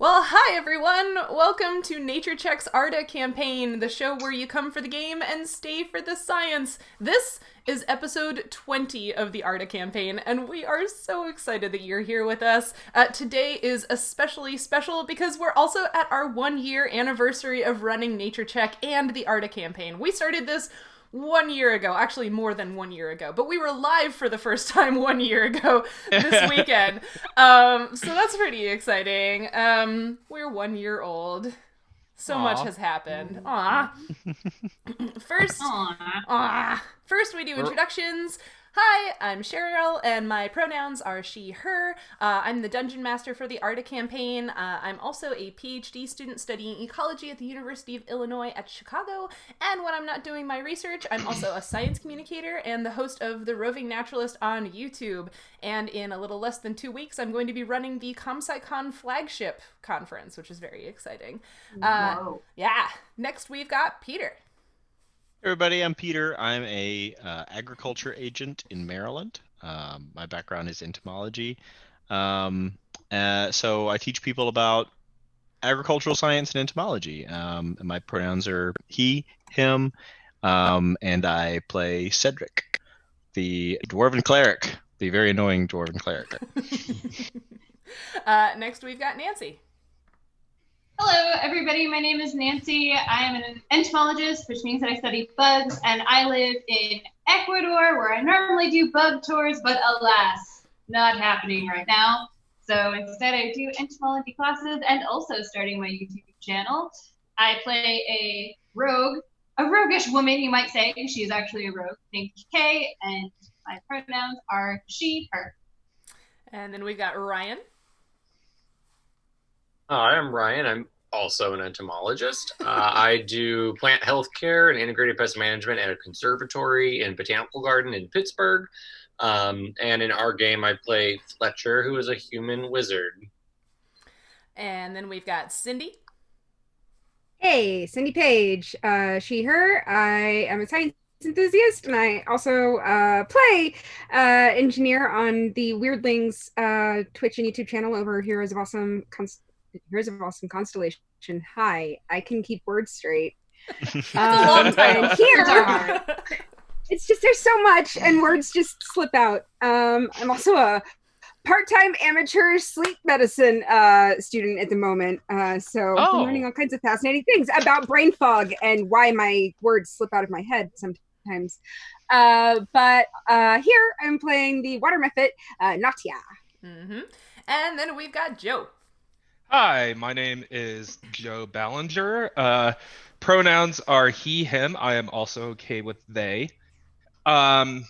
Well, hi everyone! Welcome to Nature Check's Arda Campaign, the show where you come for the game and stay for the science. This is episode 20 of the Arda Campaign, and we are so excited that you're here with us. Today is especially special because we're also at our 1-year anniversary of running Nature Check and the Arda Campaign. We started this 1 year ago, actually more than 1 year ago, but we were live for the first time 1 year ago this weekend. So that's pretty exciting. We're 1 year old. So much has happened. Aww. First we do introductions. Hi, I'm Sheryl, and my pronouns are she, her. I'm the Dungeon Master for the Arda Campaign. I'm also a PhD student studying ecology at the University of Illinois at Chicago, and when I'm not doing my research, I'm also a science communicator and the host of the Roving Naturalist on YouTube. And in a little less than 2 weeks, I'm going to be running the ComSciCon flagship conference, which is very exciting. Yeah. Next, we've got Peter. Everybody, I'm Peter. I'm a agriculture agent in Maryland. My background is entomology. So I teach people about agricultural science and entomology. And my pronouns are he, him, and I play Cedric, the dwarven cleric, the very annoying dwarven cleric. Next, we've got Nancy. Hello, everybody. My name is Nancy. I am an entomologist, which means that I study bugs, and I live in Ecuador, where I normally do bug tours, but alas, not happening right now. So instead, I do entomology classes and also starting my YouTube channel. I play a roguish woman, you might say. She is actually a rogue named Kay, and my pronouns are she, her. And then we've got Ryan. Hi, I'm Ryan. I'm also an entomologist. I do plant health care and integrated pest management at a conservatory and botanical garden in Pittsburgh. And in our game, I play Fletcher, who is a human wizard. And then we've got Cindy. Hey, Cindy Page, she, her. I am a science enthusiast, and I also play engineer on the Weirdlings Twitch and YouTube channel over Heroes of Awesome Constellation. Hi, I can keep words straight. That's a long time. Here, it's just there's so much, and words just slip out. I'm also a part-time amateur sleep medicine student at the moment, so I'm learning all kinds of fascinating things about brain fog and why my words slip out of my head sometimes. But here I'm playing the water method, Nautia. Mm-hmm. And then we've got Joe. Hi, my name is Joe Ballinger. Pronouns are he, him. I am also okay with they. I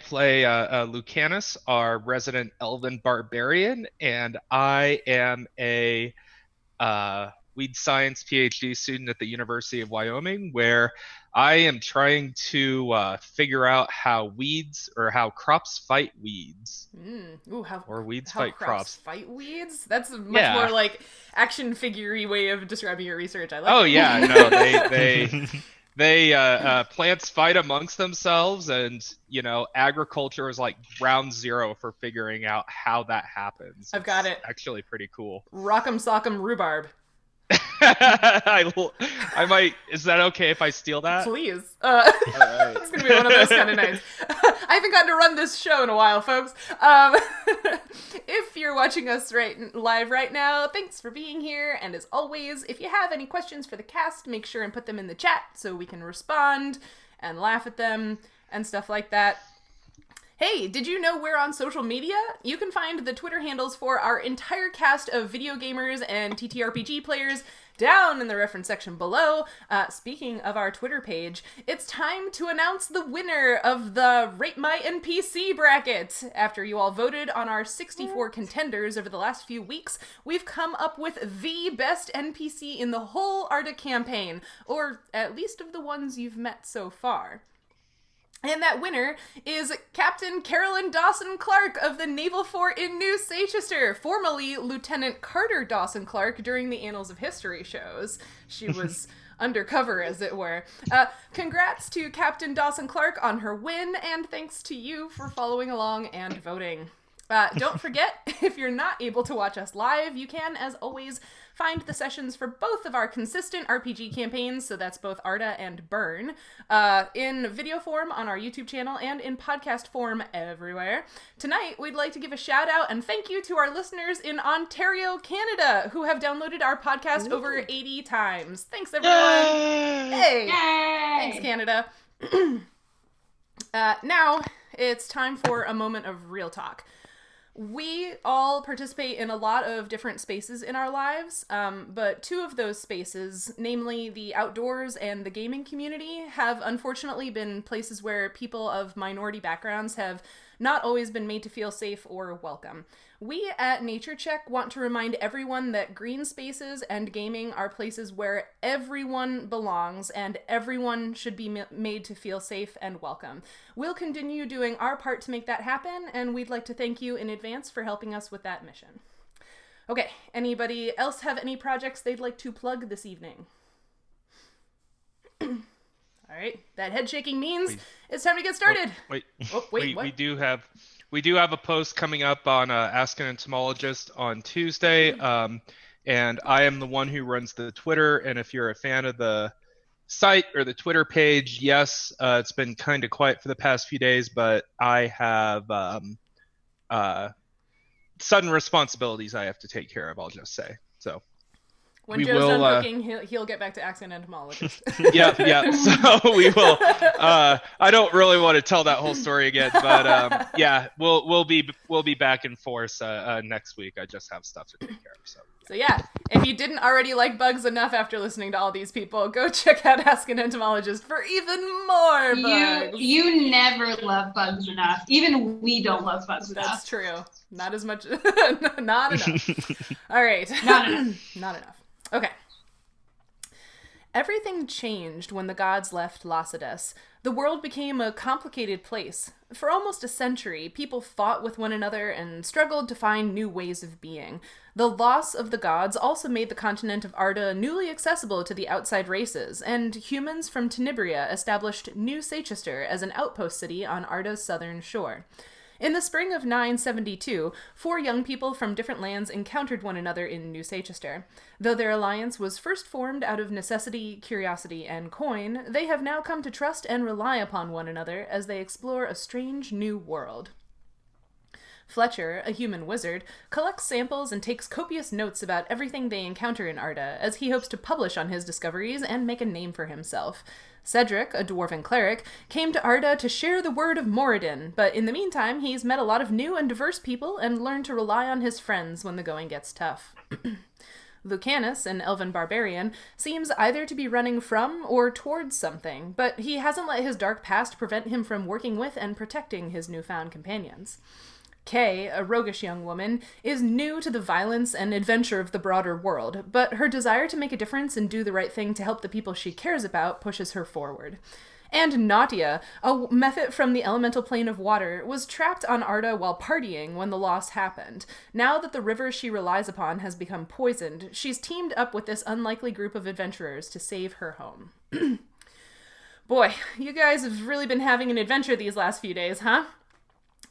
play Lucanus, our resident elven barbarian, and I am a weed science PhD student at the University of Wyoming, where I am trying to figure out how weeds or how crops fight weeds. Or weeds fight crops. Fight weeds? That's a much more like action figure-y way of describing your research. I like it. Oh yeah, no, they plants fight amongst themselves, and agriculture is like ground zero for figuring out how that happens. I've got it. Actually pretty cool. Rock'em sock'em rhubarb. I might. Is that okay if I steal that? Please. All right. It's gonna be one of those kind of nights. I haven't gotten to run this show in a while, folks. If you're watching us live right now, thanks for being here. And as always, if you have any questions for the cast, make sure and put them in the chat so we can respond and laugh at them and stuff like that. Hey, did you know we're on social media? You can find the Twitter handles for our entire cast of video gamers and TTRPG players down in the reference section below. Speaking of our Twitter page, it's time to announce the winner of the Rate My NPC bracket. After you all voted on our 64 contenders over the last few weeks, we've come up with the best NPC in the whole Arda campaign, or at least of the ones you've met so far. And that winner is Captain Carolyn Dawson Clark of the Naval Fort in New Seychester, formerly Lieutenant Carter Dawson Clark during the Annals of History shows. She was undercover, as it were. Congrats to Captain Dawson Clark on her win, and thanks to you for following along and voting. Don't forget, if you're not able to watch us live, you can, as always, find the sessions for both of our consistent RPG campaigns, so that's both Arda and Burn, in video form on our YouTube channel and in podcast form everywhere. Tonight, we'd like to give a shout out and thank you to our listeners in Ontario, Canada, who have downloaded our podcast over 80 times. Thanks, everyone. Hey! Yay! Thanks, Canada. Now, it's time for a moment of real talk. We all participate in a lot of different spaces in our lives, but two of those spaces, namely the outdoors and the gaming community, have unfortunately been places where people of minority backgrounds have not always been made to feel safe or welcome. We at Nature Check want to remind everyone that green spaces and gaming are places where everyone belongs and everyone should be made to feel safe and welcome. We'll continue doing our part to make that happen, and we'd like to thank you in advance for helping us with that mission. Okay, anybody else have any projects they'd like to plug this evening? All right, that head shaking means it's time to get started. Wait. What? We do have a post coming up on Ask an Entomologist on Tuesday, and I am the one who runs the Twitter. And if you're a fan of the site or the Twitter page, yes, it's been kind of quiet for the past few days, but I have sudden responsibilities I have to take care of, I'll just say. So when we Joe's will, done cooking, he'll get back to Ask an Entomologist. yeah. So we will. I don't really want to tell that whole story again, but yeah, we'll be back in force next week. I just have stuff to take care of. So yeah, if you didn't already like bugs enough after listening to all these people, go check out Ask an Entomologist for even more bugs. You never love bugs enough. Even we don't love bugs enough. That's true. Not as much. Not enough. All right. Not enough. Not enough. Okay. Everything changed when the gods left Lacedes. The world became a complicated place. For almost a century, people fought with one another and struggled to find new ways of being. The loss of the gods also made the continent of Arda newly accessible to the outside races, and humans from Tenebria established New Seychester as an outpost city on Arda's southern shore. In the spring of 972, 4 young people from different lands encountered one another in New Seychester. Though their alliance was first formed out of necessity, curiosity, and coin, they have now come to trust and rely upon one another as they explore a strange new world. Fletcher, a human wizard, collects samples and takes copious notes about everything they encounter in Arda, as he hopes to publish on his discoveries and make a name for himself. Cedric, a dwarven cleric, came to Arda to share the word of Moradin, but in the meantime he's met a lot of new and diverse people and learned to rely on his friends when the going gets tough. Lucanus, an elven barbarian, seems either to be running from or towards something, but he hasn't let his dark past prevent him from working with and protecting his newfound companions. Kay, a roguish young woman, is new to the violence and adventure of the broader world, but her desire to make a difference and do the right thing to help the people she cares about pushes her forward. And Nautia, a mephit from the elemental plane of water, was trapped on Arda while partying when the loss happened. Now that the river she relies upon has become poisoned, she's teamed up with this unlikely group of adventurers to save her home. Boy, you guys have really been having an adventure these last few days, huh?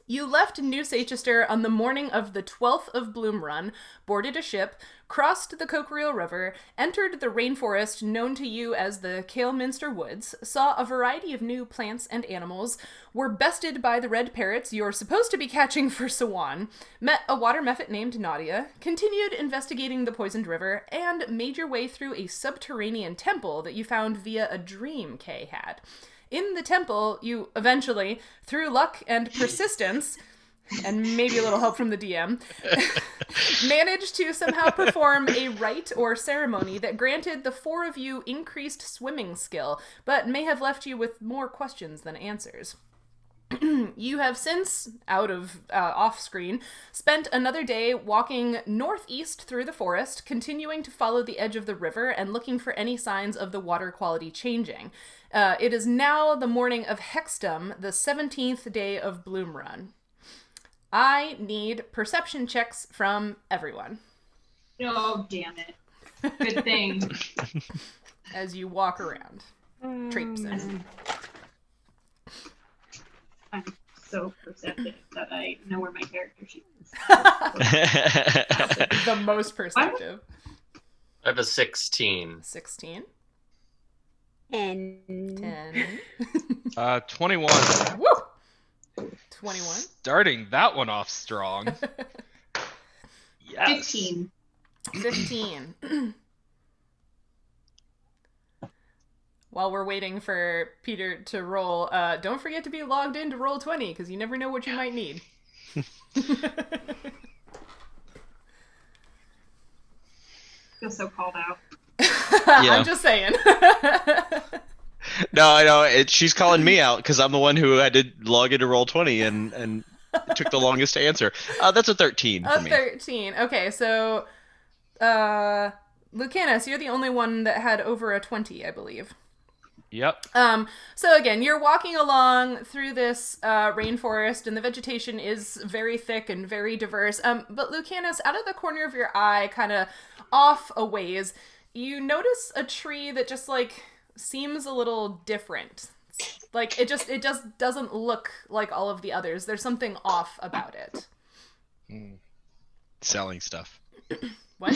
You left New Seychester on the morning of the 12th of Bloom Run, boarded a ship, crossed the Coquerel River, entered the rainforest known to you as the Kaleminster Woods, saw a variety of new plants and animals, were bested by the red parrots you're supposed to be catching for Sawan, met a water mephit named Nautia, continued investigating the poisoned river, and made your way through a subterranean temple that you found via a dream Kay had. In the temple, you eventually, through luck and persistence, and maybe a little help from the DM, managed to somehow perform a rite or ceremony that granted the 4 of you increased swimming skill, but may have left you with more questions than answers. You have since, off-screen, spent another day walking northeast through the forest, continuing to follow the edge of the river and looking for any signs of the water quality changing. It is now the morning of Hextum, the 17th day of Bloom Run. I need perception checks from everyone. Oh, damn it. Good thing. As you walk around. Traipsing. so perceptive that I know where my character sheet is. The most perceptive. I have a 16. 16. And 10. 21. Woo! 21. Starting that one off strong. Yes. 15. 15. While we're waiting for Peter to roll, don't forget to be logged in to Roll20, because you never know what you might need. Feel so called out. Yeah. I'm just saying. No, I know. She's calling me out because I'm the one who had to log into Roll20 and it took the longest to answer. That's a 13 for A me. 13. Okay, so Lucanus, you're the only one that had over a 20, I believe. Yep. So again, you're walking along through this rainforest, and the vegetation is very thick and very diverse. But Lucanus, out of the corner of your eye, kind of off a ways, you notice a tree that just like seems a little different. Like it just doesn't look like all of the others. There's something off about it. Selling stuff. What?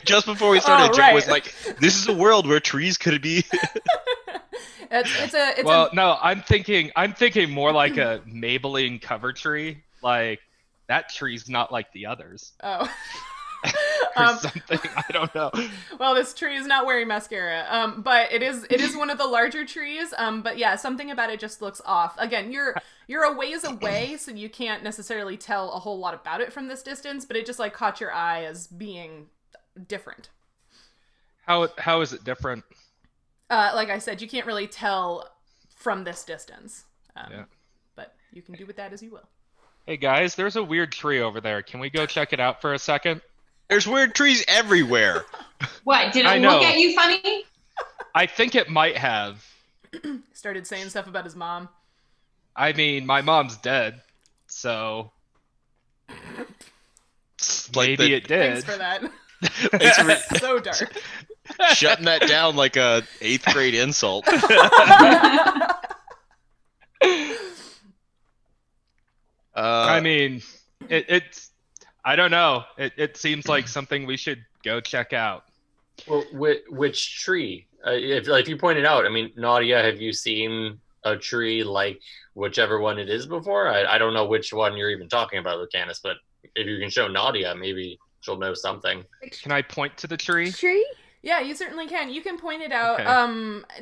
Just before we started, Jim right. was like, "This is a world where trees could be." No, I'm thinking more like a Maybelline cover tree. Like that tree's not like the others. Oh. Or something. I don't know. Well, this tree is not wearing mascara. But it is one of the larger trees. But yeah, something about it just looks off. Again, you're a ways away, so you can't necessarily tell a whole lot about it from this distance, but it just like caught your eye as being different. How is it different? Like I said, you can't really tell from this distance. Yeah. But you can do with that as you will. Hey guys, there's a weird tree over there. Can we go check it out for a second? There's weird trees everywhere. What? Did I it know. look at you funny? I think it might have. Started saying stuff about his mom. I mean, my mom's dead, so maybe it did. Thanks for that. Thanks for So dark. shutting that down like a 8th grade insult. I mean, it's. I don't know. It seems like something we should go check out. Well, which tree? If you pointed out, I mean, Nautia, have you seen a tree like whichever one it is before? I don't know which one you're even talking about, Lucanus, but if you can show Nautia, maybe she'll know something. Can I point to the tree? Tree? Yeah, you certainly can. You can point it out. Okay.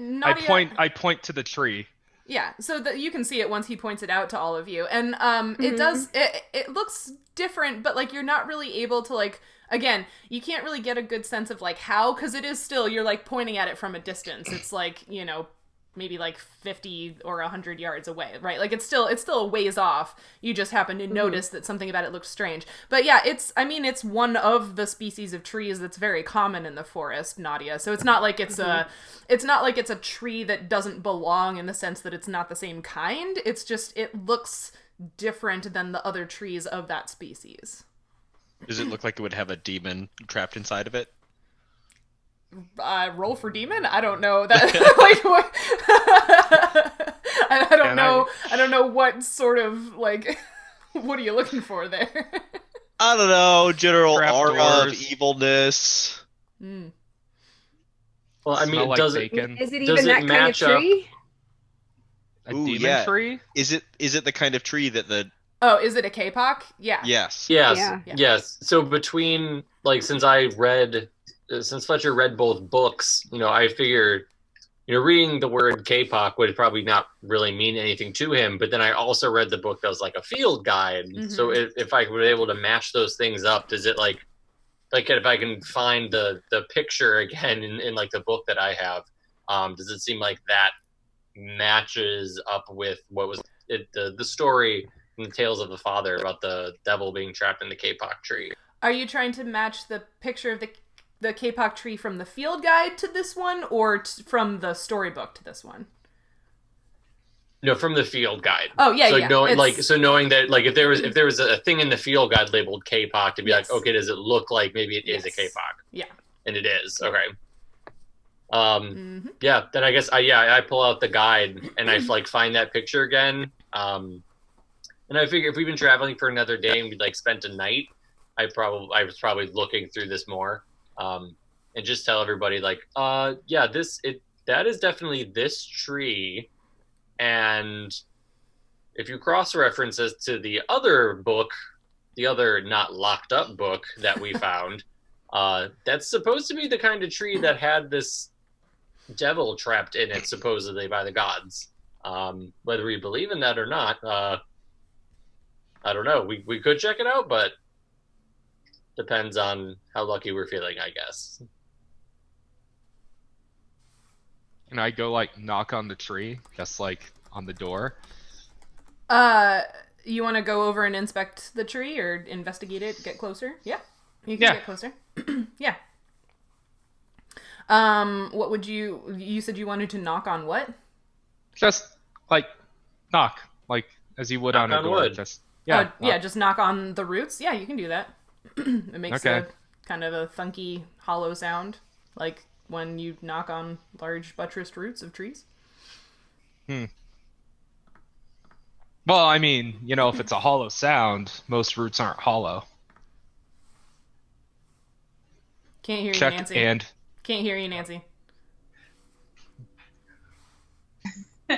Nautia, I point to the tree. Yeah, so that you can see it once he points it out to all of you. And it looks different, but like you're not really able to like, again, you can't really get a good sense of like how, because it is still, you're like pointing at it from a distance. It's like, you know, maybe like 50 or 100 yards away, right? Like it's still a ways off. You just happen to notice that something about it looks strange. But yeah, it's one of the species of trees that's very common in the forest, Nautia. So it's not like it's a tree that doesn't belong in the sense that it's not the same kind. It's just, it looks different than the other trees of that species. Does it look like it would have a demon trapped inside of it? Roll for demon? I don't know that. Like what? I don't know. I don't know what sort of like. What are you looking for there? I don't know. General Trap aura of doors. evilness. Mm. Well, I mean, Smell like does bacon. Is it Does even it that kind of match up? tree? A Ooh, demon yeah. tree? Is it the kind of tree that the Oh, is it a kapok? Yeah. yes. Yes, Yeah. yes. So between since Fletcher read both books, I figure, reading the word kapok would probably not really mean anything to him. But then I also read the book that was like a field guide. Mhm. So if I were able to match those things up, does it like if I can find the picture again in like the book that I have, does it seem like that matches up with what was the story in the Tales of the Father about the devil being trapped in the kapok tree? Are you trying to match the picture of the kapok tree from the field guide to this one, or from the storybook to this one? No, from the field guide. Oh yeah, so yeah. knowing that if there was a thing in the field guide labeled kapok, to be Yes. like, okay, does it look like maybe it is a Yes. kapok? Yeah. And it is. Okay. Yeah, then I guess I pull out the guide and I like find that picture again. And I figure if we've been traveling for another day and we'd like spent a night, I was probably looking through this more. And just tell everybody like, yeah, that is definitely this tree. And if you cross references to the other book, the other not locked up book that we found, that's supposed to be the kind of tree that had this devil trapped in it, supposedly by the gods. Whether we believe in that or not, I don't know. We could check it out, but depends on how lucky we're feeling, I guess. Can I go like knock on the tree, just like on the door? You want to go over and inspect the tree or investigate it, get closer? Yeah, you can get closer. Yeah. What would you said you wanted to knock on what? Just like knock, like as you would knock on a door. wood. Just just knock on the roots. Yeah, you can do that. It makes a kind of a funky, hollow sound, like when you knock on large buttressed roots of trees. Well, I mean, if it's a hollow sound, most roots aren't hollow. Can't hear Check you, Nancy. Can't hear you, Nancy. So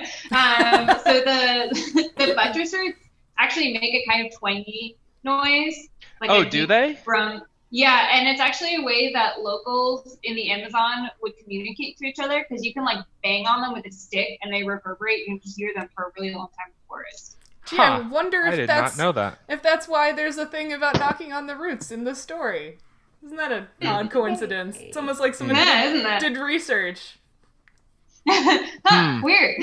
the buttress roots actually make a kind of twangy noise. Like do they? Yeah, and it's actually a way that locals in the Amazon would communicate to each other, because you can like bang on them with a stick and they reverberate. You can just hear them for a really long time in the forest. Gee, I wonder if I did not know that. If that's why there's a thing about knocking on the roots in the story. Isn't that an odd coincidence? It's almost like someone did research. Weird.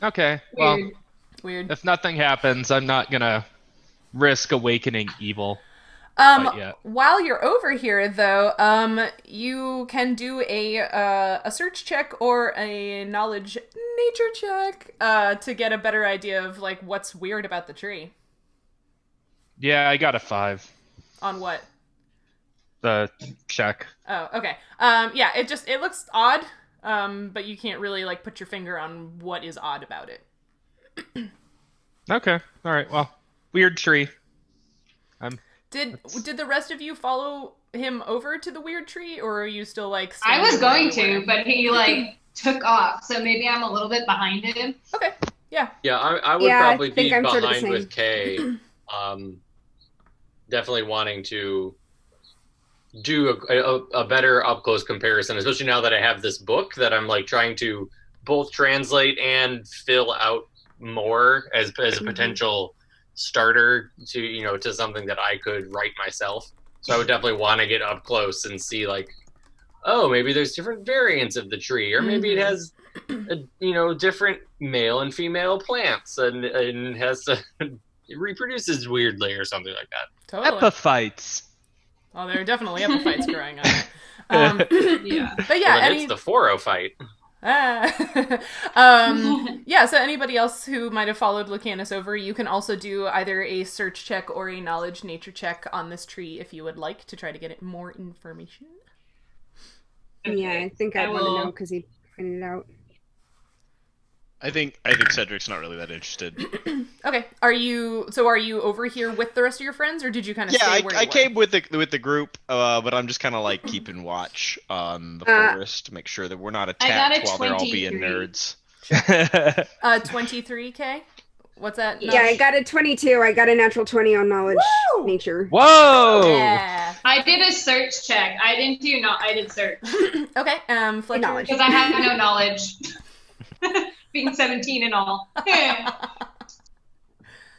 Okay, well, Weird. if nothing happens, I'm not gonna risk awakening evil. While you're over here, though, you can do a search check or a knowledge nature check to get a better idea of like what's weird about the tree. Yeah, I got a 5. On what? The check. Oh, okay. Yeah, it looks odd, but you can't really like put your finger on what is odd about it. Okay. All right. Well, weird tree. Did the rest of you follow him over to the weird tree, or are you still like? I was going to, but he like took off, so maybe I'm a little bit behind him. Okay. Yeah. Yeah, I would probably be I'm sort of the behind same. with Kay. Definitely wanting to do a better up close comparison, especially now that I have this book that I'm like trying to both translate and fill out more as a potential starter to to something that I could write myself. So I would definitely want to get up close and see like, oh, maybe there's different variants of the tree, or maybe it has different male and female plants and has it reproduces weirdly or something like that. Totally. Epiphytes. Oh, there are definitely epiphytes growing on it. Yeah. But yeah, it's the 4-fight. Yeah, so anybody else who might have followed Lucanus over, you can also do either a search check or a knowledge nature check on this tree if you would like to try to get it more information. Yeah, I think I want to will- know because he pointed it out. I think Cedric's not really that interested. Okay, are you over here with the rest of your friends, or did you kind of Yeah, stay where you I were? came with the group, but I'm just kind of like keeping watch on the forest to make sure that we're not got a attacked while they're all being 23. nerds. 23K? What's that? Yeah, I got a 22. I got a natural 20 on knowledge Woo! nature. Whoa! Yeah. I did a search check. I did search Okay, Fletcher. Knowledge. because I had no knowledge. Being 17 and all.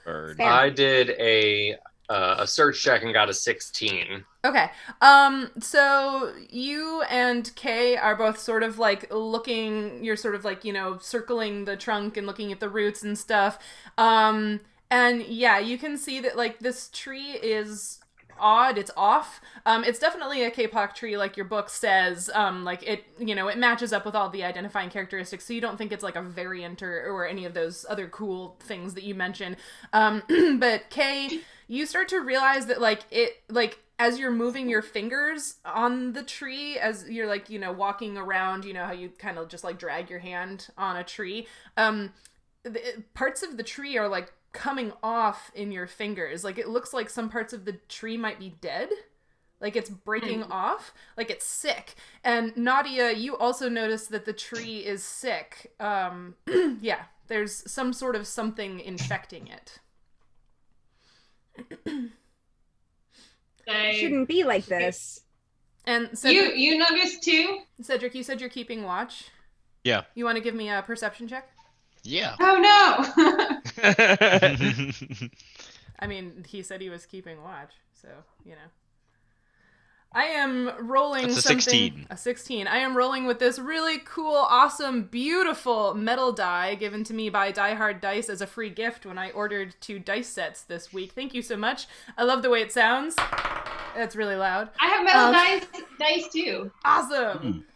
Bird. Fair. I did a search check and got a 16. Okay. So you and Kay are both sort of like looking, you're sort of like, circling the trunk and looking at the roots and stuff. And yeah, you can see that like this tree is odd, it's off. It's definitely a kapok tree, like your book says. Like it, it matches up with all the identifying characteristics, so you don't think it's like a variant or any of those other cool things that you mentioned. But Kay, you start to realize that like as you're moving your fingers on the tree, as you're like, you know, walking around, you know how you kind of just like drag your hand on a tree, parts of the tree are like coming off in your fingers. Like it looks like some parts of the tree might be dead. Like it's breaking off, like it's sick. And Nautia, you also notice that the tree is sick. Yeah, there's some sort of something infecting it. Shouldn't be like this. And Cedric, you noticed too? Cedric, you said you're keeping watch. Yeah. You want to give me a perception check? Yeah. Oh no! I mean, he said he was keeping watch, so, you know. I am rolling That's a something... 16. A 16. I am rolling with this really cool, awesome, beautiful metal die given to me by Die Hard Dice as a free gift when I ordered 2 dice sets this week. Thank you so much. I love the way it sounds. It's really loud. I have metal dice too. Awesome!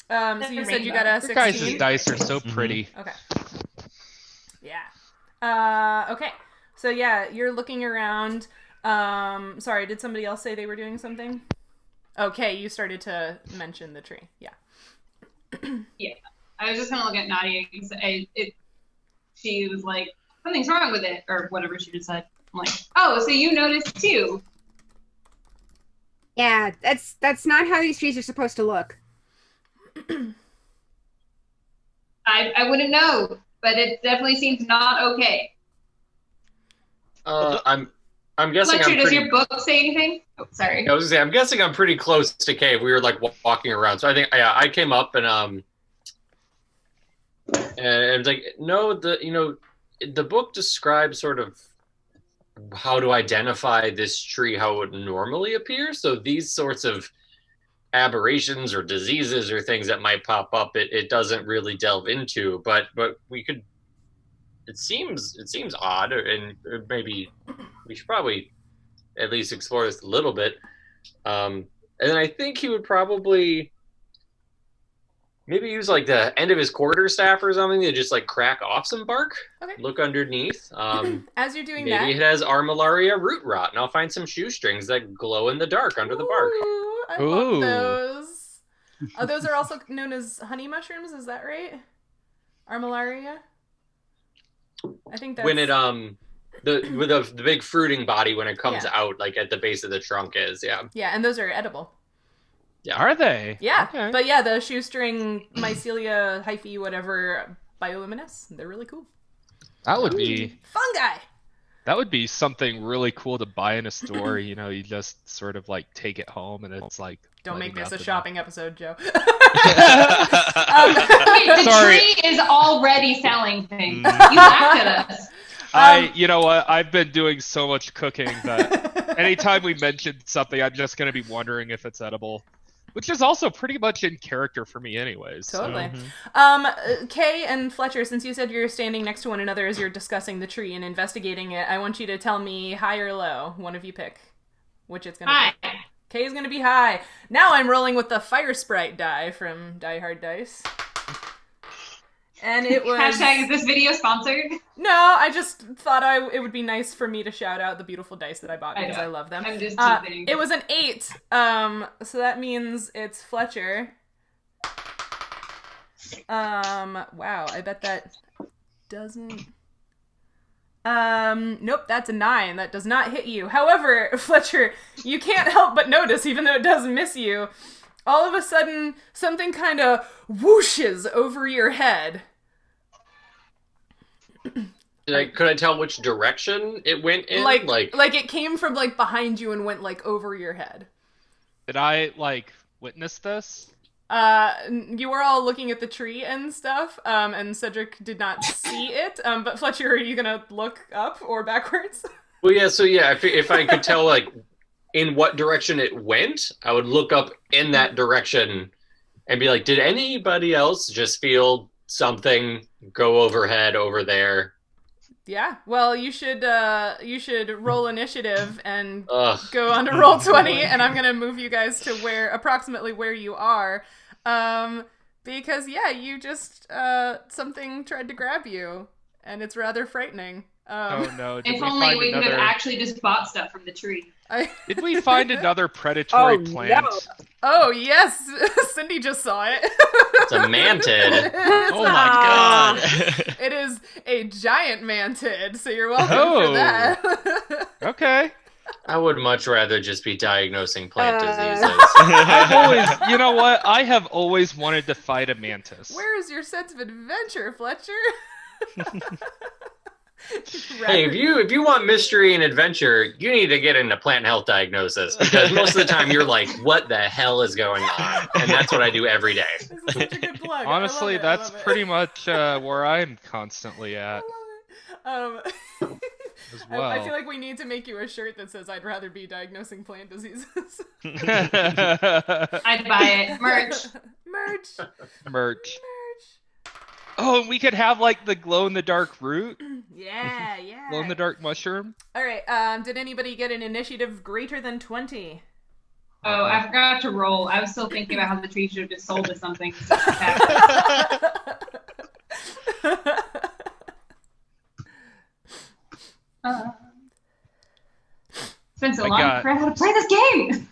So you said you got a 16? Your guys' dice are so pretty. Okay. Yeah. Okay. So yeah, you're looking around. Sorry, did somebody else say they were doing something? Okay, you started to mention the tree. Yeah. Yeah. I was just gonna look at Nautia because she was like, something's wrong with it, or whatever she just said. I'm like, oh, so you noticed too? Yeah, that's not how these trees are supposed to look. I wouldn't know, but it definitely seems not okay. I'm guessing. Fletcher, does pretty... your book say anything? Oh, sorry. I was gonna say, I'm guessing I'm pretty close to cave. We were like walking around, so I think I came up and it's like, no, the book describes sort of how to identify this tree, how it normally appears. So these sorts of aberrations or diseases or things that might pop up, it doesn't really delve into. But we could. It seems odd, and maybe we should probably at least explore this a little bit. And then I think he would probably maybe use like the end of his quarterstaff or something to just like crack off some bark. Okay. Look underneath. As you're doing maybe it has Armillaria root rot, and I'll find some shoestrings that glow in the dark under the bark. I love those. Those are also known as honey mushrooms. Is that right? Armillaria. I think that's... When it with the big fruiting body when it comes out, like at the base of the trunk is, yeah, and those are edible. Yeah, are they? Yeah, okay. But yeah, the shoestring mycelia hyphae whatever bioluminesce, they're really cool. That would be fungi. That would be something really cool to buy in a store. You know, you just sort of like take it home and it's like. Don't make this a shopping episode, Joe. Wait, the tree is already selling things. You laughed at us. You know what? I've been doing so much cooking that anytime we mention something, I'm just going to be wondering if it's edible. Which is also pretty much in character for me anyways. Totally. Kay and Fletcher, since you said you're standing next to one another as you're discussing the tree and investigating it, I want you to tell me high or low. One of you pick which it's going to be. Kay is going to be high. Now I'm rolling with the Fire Sprite die from Die Hard Dice. And it was... Hashtag, is this video sponsored? No, I just thought it would be nice for me to shout out the beautiful dice that I bought because I love them. I'm just teasing. It was an 8. So that means it's Fletcher. Wow, I bet that doesn't... Nope, that's a 9. That does not hit you. However, Fletcher, you can't help but notice, even though it does miss you, all of a sudden, something kind of whooshes over your head. Could I tell which direction it went in? Like it came from like behind you and went like over your head. Did I like witness this? You were all looking at the tree and stuff, and Cedric did not see it. But Fletcher, are you gonna look up or backwards? Well, yeah. So yeah, if I could tell like in what direction it went, I would look up in that direction and be like, did anybody else just feel something go overhead over there? Yeah, well, you should roll initiative and go on to roll 20, and I'm gonna move you guys to approximately where you are, because yeah, you just something tried to grab you, and it's rather frightening. Oh no! Did If we only find we could have another? actually just bought stuff from the tree. Did we find another predatory Oh, plant? no. Oh yes, Cindy just saw it. It's a mantid. Oh my god! It is a giant mantid, so you're welcome Oh. for that. Okay. I would much rather just be diagnosing plant diseases. I've always, you know what? I have always wanted to fight a mantis. Where is your sense of adventure, Fletcher? Hey, if you want mystery and adventure, you need to get into plant health diagnosis because most of the time you're like, what the hell is going on? And that's what I do every day. This is such a good plug. Honestly, I that's love it. pretty much where I'm constantly at I love it. as I well. feel like we need to make you a shirt that says "I'd rather be diagnosing plant diseases." I'd buy it. Merch. Merch. Merch. Oh, and we could have like the glow-in-the-dark root, Yeah, yeah. glow-in-the-dark mushroom. All right. Did anybody get an initiative greater than 20? Oh, I forgot to roll. I was still thinking about how the tree should have just sold us something. It's been so long. I forgot how to play this game.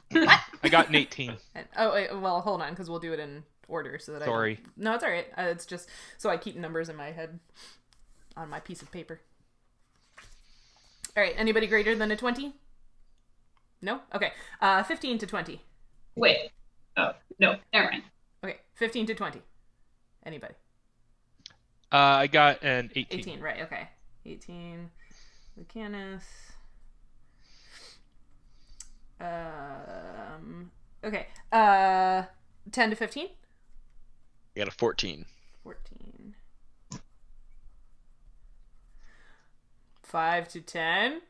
I got an 18. Oh, wait, well, hold on, because we'll do it in order so that Sorry. No, it's all right. It's just so I keep numbers in my head on my piece of paper. All right. Anybody greater than a 20? No? Okay. 15 to 20. Wait. Oh, no. Never mind. Okay. 15 to 20. Anybody? I got an 18. 18, right. Okay. 18. Lucanus. Okay. 10 to 15? I got a 14. 14. 5 to 10?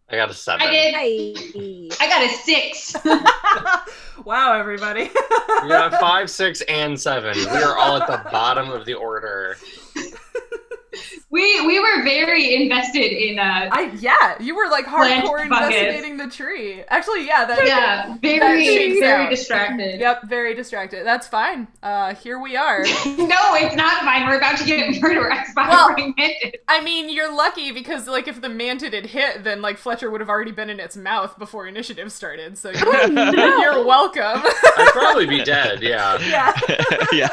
I got a 7. I did. Hey. I got a 6. Wow, everybody. We got 5, 6, and 7. We are all at the bottom of the order. We were very invested in Yeah, you were like Plant hardcore buckets. investigating the tree. Actually, yeah, that yeah, That shakes very out. distracted. Yep, very distracted. That's fine. Here we are. No, it's not fine. We're about to get murderized by Well- a mantid. I mean, you're lucky because like if the mantid had hit, then like Fletcher would have already been in its mouth before initiative started. So you're, you're welcome. I'd probably be dead, yeah. Yeah. Yeah.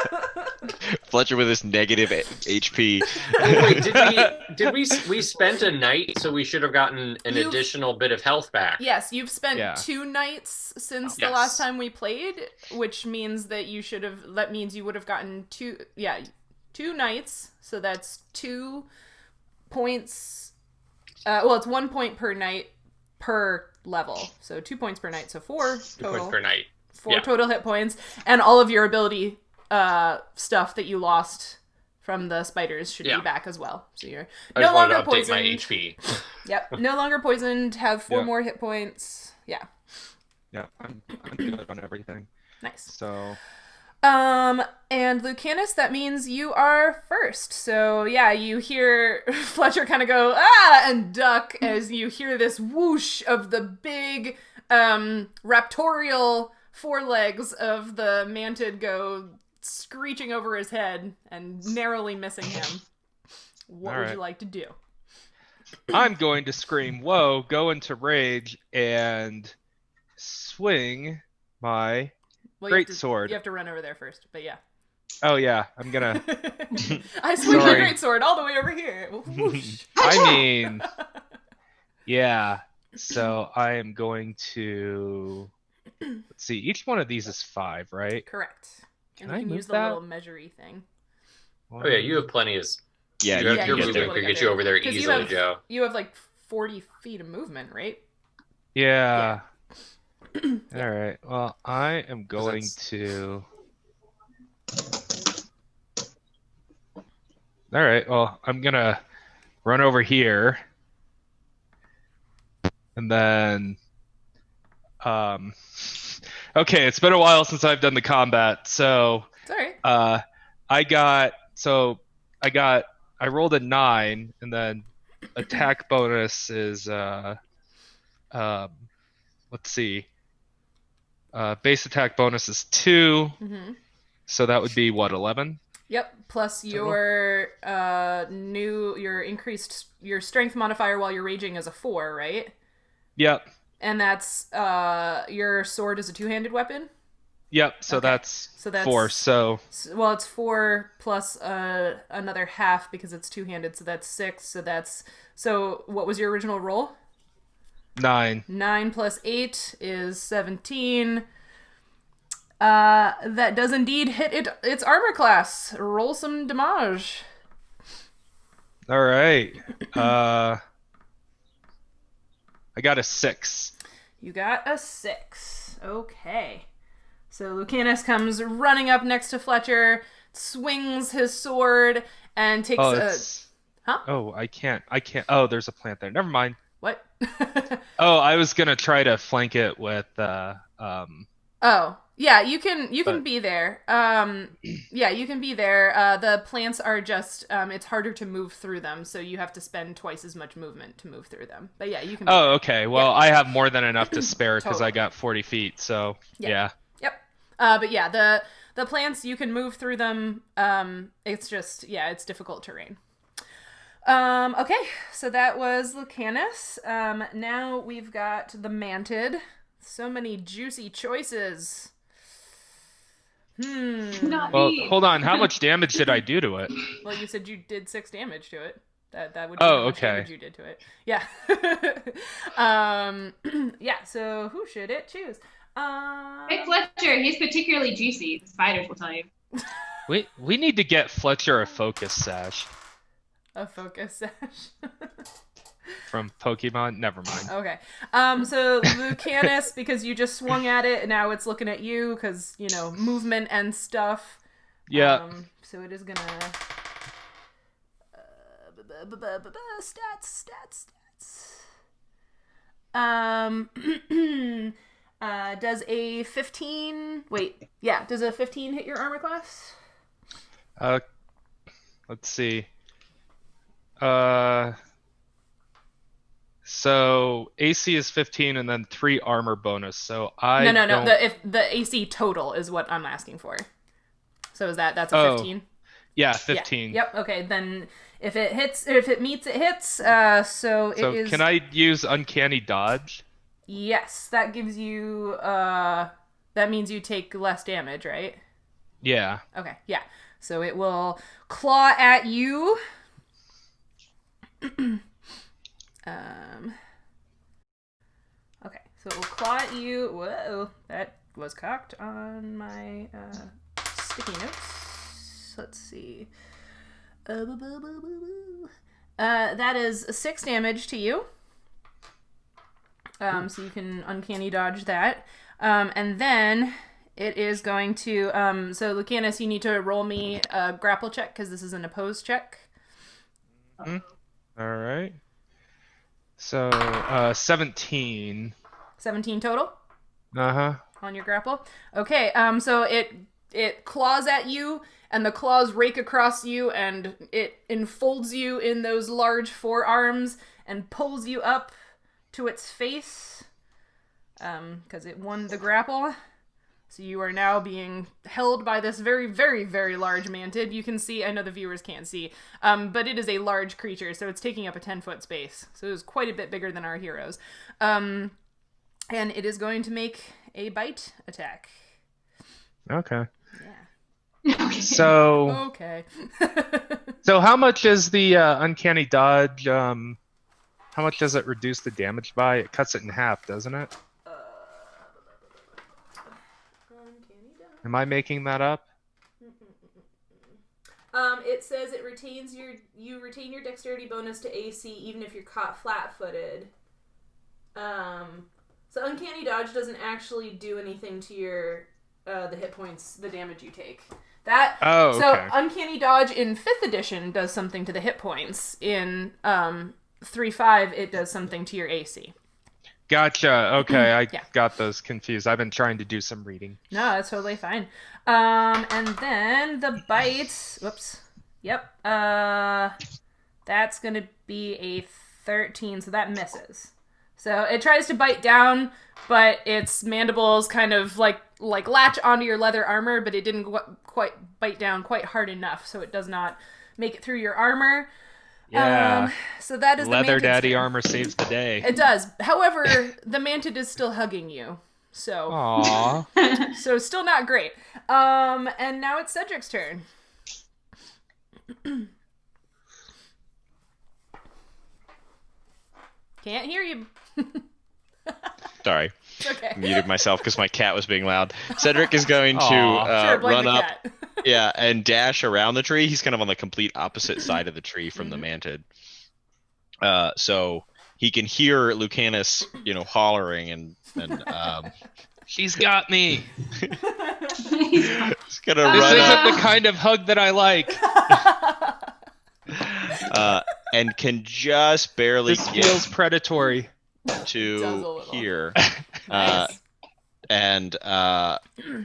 Fletcher with his negative HP. Wait, we spent a night, so we should have gotten an You've- additional bit of health back. Yes, you've spent Yeah. 2 nights since the Yes. last time we played, which means that that means you would have gotten 2 nights, so that's 2 points. Well, it's 1 point per night per level, so 2 points per night, so 4 2 total. points per night. 4 Yeah. total hit points, and all of your ability stuff that you lost from the spiders should Yeah. be back as well. So you're I no just wanted longer to update my poisoned. HP. Yep, no longer poisoned. Have 4 Yeah. more hit points. Yeah, Yeah, I'm good on everything. nice. So, And Lucanus, that means you are first. So yeah, you hear Fletcher kind of go and duck as you hear this whoosh of the big raptorial forelegs of the mantid go screeching over his head and narrowly missing him. What All would right. you like to do? I'm going to scream, whoa, go into rage, and swing my Well, great you have to, sword. You have to run over there first, but yeah. Oh, yeah, I'm gonna. I swing my Sorry. great sword all the way over here. Whoosh. I mean, yeah. So I am going to. Let's see. Each one of these is 5, right? Correct. And Can I you can move use the that? little measury thing. Oh yeah, you have plenty of. Yeah, your you yeah, your can you get movement should be there. able to could get get you there. over there 'Cause easily, Joe. You have like 40 feet of movement, right? Yeah. All right. Well, I am going that's- to. All right. Well, I'm gonna run over here, and then. Okay, it's been a while since I've done the combat, so It's all right. I rolled a 9, and then attack bonus is let's see. Base attack bonus is 2, Mm-hmm. so that would be what, 11? Yep. Plus your increased your strength modifier while you're raging is a 4, right? Yep. And that's your sword is a two-handed weapon? Yep, so that's 4, so... Well, it's 4 plus another half because it's two-handed, so that's 6, So what was your original roll? 9. 9 plus 8 is 17. That does indeed hit its armor class. Roll some damage. Alright. I got a 6. You got a 6. Okay. So Lucanus comes running up next to Fletcher, swings his sword, and takes Huh? Oh, I can't. Oh, there's a plant there. Never mind. What? Oh, I was gonna try to flank it with Oh, yeah, you can be there. Yeah, you can be there. The plants are just it's harder to move through them, so you have to spend twice as much movement to move through them. But yeah, you can. Oh, okay. Well, yeah. I have more than enough to spare because Totally. I got 40 feet. So yeah. Yep. But yeah, the plants you can move through them. It's just it's difficult terrain. Okay, so that was Lucanus. Now we've got the manted. So many juicy choices. Not Well, me. hold on. How much damage did I do to it? Well, you said you did 6 damage to it. That would be Oh, how much okay. damage you did to it. Yeah. Yeah, so who should it choose? Hey, Fletcher, he's particularly juicy. The spiders will tell you. We need to get Fletcher a focus sash A focus sash. from Pokemon. Never mind. Okay. So Lucanus, because you just swung at it, and now it's looking at you because, movement and stuff. Yeah. So it is gonna... Stats. Does a 15... Wait. Yeah, does a 15 hit your armor class? Let's see. So AC is 15 and then 3 armor bonus. So I No. The AC total is what I'm asking for. So is that's a 15? Yeah, 15. Yeah. Yep. Okay. Then if it meets, it hits. So it is. Can I use Uncanny Dodge? Yes, that gives you. That means you take less damage, right? Yeah. Okay. Yeah. So it will claw at you. Okay. So it will claw at you. Whoa, that was cocked on my sticky notes. Let's see. That is 6 damage to you. So you can uncanny dodge that. And then it is going to... so Lucanus, you need to roll me a grapple check because this is an opposed check. Mm-hmm. All right. So 17. 17 total? Uh-huh. On your grapple. Okay, so it claws at you, and the claws rake across you, and it enfolds you in those large forearms and pulls you up to its face, because it won the grapple. So you are now being held by this very, very, very large mantid. You can see, I know the viewers can't see, but it is a large creature, so it's taking up a 10-foot space. So it is quite a bit bigger than our heroes. And it is going to make a bite attack. Okay. Yeah. So... Okay. So how much is the Uncanny Dodge? How much does it reduce the damage by? It cuts it in half, doesn't it? Am I making that up? It says it retains you retain your dexterity bonus to AC even if you're caught flat-footed. So Uncanny Dodge doesn't actually do anything to your the hit points, the damage you take. So Uncanny Dodge in 5th edition does something to the hit points. In 3.5 it does something to your AC. Gotcha. Okay, I got those confused. I've been trying to do some reading. No, that's totally fine. And then the bite. Whoops. Yep. That's gonna be a 13, so that misses. So it tries to bite down, but its mandibles kind of like latch onto your leather armor, but it didn't quite bite down quite hard enough, so it does not make it through your armor. Yeah. So that is Leather the daddy turn. armor saves the day. It does. However, the mantid is still hugging you. So Aww. so still not great. And now it's Cedric's turn. Can't hear you. Sorry. It's okay. Muted myself because my cat was being loud. Cedric is going to Sure, blame run the up, cat. and dash around the tree. He's kind of on the complete opposite side of the tree from the mantid. So he can hear Lucanus, hollering and She's got me. he's gonna This run isn't up the kind of hug that I like. and can just barely This get feels predatory. Does a to little. here. Nice. And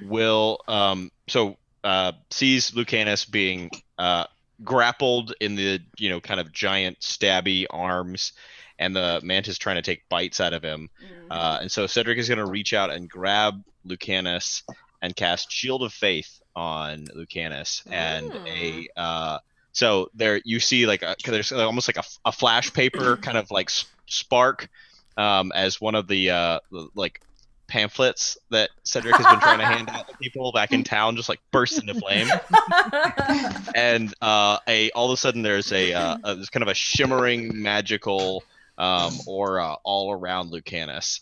will sees Lucanus being grappled in the kind of giant stabby arms, and the mantis trying to take bites out of him. And so Cedric is going to reach out and grab Lucanus and cast Shield of Faith on Lucanus, and so there you see there's almost like a flash paper kind of like spark as one of the pamphlets that Cedric has been trying to hand out to people back in town just bursts into flame. And all of a sudden there's there's kind of a shimmering magical aura all around Lucanus,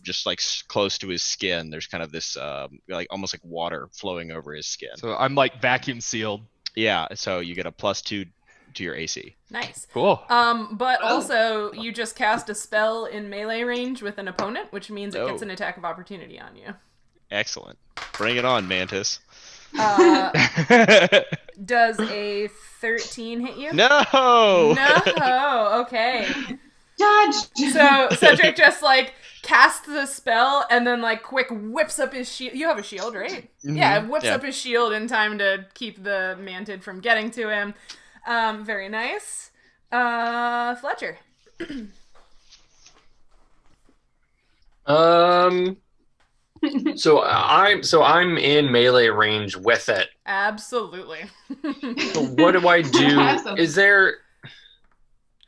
just close to his skin. There's kind of this almost like water flowing over his skin. So I'm vacuum sealed. Yeah, so you get a +2 to your AC. Nice. Cool. But also you just cast a spell in melee range with an opponent, which means it gets an attack of opportunity on you. Excellent. Bring it on, Mantis. Does a 13 hit you? No! No! Okay. Dodged. So Cedric just casts the spell and then quick whips up his shield. You have a shield, right? Mm-hmm. Yeah, whips up his shield in time to keep the mantid from getting to him. Very nice. Fletcher. So I'm in melee range with it. Absolutely. So what do I do? Absolutely.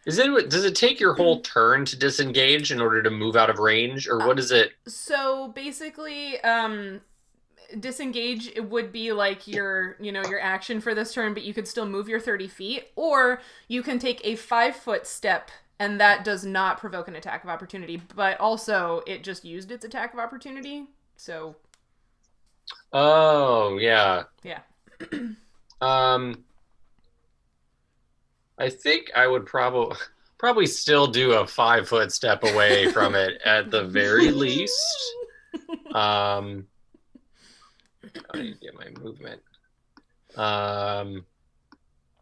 Does it take your whole turn to disengage in order to move out of range, or what is it? So basically, disengage would be your action for this turn, but you could still move your 30 feet, or you can take a 5-foot step, and that does not provoke an attack of opportunity, but also it just used its attack of opportunity, so. Oh, yeah. Yeah. I think I would probably still do a 5-foot step away from it at the very least. I need to get my movement. And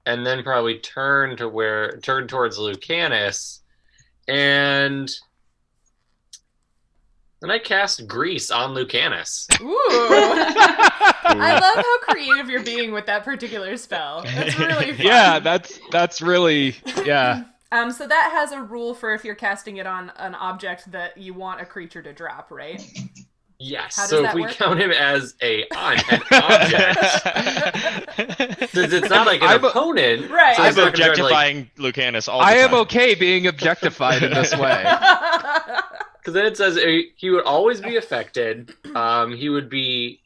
then probably turn towards Lucanus, and then I cast Grease on Lucanus. Ooh. I love how creative you're being with that particular spell. That's really fun. Yeah, that's really, yeah. So that has a rule for if you're casting it on an object that you want a creature to drop, right? Yes. How does So that if we work? count him as an object, since it's not like an opponent, Right. So I'm it's not gonna try to, objectifying Lucanus all the I time. am okay being objectified in this way. Because then it says he would always be affected.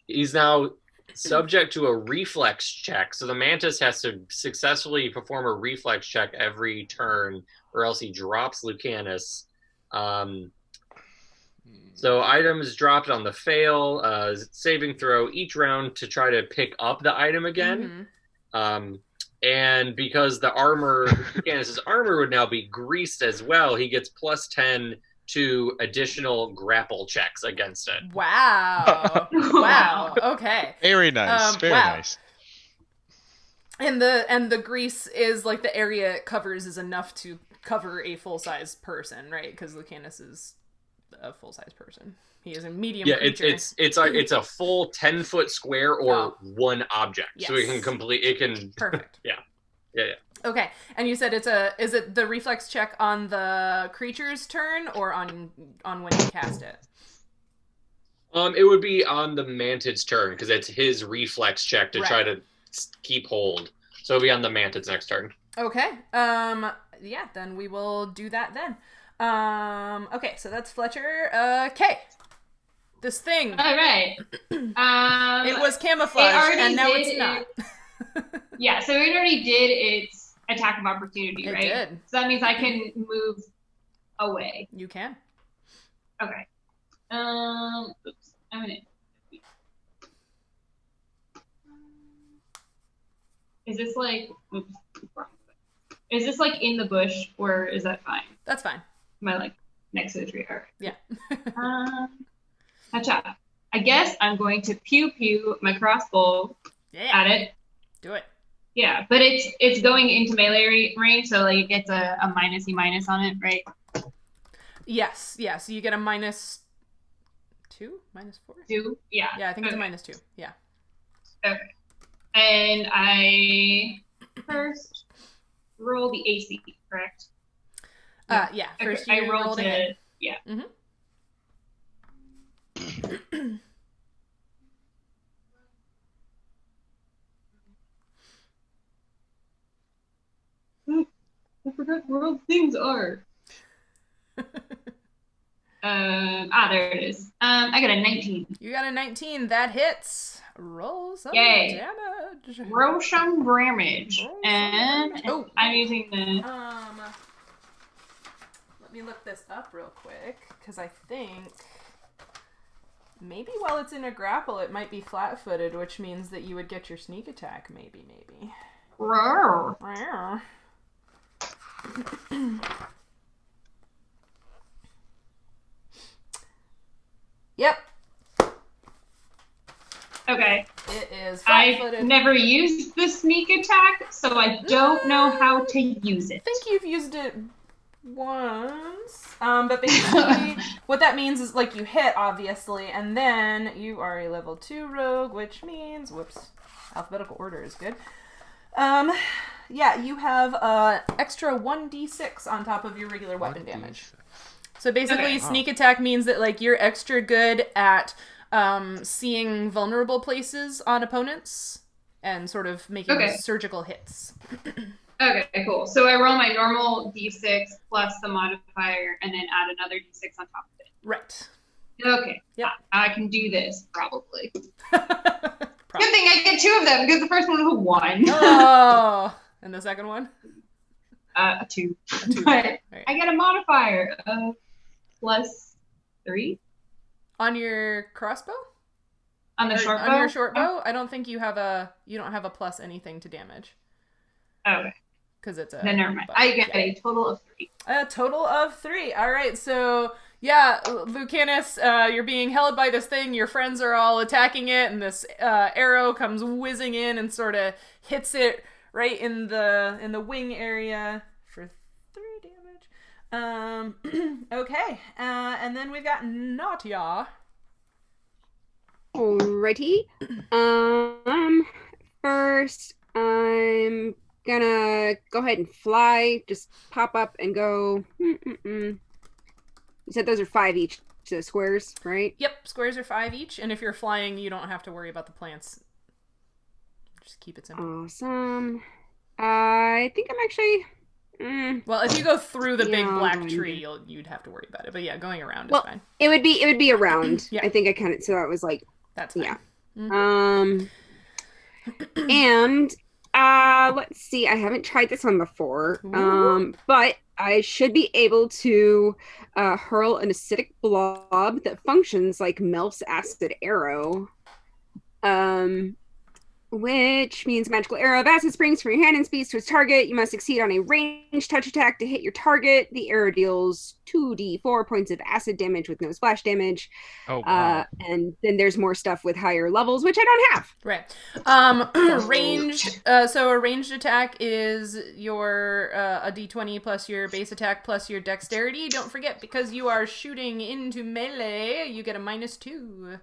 He's now subject to a reflex check. So the mantis has to successfully perform a reflex check every turn, or else he drops Lucanus. So items dropped on the fail, saving throw each round to try to pick up the item again. Mm-hmm. And because the armor, Lucanus's armor would now be greased as well, he gets +10 to additional grapple checks against it. Wow. Wow. Okay. Very nice. Very wow. nice. And the grease is the area it covers is enough to cover a full-size person, right? Because Lucanus is a full-size person. He is a medium creature. It's a full 10-foot square or one object. Yes. So it can complete. It can. Perfect. Yeah. Okay, and you said is it the reflex check on the creature's turn or on when you cast it? It would be on the mantid's turn because it's his reflex check to try to keep hold. So it'll be on the mantid's next turn. Okay. Yeah, then we will do that then. Okay, so that's Fletcher. Okay. This thing. All right. It was camouflaged, and now it's not. Yeah, so it already did its attack of opportunity, right? It did. So that means I can move away. You can. Okay. Oops. I'm gonna. Is this like? Oops. Is this like in the bush, or is that fine? That's fine. Am I like next to the tree? All right. Yeah. Gotcha. I guess I'm going to pew pew my crossbow at it. Do it. Yeah, but it's going into melee range, so like it gets a minus on it, right? Yes. Yeah. So you get a -2, -4. 2. Yeah. Yeah, I think it's a -2. Yeah. Okay. And I first roll the AC, correct? Yeah. First I you rolled it. ahead. Yeah. Mm-hmm. I forgot where all things are. There it is. I got a 19. You got a 19. That hits. Roll some Yay. damage. Roll some damage. And Oh. I'm using the... Let me look this up real quick, because I think maybe while it's in a grapple, it might be flat-footed, which means that you would get your sneak attack, maybe. Roar. Yep. Okay. It is flat-footed. I've never used the sneak attack, so I don't know how to use it. I think you've used it once. But basically, what that means is, like, you hit, obviously, and then you are a level 2 rogue, which means, whoops, alphabetical order is good. Yeah, you have extra 1d6 on top of your regular weapon damage. So basically, sneak attack means that, like, you're extra good at seeing vulnerable places on opponents and sort of making surgical hits. Okay, cool. So I roll my normal d6 plus the modifier and then add another d6 on top of it. Right. Okay. Yeah. I can do this, probably. Good thing I get 2 of them, because the first one was a 1. Oh! And the second one? A 2. A 2. But Right. I get a modifier of plus 3. On your crossbow? On the short bow? On your short bow? I don't think you don't have a plus anything to damage. Okay. Because it's a... Then never mind. I get a total of 3. A total of 3. All right, so... Yeah, Lucanus, you're being held by this thing, your friends are all attacking it, and this arrow comes whizzing in and sort of hits it right in the wing area for 3 damage. Okay, and then we've got Nautia. Alrighty. First, I'm gonna go ahead and fly, just pop up and go... You said those are 5 each, so squares, right? Yep, squares are 5 each, and if you're flying, you don't have to worry about the plants. Just keep it simple. Awesome. I think I'm actually... Well, if you go through the big black tree, you'd have to worry about it. But yeah, going around is fine. It would be around. Yeah. I think I kind of... So I was like... That's fine. Yeah. Mm-hmm. And let's see. I haven't tried this one before. But I should be able to hurl an acidic blob that functions like Melf's acid arrow. Which means magical arrow of acid springs from your hand and speeds to its target. You must succeed on a ranged touch attack to hit your target. The arrow deals 2d4 points of acid damage with no splash damage. Oh, wow. And then there's more stuff with higher levels, which I don't have. Right. Ranged. So a ranged attack is your a d20 plus your base attack plus your dexterity. Don't forget, because you are shooting into melee, you get a -2.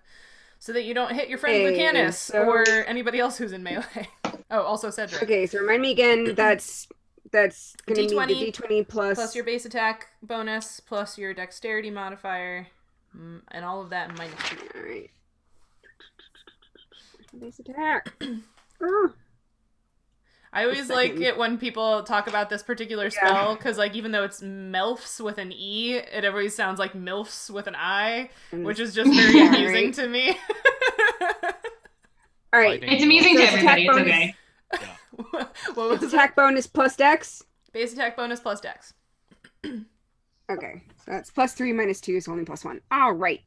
So that you don't hit your friend Lucanus or anybody else who's in melee. Oh, also Cedric. Okay, so remind me again, that's That's going to be D20 the D20 plus your base attack bonus plus your dexterity modifier, and all of that minus 2. All right. Base attack. I always like it when people talk about this particular spell, because like even though it's MILFs with an E, it always sounds like MILFs with an I, which is just very amusing to me. All right. It's amusing to everybody. It's okay. Yeah. What was attack bonus plus dex? Base attack bonus plus dex. Okay. So that's +3 minus 2 is only +1. All right.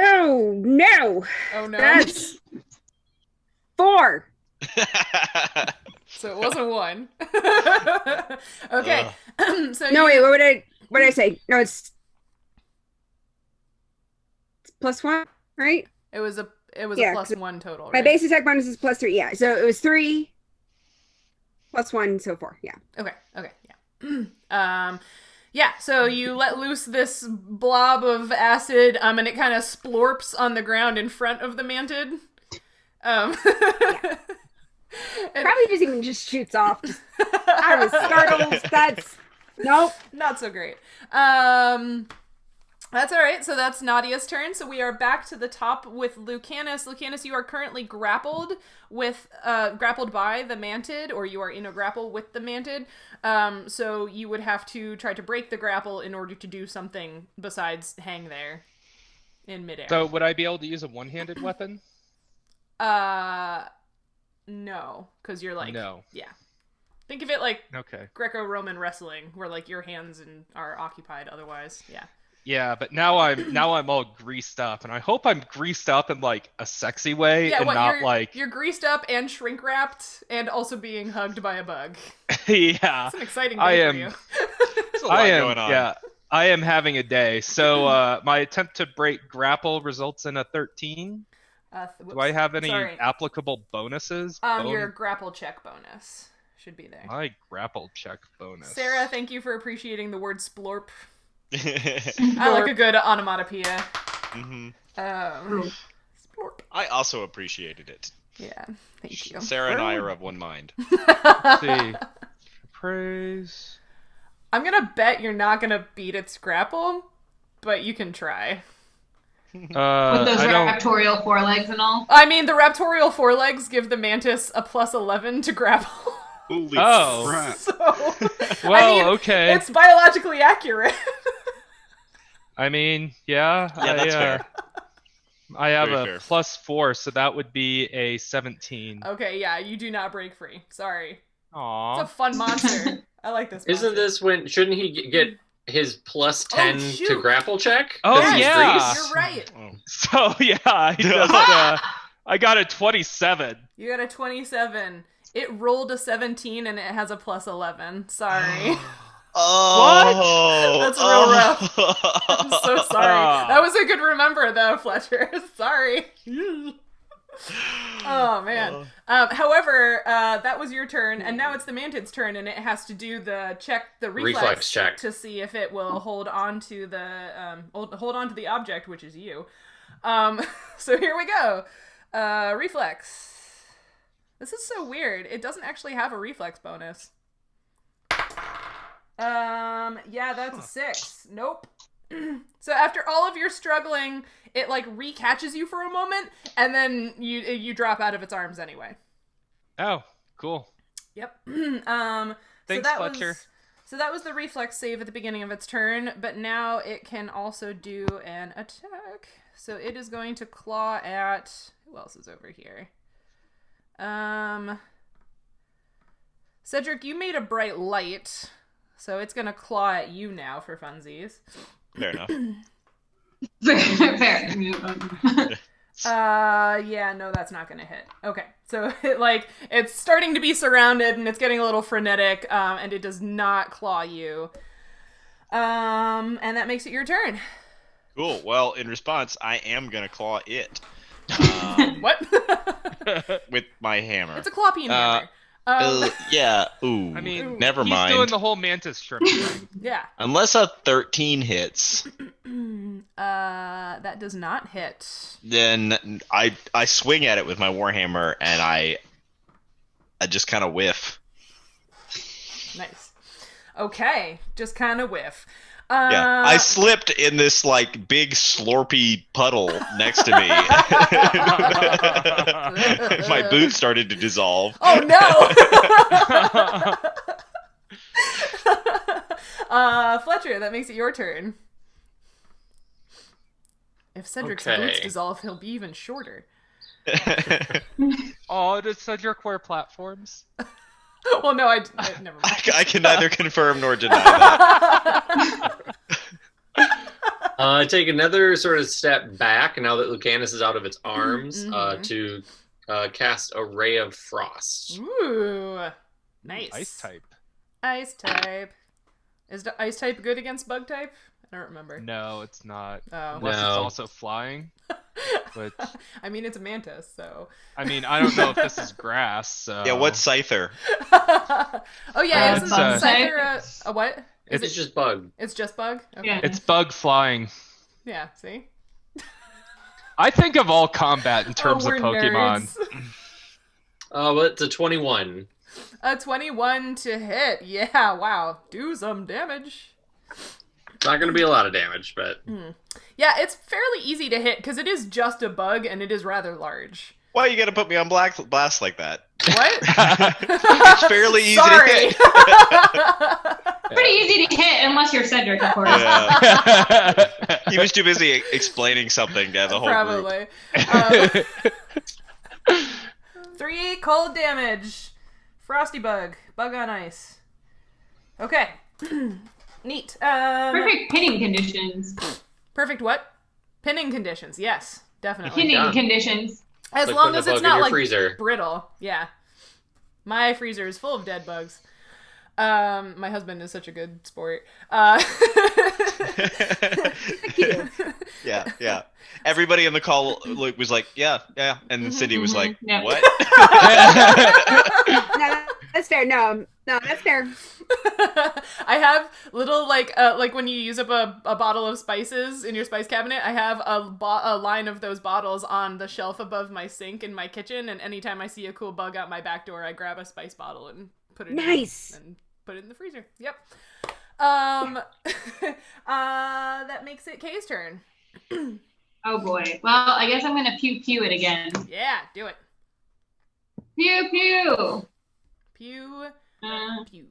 Oh, no. Oh, no. That's 4. So it wasn't 1. Okay. So no, wait, what did I say? No, it's +1, right? It was a +1 total, right? My base attack bonus is +3, yeah. So it was 3 +1, so 4, yeah. Okay, yeah. Yeah, so you let loose this blob of acid, and it kind of splorps on the ground in front of the mantid. Yeah. Probably just shoots off. I was startled. That's nope. Not so great. That's all right. So that's Nautia's turn. So we are back to the top with Lucanus. Lucanus, you are currently grappled by the mantid, or you are in a grapple with the mantid. So you would have to try to break the grapple in order to do something besides hang there in midair. So would I be able to use a one-handed weapon? No, because you're like, no. Yeah. Think of it like okay. Greco-Roman wrestling, where like your hands are occupied otherwise. Yeah. Yeah, but now I'm all greased up, and I hope I'm greased up in like a sexy way, and not like you're greased up and shrink wrapped, and also being hugged by a bug. Yeah, it's an exciting day for you. There's a lot going on. Yeah, I am having a day. So my attempt to break grapple results in a 13. Do I have any applicable bonuses? Your grapple check bonus should be there. My grapple check bonus. Sarah, thank you for appreciating the word splorp. I like a good onomatopoeia. Mm-hmm. Splorp. I also appreciated it. Yeah, thank you. Sarah and I are of one mind. Let's see. Praise. I'm gonna bet you're not gonna beat its grapple, but you can try. With those raptorial forelegs and all? I mean, the raptorial forelegs give the mantis a +11 to grapple. Holy crap. So, well, okay. It's biologically accurate. I mean, yeah. That's fair. I have a +4, so that would be a 17. Okay, yeah, you do not break free. Sorry. Aww. It's a fun monster. I like this monster. Isn't this when... Shouldn't he get his +10 to grapple check? Oh, yeah. You're right. So, yeah, I got a 27. You got a 27. It rolled a 17 and it has a +11. Sorry. Oh. That's real rough. I'm so sorry. That was a good remember though, Fletcher. Sorry. Oh man. However, that was your turn, and now it's the mantid's turn, and it has to do the reflex check to see if it will hold on to the object, which is you. So here we go. Reflex. This is so weird. It doesn't actually have a reflex bonus. Yeah, that's a 6. Nope. So after all of your struggling, it like recatches you for a moment, and then you drop out of its arms anyway. Oh, cool. Yep. Thanks, Fletcher. So that was the reflex save at the beginning of its turn, but now it can also do an attack. So it is going to claw at... Who else is over here? Cedric, you made a bright light, so it's gonna claw at you now for funsies. Fair enough. Fair. Yeah, no, that's not gonna hit. Okay, so it's starting to be surrounded and it's getting a little frenetic, and it does not claw you. And that makes it your turn. Cool. Well, in response, I am gonna claw it. What? With my hammer. It's a clawpine hammer. Yeah. Ooh. I mean, never mind. He's doing the whole mantis shrimp thing. Yeah. Unless a 13 hits. That does not hit. Then I swing at it with my warhammer and I I just kind of whiff. Nice. Okay, just kind of whiff. Yeah, I slipped in this like big slurpy puddle next to me. My boot started to dissolve. Oh no! Fletcher, that makes it your turn. If Cedric's boots dissolve, he'll be even shorter. Oh, does Cedric wear platforms? Well, no, I never mind. I can neither confirm nor deny that. Take another sort of step back now that Lucanus is out of its arms to cast a ray of frost. Ooh, nice. Ice type. Ice type. Is the ice type good against bug type? I don't remember. No, it's not. Oh. Unless No. it's also flying. Which, I mean, it's a mantis, so. I mean, I don't know if this is grass. So. Yeah, what's Scyther? Oh yeah, It's, isn't Scyther a what? It's just bug. It's just bug? Okay. Yeah. It's bug flying. Yeah, see? I think of all combat in terms of we're Pokemon. nerds. Well, it's a 21. A 21 to hit. Yeah, wow. Do some damage. Not going to be a lot of damage, but Yeah, it's fairly easy to hit because it is just a bug and it is rather large. Why you gotta put me on blast like that? What? It's fairly easy Sorry. to hit. Pretty easy to hit unless you're Cedric, of course. Yeah. He was too busy explaining something to the whole group. Probably. 3 cold damage. Frosty bug. Bug on ice. Okay. Neat. Perfect pinning conditions. Perfect what? Pinning conditions. Yes, definitely. Pinning Yeah. conditions. As Like long putting as a it's bug in not your like freezer. brittle. Yeah. My freezer is full of dead bugs. My husband is such a good sport. Yeah. Everybody in the call was like, yeah. And Cindy was like, Yeah. what? No, that's fair. No, that's fair. I have little like when you use up a bottle of spices in your spice cabinet, I have a line of those bottles on the shelf above my sink in my kitchen, and anytime I see a cool bug out my back door, I grab a spice bottle and put it Nice. in and put it in the freezer. Yep. That makes it Kay's turn. Oh boy. Well, I guess I'm gonna pew pew it again. Yeah, do it. Pew pew. Pew pew.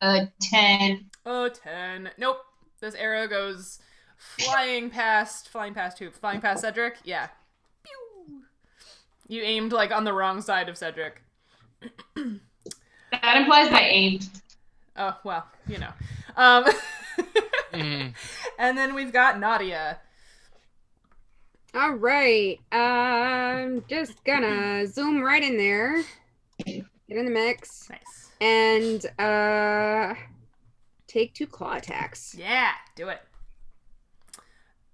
A 10. Oh, 10. Nope. This arrow goes flying past who? Flying past Cedric? Yeah. Pew! You aimed, like, on the wrong side of Cedric. That implies I aimed. Oh, well, you know. And then we've got Nautia. All right. I'm just gonna zoom right in there. Get in the mix. Nice. And take 2 claw attacks. Yeah, do it.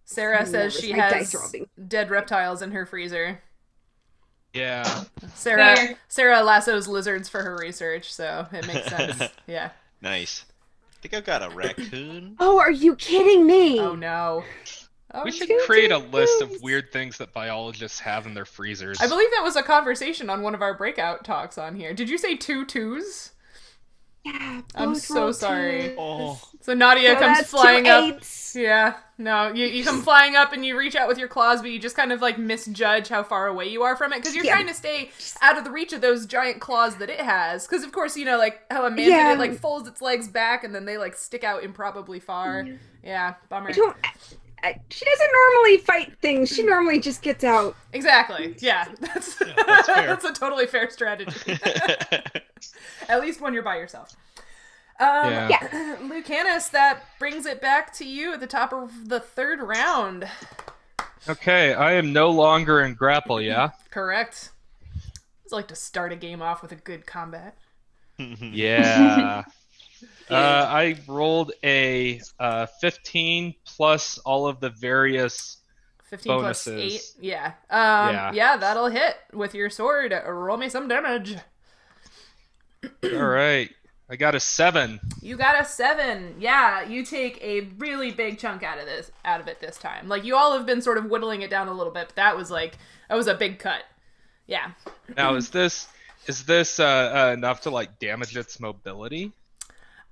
Sarah says she My dice has are all being- dead reptiles in her freezer. Yeah. Sarah lassos lizards for her research, so it makes sense. Yeah. Nice. I think I've got a raccoon. Oh, are you kidding me? Oh no. Oh, We should Two create a list of things. weird things that biologists have in their freezers. I believe that was a conversation on one of our breakout talks on here. Did you say 2 2s? Yeah, I'm both so roll sorry. 2s. Oh. So Nautia So comes that's flying 2 up. 8s. Yeah, no, you come flying up and you reach out with your claws, but you just kind of like misjudge how far away you are from it because you're Yeah. trying to stay out of the reach of those giant claws that it has. Because of course, you know, like how a mantis Yeah. it like folds its legs back and then they like stick out improbably far. Yeah, bummer. She doesn't normally fight things. She normally just gets out. Exactly. Yeah, that's fair. that's a totally fair strategy. At least when you're by yourself. Yeah. Lucanus, that brings it back to you at the top of the 3rd round. Okay, I am no longer in grapple, yeah? Correct. It's like to start a game off with a good combat. Yeah. I rolled a 15 plus all of the various 15 plus bonuses. 8. Yeah. Yeah. Yeah, that'll hit with your sword. Roll me some damage. All right. I got a 7. You got a 7. Yeah, you take a really big chunk out of it this time. Like, you all have been sort of whittling it down a little bit, but that was a big cut. Yeah. Now, is this enough to like damage its mobility?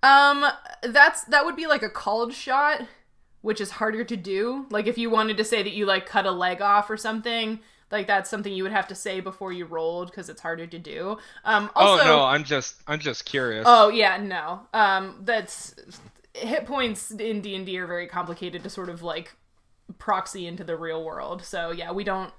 That would be like a called shot, which is harder to do. Like, if you wanted to say that you like cut a leg off or something, like that's something you would have to say before you rolled because it's harder to do. Also, oh no, I'm just curious. Oh yeah, no. That's hit points in D&D are very complicated to sort of like proxy into the real world. So yeah, we don't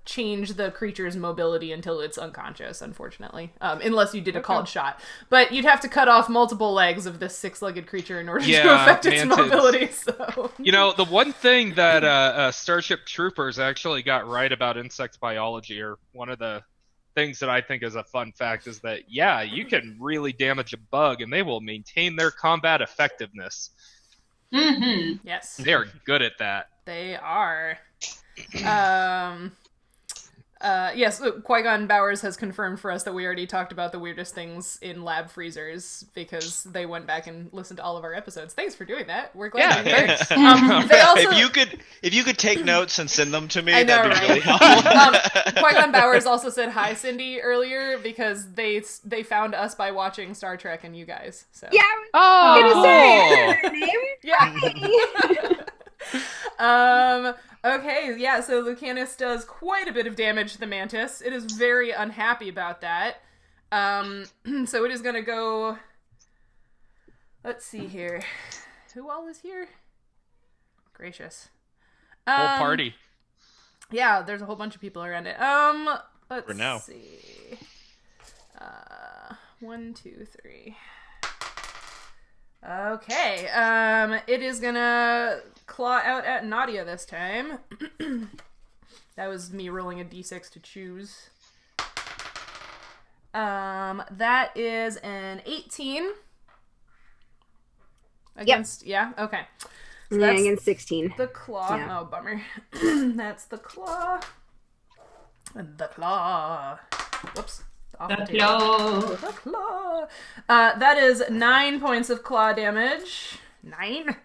change the creature's mobility until it's unconscious, unfortunately, unless you did a called shot. But you'd have to cut off multiple legs of this 6-legged creature in order to affect its mobility. So you know, the one thing that Starship Troopers actually got right about insect biology, or one of the things that I think is a fun fact, is that yeah, you can really damage a bug and they will maintain their combat effectiveness. Mm-hmm. Yes, they are good at that. They are. Yes, Qui-Gon Bowers has confirmed for us that we already talked about the weirdest things in lab freezers because they went back and listened to all of our episodes. Thanks for doing that. We're glad you're here. They also... if you could take notes and send them to me, I know, that'd be right? really helpful. Qui-Gon Bowers also said hi, Cindy, earlier because they found us by watching Star Trek and you guys. So Yeah, Oh, gonna say her name. Yeah. Okay, yeah, so Lucanus does quite a bit of damage to the mantis. It is very unhappy about that. So it is gonna go... Let's see here. Who all is here? Gracious. whole party. Yeah, there's a whole bunch of people around it. Let's see. 1, 2, 3. Okay, it is gonna claw out at Nautia this time. That was me rolling a d6 to choose. That is an 18. Against, yeah, okay. So Yeah, that's against 16. the claw. Yeah. Oh, bummer. That's the claw. The claw. Whoops. Off the table. The claw. That is 9 points of claw damage. 9.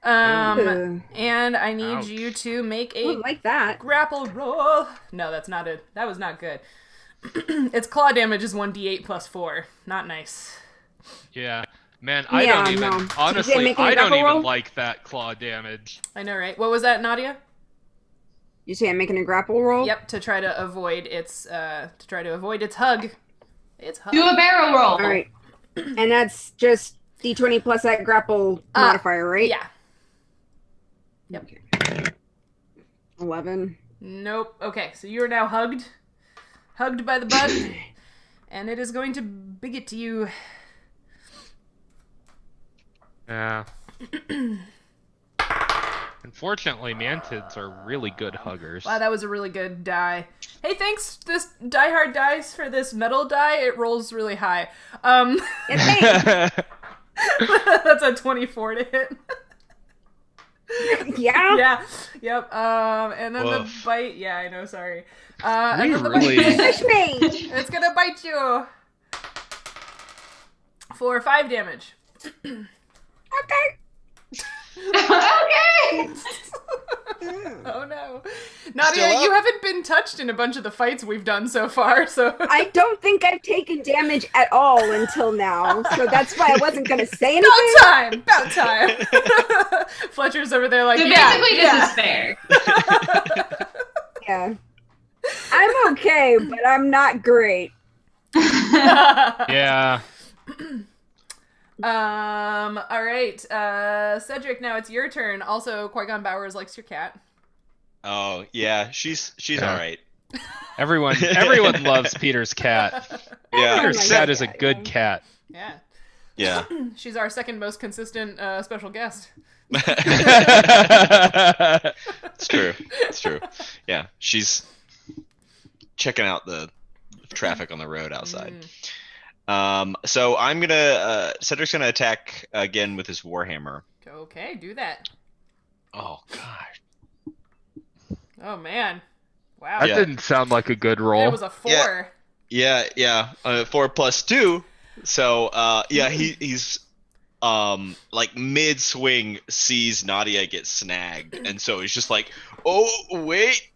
Ooh. And I need Ouch. you to make I a wouldn't like that. grapple roll. No, that's not it. That was not good. Its claw damage is 1d8 plus 4. Not nice. Yeah. Man, Yeah, I don't even, no. honestly, Did you make any I don't grapple even roll? like that claw damage. I know, right? What was that, Nautia? You say I'm making a grapple roll? Yep, to try to avoid its hug. Its hug. Do a barrel roll. All right. And that's just d20 plus that grapple modifier, right? Yeah. Yep. Okay. 11. Nope. Okay, so you are now hugged. Hugged by the bug. And it is going to bigot to you. Yeah. Unfortunately, mantids are really good huggers. Wow, that was a really good die. Hey, thanks, this Die Hard dice, for this metal die. It rolls really high. Yeah, thanks. That's a 24 to hit. Yeah? Yeah. Yep. And then Woof. the bite. Yeah, I know. Sorry. And then the really- bite. Push me! It's gonna bite you for 5 damage. Okay. Okay. Oh no, Still Nautia, up? you haven't been touched in a bunch of the fights we've done so far. So I don't think I've taken damage at all until now, so that's why I wasn't gonna say anything. about time. Fletcher's over there like, So yeah, basically, this is fair. Yeah. I'm okay, but I'm not great. Yeah. All right, Cedric. Now it's your turn. Also, Qui-Gon Bowers likes your cat. Oh yeah, she's Yeah. all right. Everyone loves Peter's cat. Yeah, Peter's my cat is a God. good cat. Yeah, yeah. she's our second most consistent special guest. It's true. It's true. Yeah, she's checking out the traffic on the road outside. So I'm gonna Cedric's gonna attack again with his warhammer. Okay, do that. Oh god. Oh man, wow. That Yeah. didn't sound like a good roll. It was a 4. Yeah. Yeah. 4 plus 2. So he's like mid swing sees Nautia get snagged, and so he's just like, oh wait,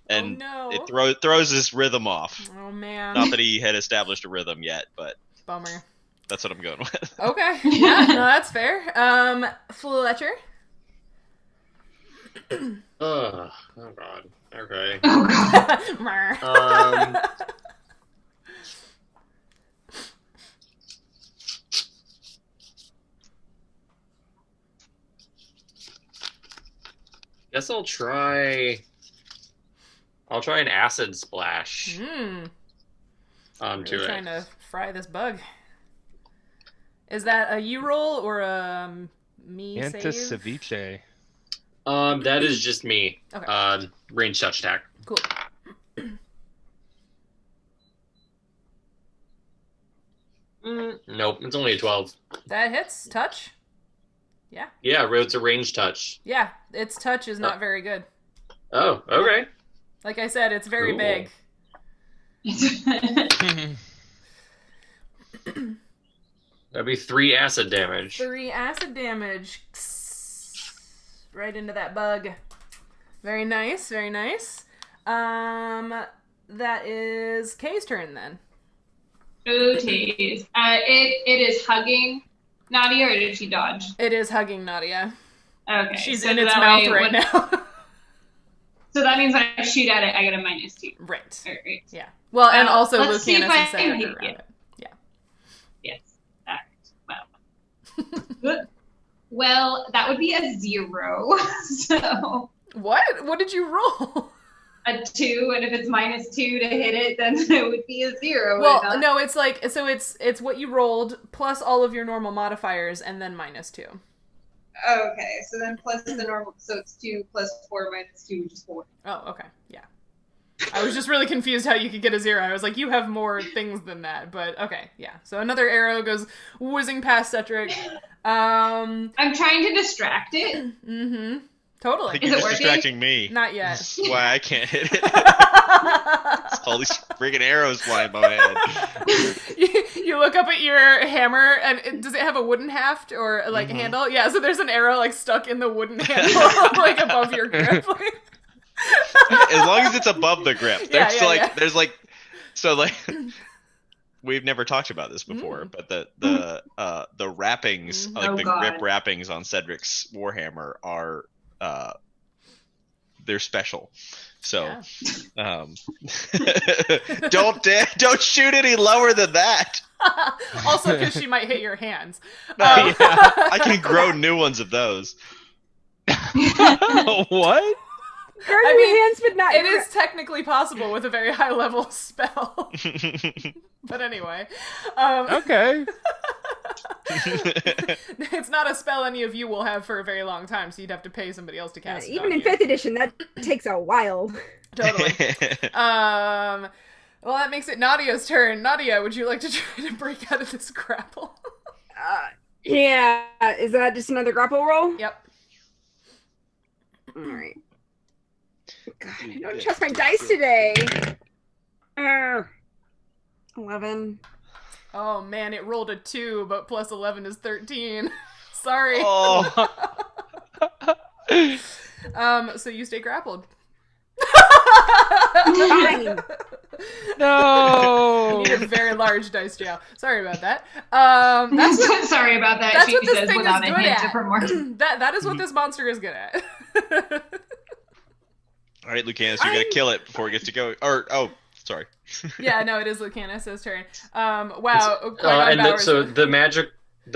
and it throws his rhythm off. Oh man! Not that he had established a rhythm yet, but bummer. That's what I'm going with. Okay, yeah, no, that's fair. Fletcher. Oh god. Okay. Oh god. Guess I'll try an acid splash onto really it. Trying to fry this bug. Is that a you roll or a me save? Anti-ceviche. That is just me. Okay. Range touch attack. Cool. Nope, it's only a 12. That hits. Touch. Yeah. Yeah, it's a range touch. Yeah, its touch is not very good. Oh, okay. Like I said, it's very big. That'd be 3 acid damage. 3 acid damage. Right into that bug. Very nice, very nice. That is Kay's turn then. Oh, tease. It is hugging Nautia, or did she dodge? It is hugging Nautia. Okay. She's so in its that mouth way, right now. So that means when I shoot at it, I get a -2. Right. All right. Yeah. Well, and also let's see Lucanus if I and Cedric hit are around it. it. Yeah. Yes. All right. Well. Well, that would be a 0. So What? What did you roll? a 2, and if it's -2 to hit it, then it would be a 0. Well, no, it's like, so it's what you rolled plus all of your normal modifiers and then -2. Okay, so then plus the normal, so it's 2 plus 4 -2, which is 4. Oh, okay. Yeah. I was just really confused how you could get a 0. I was like, you have more things than that, but okay, yeah. So another arrow goes whizzing past Cedric. I'm trying to distract it. Mm-hmm. Totally. Is You're it just working? distracting me. Not yet. That's why I can't hit it. All these freaking arrows flying by my head. You look up at your hammer, and does it have a wooden haft or like handle? Yeah, so there's an arrow like stuck in the wooden handle, like above your grip. As long as it's above the grip. There's we've never talked about this before, but the wrappings, like the grip wrappings on Cedric's Warhammer are they're special. So don't shoot any lower than that. Also, because she might hit your hands. I can grow new ones of those. What? Hands, but not it is technically possible with a very high level spell. But anyway. Okay. It's not a spell any of you will have for a very long time, so you'd have to pay somebody else to cast it. Even on in you. 5th edition, that takes a while. Totally. Well, that makes it Nadia's turn. Nautia, would you like to try to break out of this grapple? Yeah. Is that just another grapple roll? Yep. All right. God, I don't trust my dice today. 11. Oh man, it rolled a 2, but plus 11 is 13. Sorry. Oh. So you stay grappled. Fine. No. You need a very large dice jail. Sorry about that. That's what, Sorry about that. that's She what this says thing without is a good hint at. of remorse. That is what this monster is good at. All right, Lucanus, you gotta kill it before it gets to go. Sorry. Yeah, no, it is Lucanus' turn. Wow. Qui-Gon Bowers. So the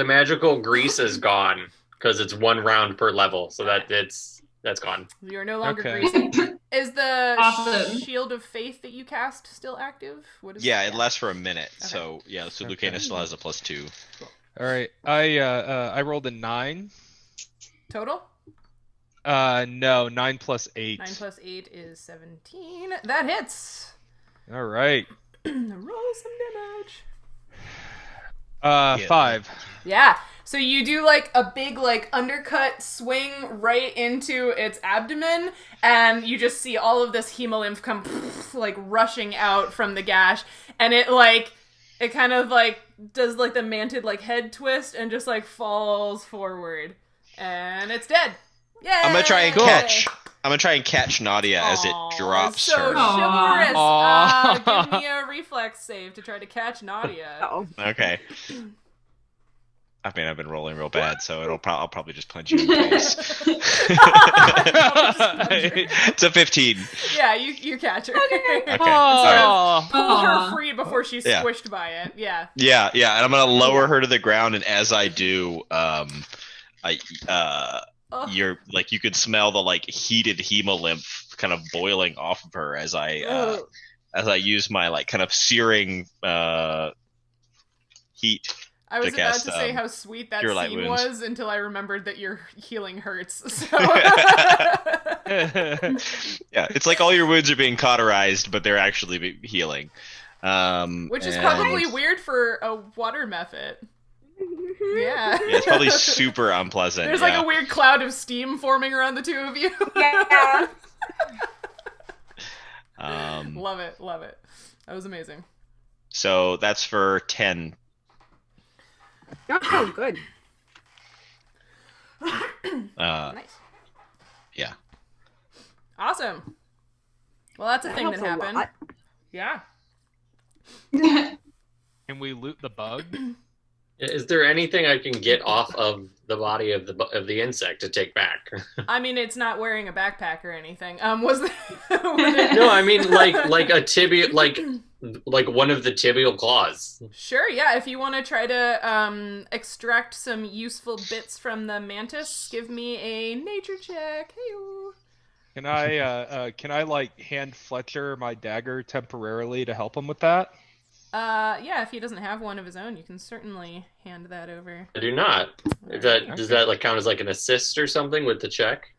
magical grease is gone because it's 1 round per level, so that's gone. You're no longer Okay. greasy. Is the Awesome. Shield of Faith that you cast still active? What is Yeah, that? it lasts for a minute. Okay. So Lucanus still has a +2. All right. I rolled a 9. Total? No, 9 plus 8. 9 plus 8 is 17. That hits. All right. Roll some damage. 5. Yeah. So you do like a big like undercut swing right into its abdomen, and you just see all of this hemolymph come like rushing out from the gash, and it like it kind of like does like the manted like head twist and just like falls forward, and it's dead. Yeah. I'm gonna try and catch Nautia as it drops so her. chivalrous. Give me a reflex save to try to catch Nautia. Oh. Okay. I mean, I've been rolling real bad, so I'll probably just punch you in the face. It's a 15. Yeah, you catch her. Okay. Pull her free before she's squished by it. Yeah. Yeah, and I'm gonna lower her to the ground, and as I do, you're like, you could smell the like heated hemolymph kind of boiling off of her as I use my like kind of searing heat. I was about to say how sweet that scene was until I remembered that your healing hurts. So. Yeah, it's like all your wounds are being cauterized, but they're actually healing. Which is probably weird for a water method. Yeah, it's probably super unpleasant. There's like a weird cloud of steam forming around the two of you. Yeah. Love it. That was amazing. So that's for 10. Oh, good. Nice. Yeah. Awesome. Well, that's a thing that happened. Yeah. Can we loot the bug? Is there anything I can get off of the body of the insect to take back? I mean, it's not wearing a backpack or anything. Was there? No, I mean like a tibia, like one of the tibial claws. Sure, yeah. If you want to try to extract some useful bits from the mantis, give me a nature check. Hey-o. Can I like hand Fletcher my dagger temporarily to help him with that? Yeah, if he doesn't have one of his own, you can certainly hand that over. I do not. Does that like count as like an assist or something with the check?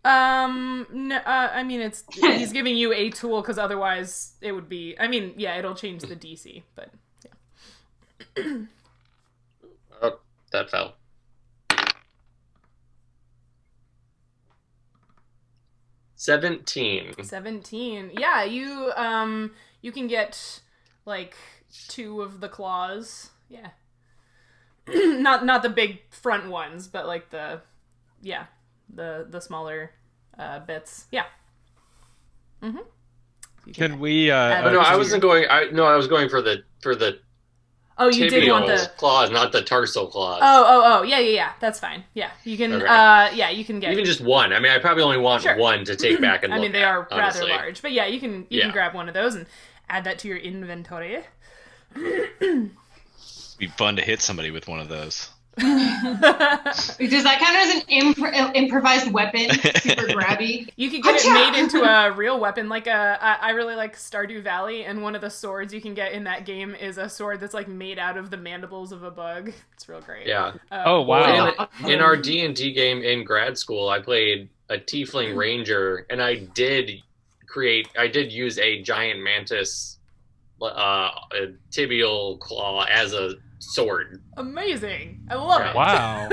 No, I mean, he's giving you a tool because otherwise it would be, I mean, yeah, it'll change the DC, but yeah. Oh, that fell. 17. Yeah, you can get like 2 of the claws. Yeah. not the big front ones, but like the smaller bits. Yeah. Mm-hmm. Can we I wasn't going. I was going for the Oh, you did want the claws, not the tarsal claws. Oh, yeah. That's fine. Yeah, you can. Okay. You can get even just one. I mean, I probably only want one to take back and. I mean, they are honestly. rather large, but yeah, you can grab one of those and add that to your inventory. It'd be fun to hit somebody with one of those. Does that count as an improvised weapon? Super grabby. You could get it made into a real weapon. Like I really like Stardew Valley, and one of the swords you can get in that game is a sword that's like made out of the mandibles of a bug. It's real great. Yeah. Oh wow! In our D&D game in grad school, I played a tiefling ranger, and I did use a giant mantis a tibial claw as a sword. Amazing. I love it. Wow.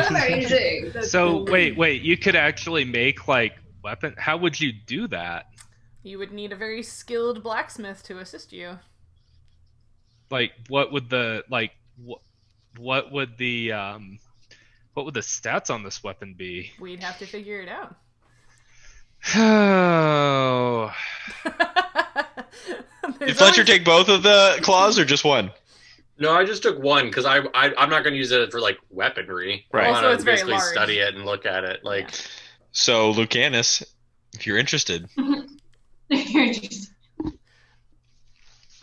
Amazing. So wait, you could actually make like weapon. How would you do that? You would need a very skilled blacksmith to assist you. Like what would the stats on this weapon be? We'd have to figure it out. Oh. Did Fletcher take both of the claws or just one? No, I just took one because I'm not going to use it for like weaponry. Right. I want Also, to it's very basically large. study it and look at it. Like, So Lucanus, if you're interested. I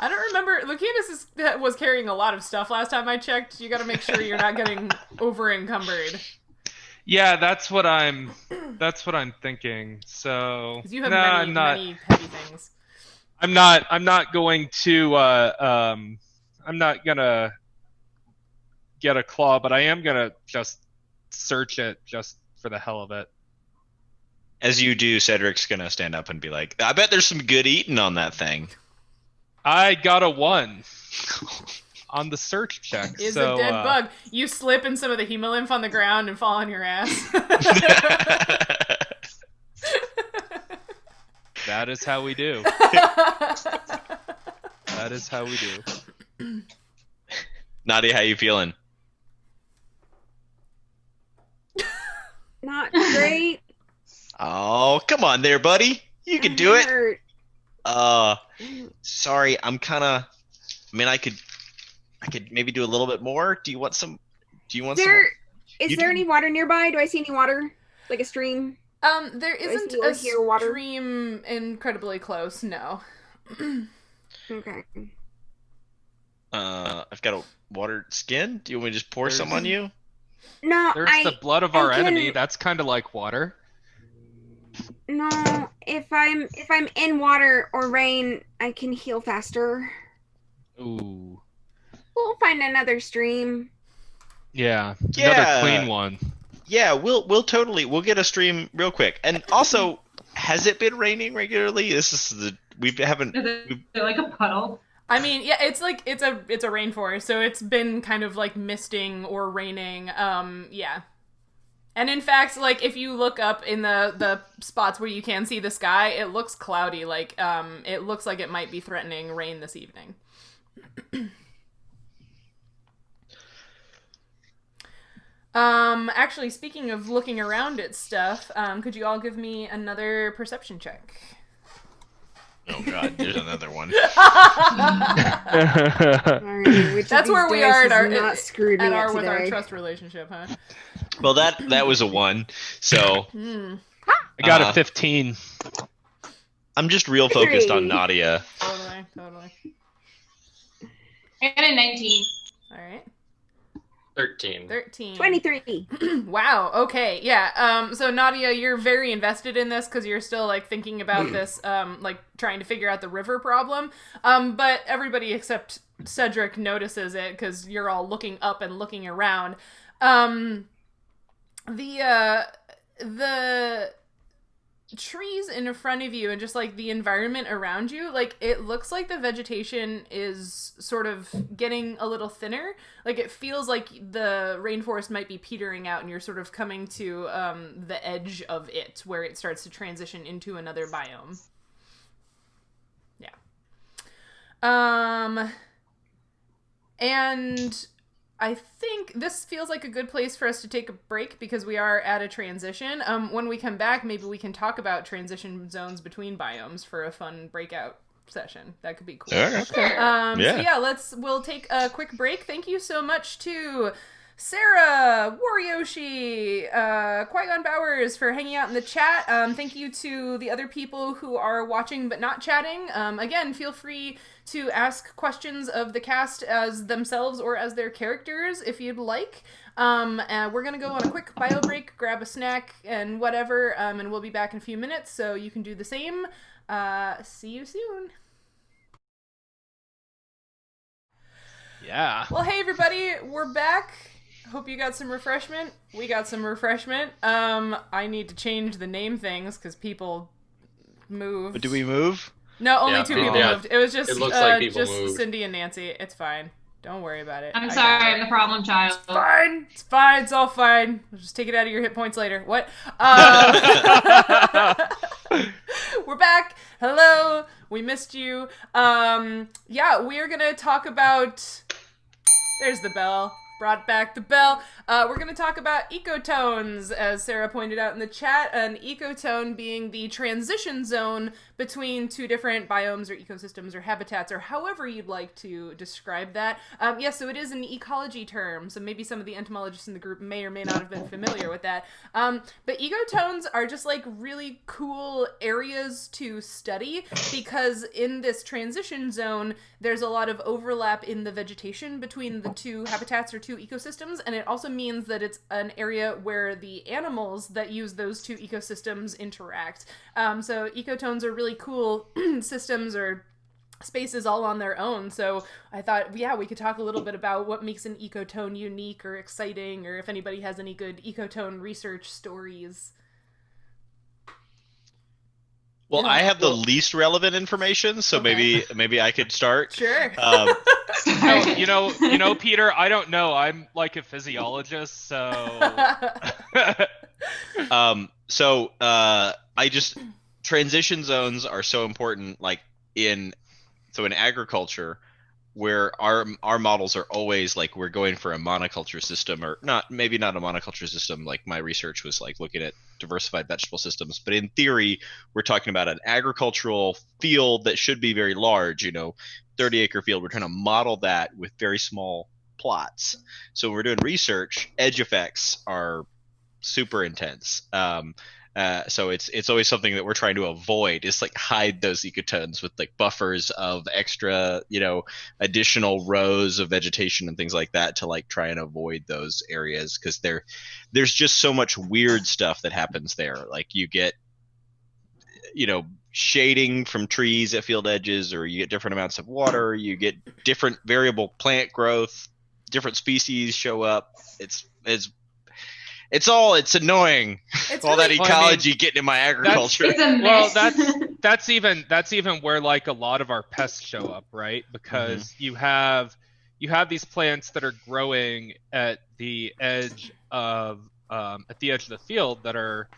don't remember. Lucanus was carrying a lot of stuff last time I checked. You got to make sure you're not getting over encumbered. Yeah, that's what I'm thinking. So Because you have many heavy things. I'm not going to I'm not gonna get a claw, but I am gonna just search it just for the hell of it. As you do, Cedric's gonna stand up and be like, I bet there's some good eating on that thing. I got a 1 on the search check. Is so, a dead bug. You slip in some of the hemolymph on the ground and fall on your ass. That is how we do. That is how we do. Nautia, how you feeling? Not great. Oh, come on there, buddy. You can do it. Hurt. Sorry, I'm kind of. I mean, I could maybe do a little bit more. Do you want some? Is Is there any water nearby? Do I see any water? Like a stream? There I isn't see or a hear water? stream incredibly close, no. Okay. I've got a water skin. Do you want me to just pour some on you? No, There's the blood of our I can- enemy. That's kind of like water. No, if I'm in water or rain, I can heal faster. Ooh. We'll find another stream. Yeah. Yeah. Another clean one. Yeah, we'll get a stream real quick. And also, has it been raining regularly? They're like a puddle. I mean, yeah, it's a rainforest, so it's been kind of like misting or raining. Yeah. And in fact, like if you look up in the spots where you can see the sky, it looks cloudy. Like it looks like it might be threatening rain this evening. Actually, speaking of looking around at stuff, could you all give me another perception check? Oh God, there's another one. Alright, That's where we are with our trust relationship, huh? Well, that was a 1. So I got a 15. I'm just real focused on Nautia. Totally. I got a 19. All right. 13. 23. Wow. Okay. Yeah. So Nautia, you're very invested in this because you're still like thinking about this, like trying to figure out the river problem. But everybody except Cedric notices it because you're all looking up and looking around. The trees in front of you and just like the environment around you, like it looks like the vegetation is sort of getting a little thinner. Like it feels like the rainforest might be petering out and you're sort of coming to the edge of it where it starts to transition into another biome. Yeah. And I think this feels like a good place for us to take a break because we are at a transition. When we come back, maybe we can talk about transition zones between biomes for a fun breakout session. That could be cool. Sure. So yeah, we'll take a quick break. Thank you so much to Sarah, Warioshi, Qui-Gon Bowers for hanging out in the chat. Thank you to the other people who are watching but not chatting. Again, feel free to ask questions of the cast as themselves or as their characters if you'd like. We're going to go on a quick bio break, grab a snack and whatever, and we'll be back in a few minutes, so you can do the same. See you soon. Yeah. Well, hey everybody, we're back. Hope you got some refreshment. We got some refreshment. I need to change the name things because people moved. Do we move? No, only Yeah, 2 people yeah. moved. It was just It looks like people just moved. Cindy and Nancy. It's fine. Don't worry about it. I'm I sorry, got I'm the problem child. It's fine. It's fine. It's all fine. We'll just take it out of your hit points later. What? We're back. Hello. We missed you. Yeah, we're gonna talk about. There's the bell. Brought back the bell. We're going to talk about ecotones, as Sarah pointed out in the chat. An ecotone being the transition zone between 2 different biomes or ecosystems or habitats or however you'd like to describe that. Yes, so it is an ecology term, so maybe some of the entomologists in the group may or may not have been familiar with that. But ecotones are just like really cool areas to study because in this transition zone, there's a lot of overlap in the vegetation between the 2 habitats or 2 ecosystems, and it also means that it's an area where the animals that use those 2 ecosystems interact. So ecotones are really cool systems or spaces all on their own. So I thought, yeah, we could talk a little bit about what makes an ecotone unique or exciting, or if anybody has any good ecotone research stories. Well, I have the least relevant information, so Okay. maybe I could start. Sure. No, you know, Peter, I don't know. I'm like a physiologist, so I just transition zones are so important. Like in agriculture, where our models are always like we're going for a monoculture system, or maybe not a monoculture system. Like my research was like looking at diversified vegetable systems, but in theory we're talking about an agricultural field that should be very large, 30-acre field. We're trying to model that with very small plots. So when we're doing research, edge effects are super intense. So it's always something that we're trying to avoid, is like hide those ecotones with like buffers of extra, additional rows of vegetation and things like that to like try and avoid those areas, because there's just so much weird stuff that happens there. Like you get, shading from trees at field edges, or you get different amounts of water, you get different variable plant growth, different species show up. It's annoying. It's all really, that ecology getting in my agriculture. It's a mess. Well, that's even where like a lot of our pests show up, right? Because you have these plants that are growing at the edge of the field that are,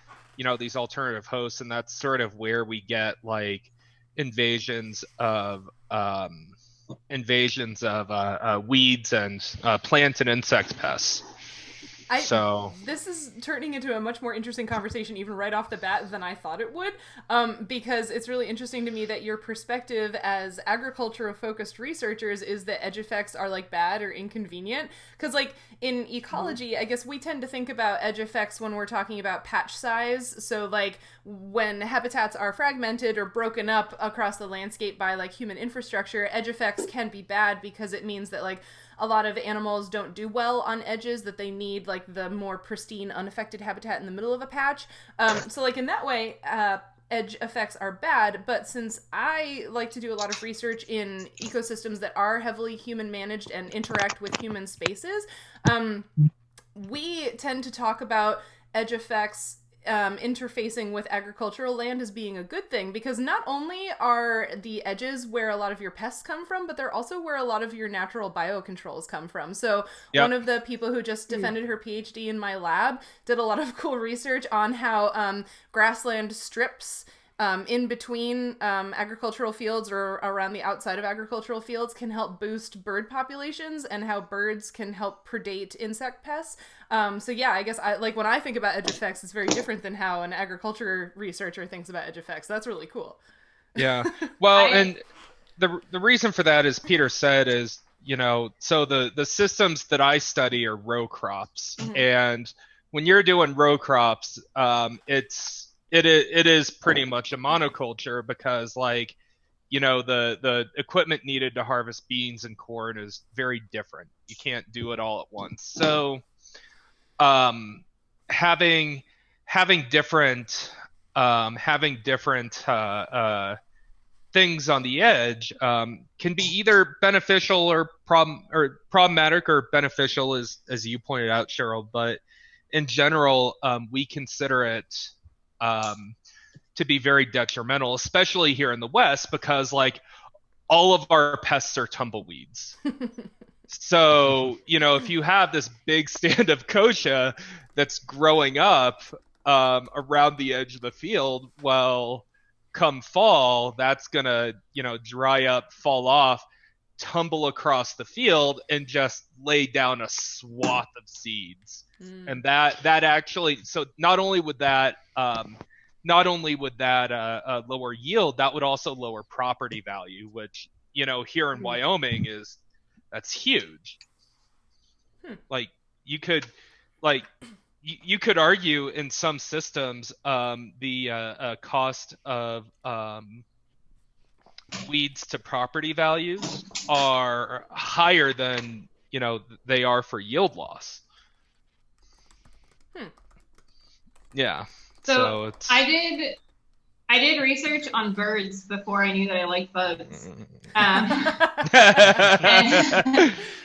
these alternative hosts, and that's sort of where we get like invasions of weeds and plant and insect pests. This is turning into a much more interesting conversation even right off the bat than I thought it would, because it's really interesting to me that your perspective as agriculture-focused researchers is that edge effects are like bad or inconvenient. Because like in ecology, I guess we tend to think about edge effects when we're talking about patch size. So like when habitats are fragmented or broken up across the landscape by like human infrastructure, edge effects can be bad because it means that like a lot of animals don't do well on edges, that they need like the more pristine, unaffected habitat in the middle of a patch. So like in that way, edge effects are bad. But since I like to do a lot of research in ecosystems that are heavily human managed and interact with human spaces, we tend to talk about edge effects interfacing with agricultural land as being a good thing, because not only are the edges where a lot of your pests come from, but they're also where a lot of your natural biocontrols come from. So one of the people who just defended her PhD in my lab did a lot of cool research on how grassland strips in between agricultural fields or around the outside of agricultural fields can help boost bird populations, and how birds can help predate insect pests. So yeah, I guess when I think about edge effects, it's very different than how an agriculture researcher thinks about edge effects. That's really cool. Yeah. Well, and the reason for that, as Peter said, is, so the systems that I study are row crops. Mm-hmm. And when you're doing row crops, it is pretty much a monoculture, because like, the equipment needed to harvest beans and corn is very different. You can't do it all at once. So having different things on the edge can be either beneficial or problematic, or beneficial as you pointed out, Sheryl. But in general, we consider it to be very detrimental, especially here in the West, because like all of our pests are tumbleweeds. So, if you have this big stand of kochia that's growing up around the edge of the field, well, come fall, that's gonna, dry up, fall off, tumble across the field, and just lay down a swath of seeds. And that actually, so not only would that lower yield, that would also lower property value, which, here in Wyoming that's huge. Like you could argue in some systems the cost of weeds to property values are higher than they are for yield loss. Yeah. So it's... I did research on birds before I knew that I liked bugs.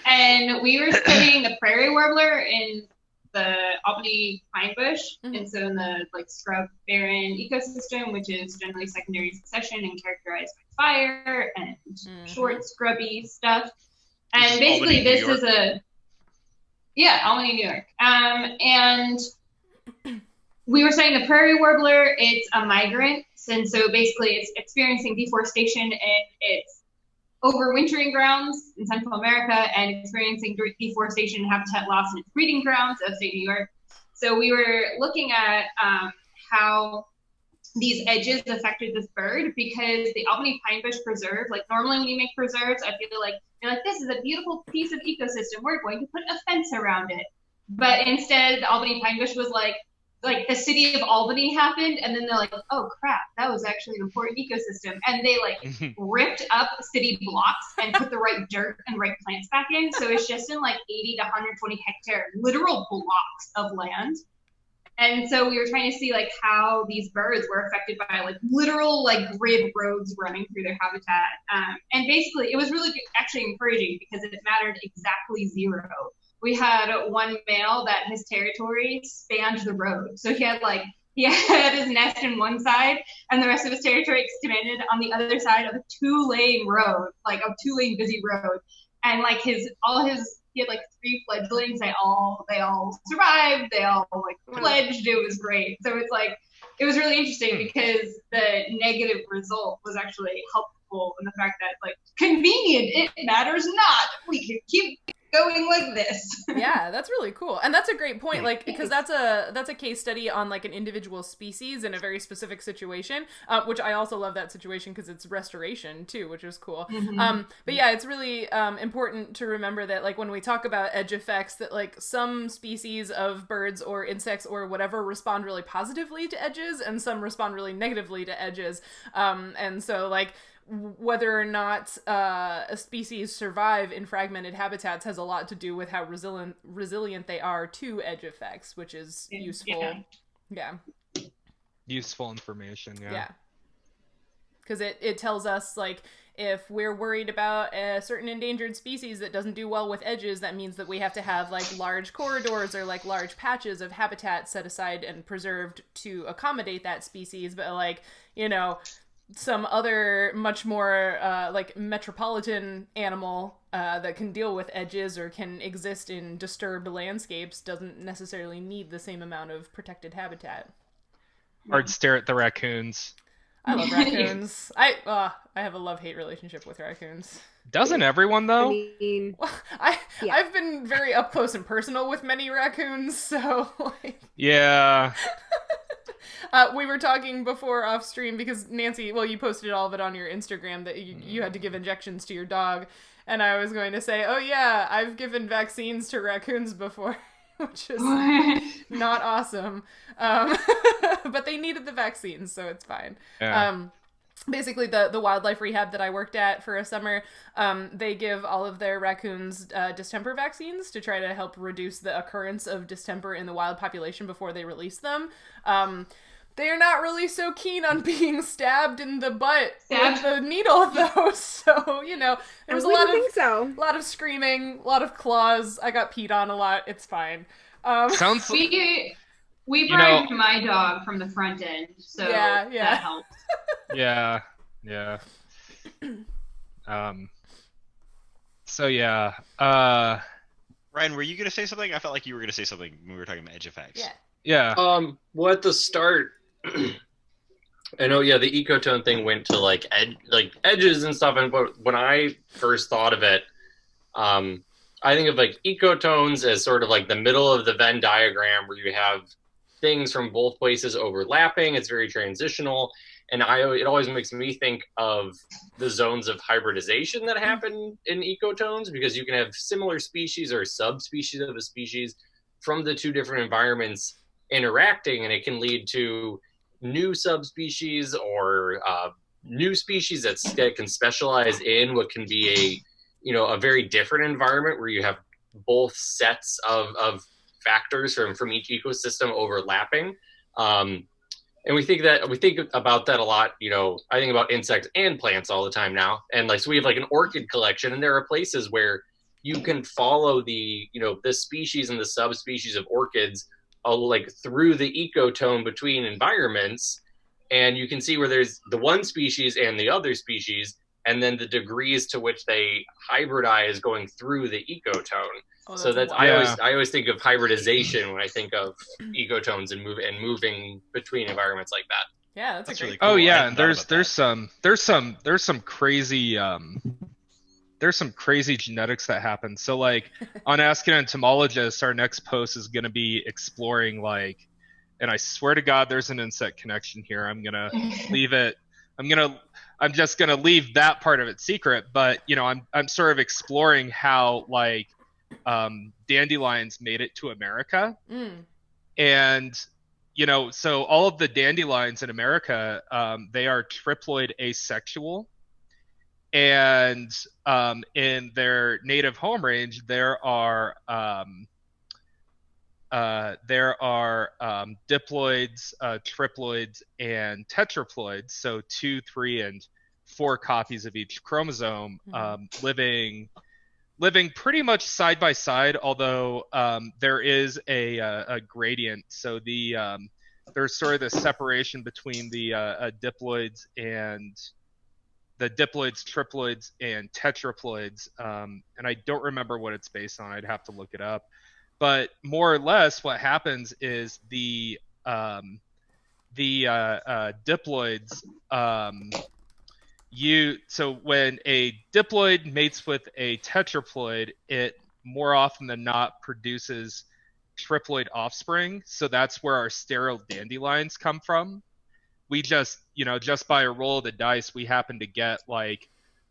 And we were studying the prairie warbler in the Albany pine bush, and so in the scrub barren ecosystem, which is generally secondary succession and characterized by fire and short scrubby stuff. And basically, this is Albany, New York. And we were studying the prairie warbler. It's a migrant, and so basically it's experiencing deforestation, and it's overwintering grounds in Central America and experiencing deforestation and habitat loss in its breeding grounds, upstate New York. So we were looking at how these edges affected this bird, because the Albany Pine Bush Preserve, like normally when you make preserves, I feel like you're like, this is a beautiful piece of ecosystem, we're going to put a fence around it. But instead, the Albany Pine Bush was like the city of Albany happened, and then they're like, oh crap, that was actually an important ecosystem. And they like ripped up city blocks and put the right dirt and right plants back in. So it's just in like 80 to 120 hectare literal blocks of land. And so we were trying to see like how these birds were affected by like literal like grid roads running through their habitat. And basically it was really actually encouraging because it mattered exactly 0. We had one male that his territory spanned the road. So he had his nest in one side and the rest of his territory expanded on the other side of a 2-lane road, like a 2-lane busy road. And like he had like 3 fledglings. They all survived. They all like fledged. It was great. So it's like, it was really interesting because the negative result was actually helpful in the fact that like convenient, it matters not. We can keep going like this. Yeah, that's really cool. And that's a great point, like, because that's a case study on like an individual species in a very specific situation, which I also love that situation because it's restoration too, which is cool. But yeah, it's really important to remember that like when we talk about edge effects, that like some species of birds or insects or whatever respond really positively to edges and some respond really negatively to edges. And so like whether or not a species survive in fragmented habitats has a lot to do with how resilient they are to edge effects, which is useful. Yeah. Useful information, yeah. Because it tells us, like, if we're worried about a certain endangered species that doesn't do well with edges, that means that we have to have, like, large corridors or, like, large patches of habitat set aside and preserved to accommodate that species. But, like, you know, some other much more like metropolitan animal that can deal with edges or can exist in disturbed landscapes doesn't necessarily need the same amount of protected habitat. Or stare at the raccoons. I love raccoons. I have a love-hate relationship with raccoons. Doesn't everyone though? I mean, I've been very up close and personal with many raccoons, so like... Yeah. We were talking before off stream because Nancy, well, you posted all of it on your Instagram that you had to give injections to your dog. And I was going to say, oh yeah, I've given vaccines to raccoons before, which is not awesome. But they needed the vaccines, so it's fine. Yeah. Basically, the wildlife rehab that I worked at for a summer, they give all of their raccoons distemper vaccines to try to help reduce the occurrence of distemper in the wild population before they release them. They are not really so keen on being stabbed in the butt with the needle, though. So, you know, there was a lot of screaming, a lot of claws. I got peed on a lot. It's fine. Sounds we bribed my dog from the front end, so that helps. Yeah. So yeah. Ryan, were you gonna say something? I felt like you were gonna say something when we were talking about edge effects. Yeah. Well, at the start, I know. Yeah, the ecotone thing went to like edges and stuff. And when I first thought of it, I think of like ecotones as sort of like the middle of the Venn diagram where you have things from both places overlapping. It's very transitional. And it always makes me think of the zones of hybridization that happen in ecotones, because you can have similar species or subspecies of a species from the two different environments interacting, and it can lead to new subspecies or new species that can specialize in what can be a very different environment where you have both sets of factors from each ecosystem overlapping. And we think about that a lot. I think about insects and plants all the time now. And so we have like an orchid collection, and there are places where you can follow the species and the subspecies of orchids through the ecotone between environments, and you can see where there's the one species and the other species, and then the degrees to which they hybridize going through the ecotone. So that's I always think of hybridization when I think of ecotones and moving between environments like that. Yeah, that's really cool. Oh yeah, and there's some crazy there's some crazy genetics that happen. So like on Ask an Entomologist, our next post is going to be exploring like, and I swear to God, there's an insect connection here. I'm going to leave it. I'm just going to leave that part of it secret. But, you know, I'm sort of exploring how like dandelions made it to America. And, you know, so all of the dandelions in America, they are triploid asexual. And in their native home range, there are diploids, triploids, and tetraploids. So 2, 3, and 4 copies of each chromosome, living pretty much side by side. Although there is a gradient. So there's sort of the separation between the diploids and the diploids, triploids, and tetraploids, and I don't remember what it's based on. I'd have to look it up. But more or less, what happens is the diploids, so when a diploid mates with a tetraploid, it more often than not produces triploid offspring. So that's where our sterile dandelions come from. We just, you know, just by a roll of the dice, we happen to get like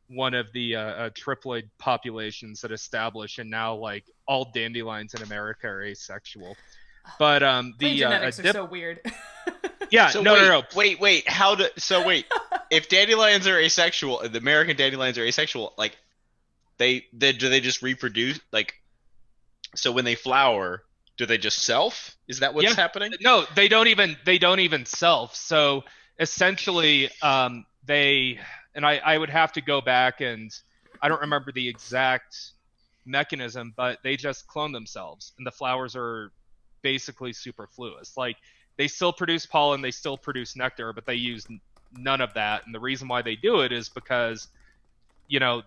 one of the triploid populations that establish, and now like all dandelions in America are asexual. But the genetics are so weird. Yeah, So no. Wait. If dandelions are asexual, the American dandelions are asexual, like do they just reproduce? Like, so when they flower, do they just self? Is that what's happening? No, they don't even self. So essentially, I would have to go back, and I don't remember the exact mechanism, but they just clone themselves, and the flowers are basically superfluous. Like, they still produce pollen, they still produce nectar, but they use none of that. And the reason why they do it is because, you know,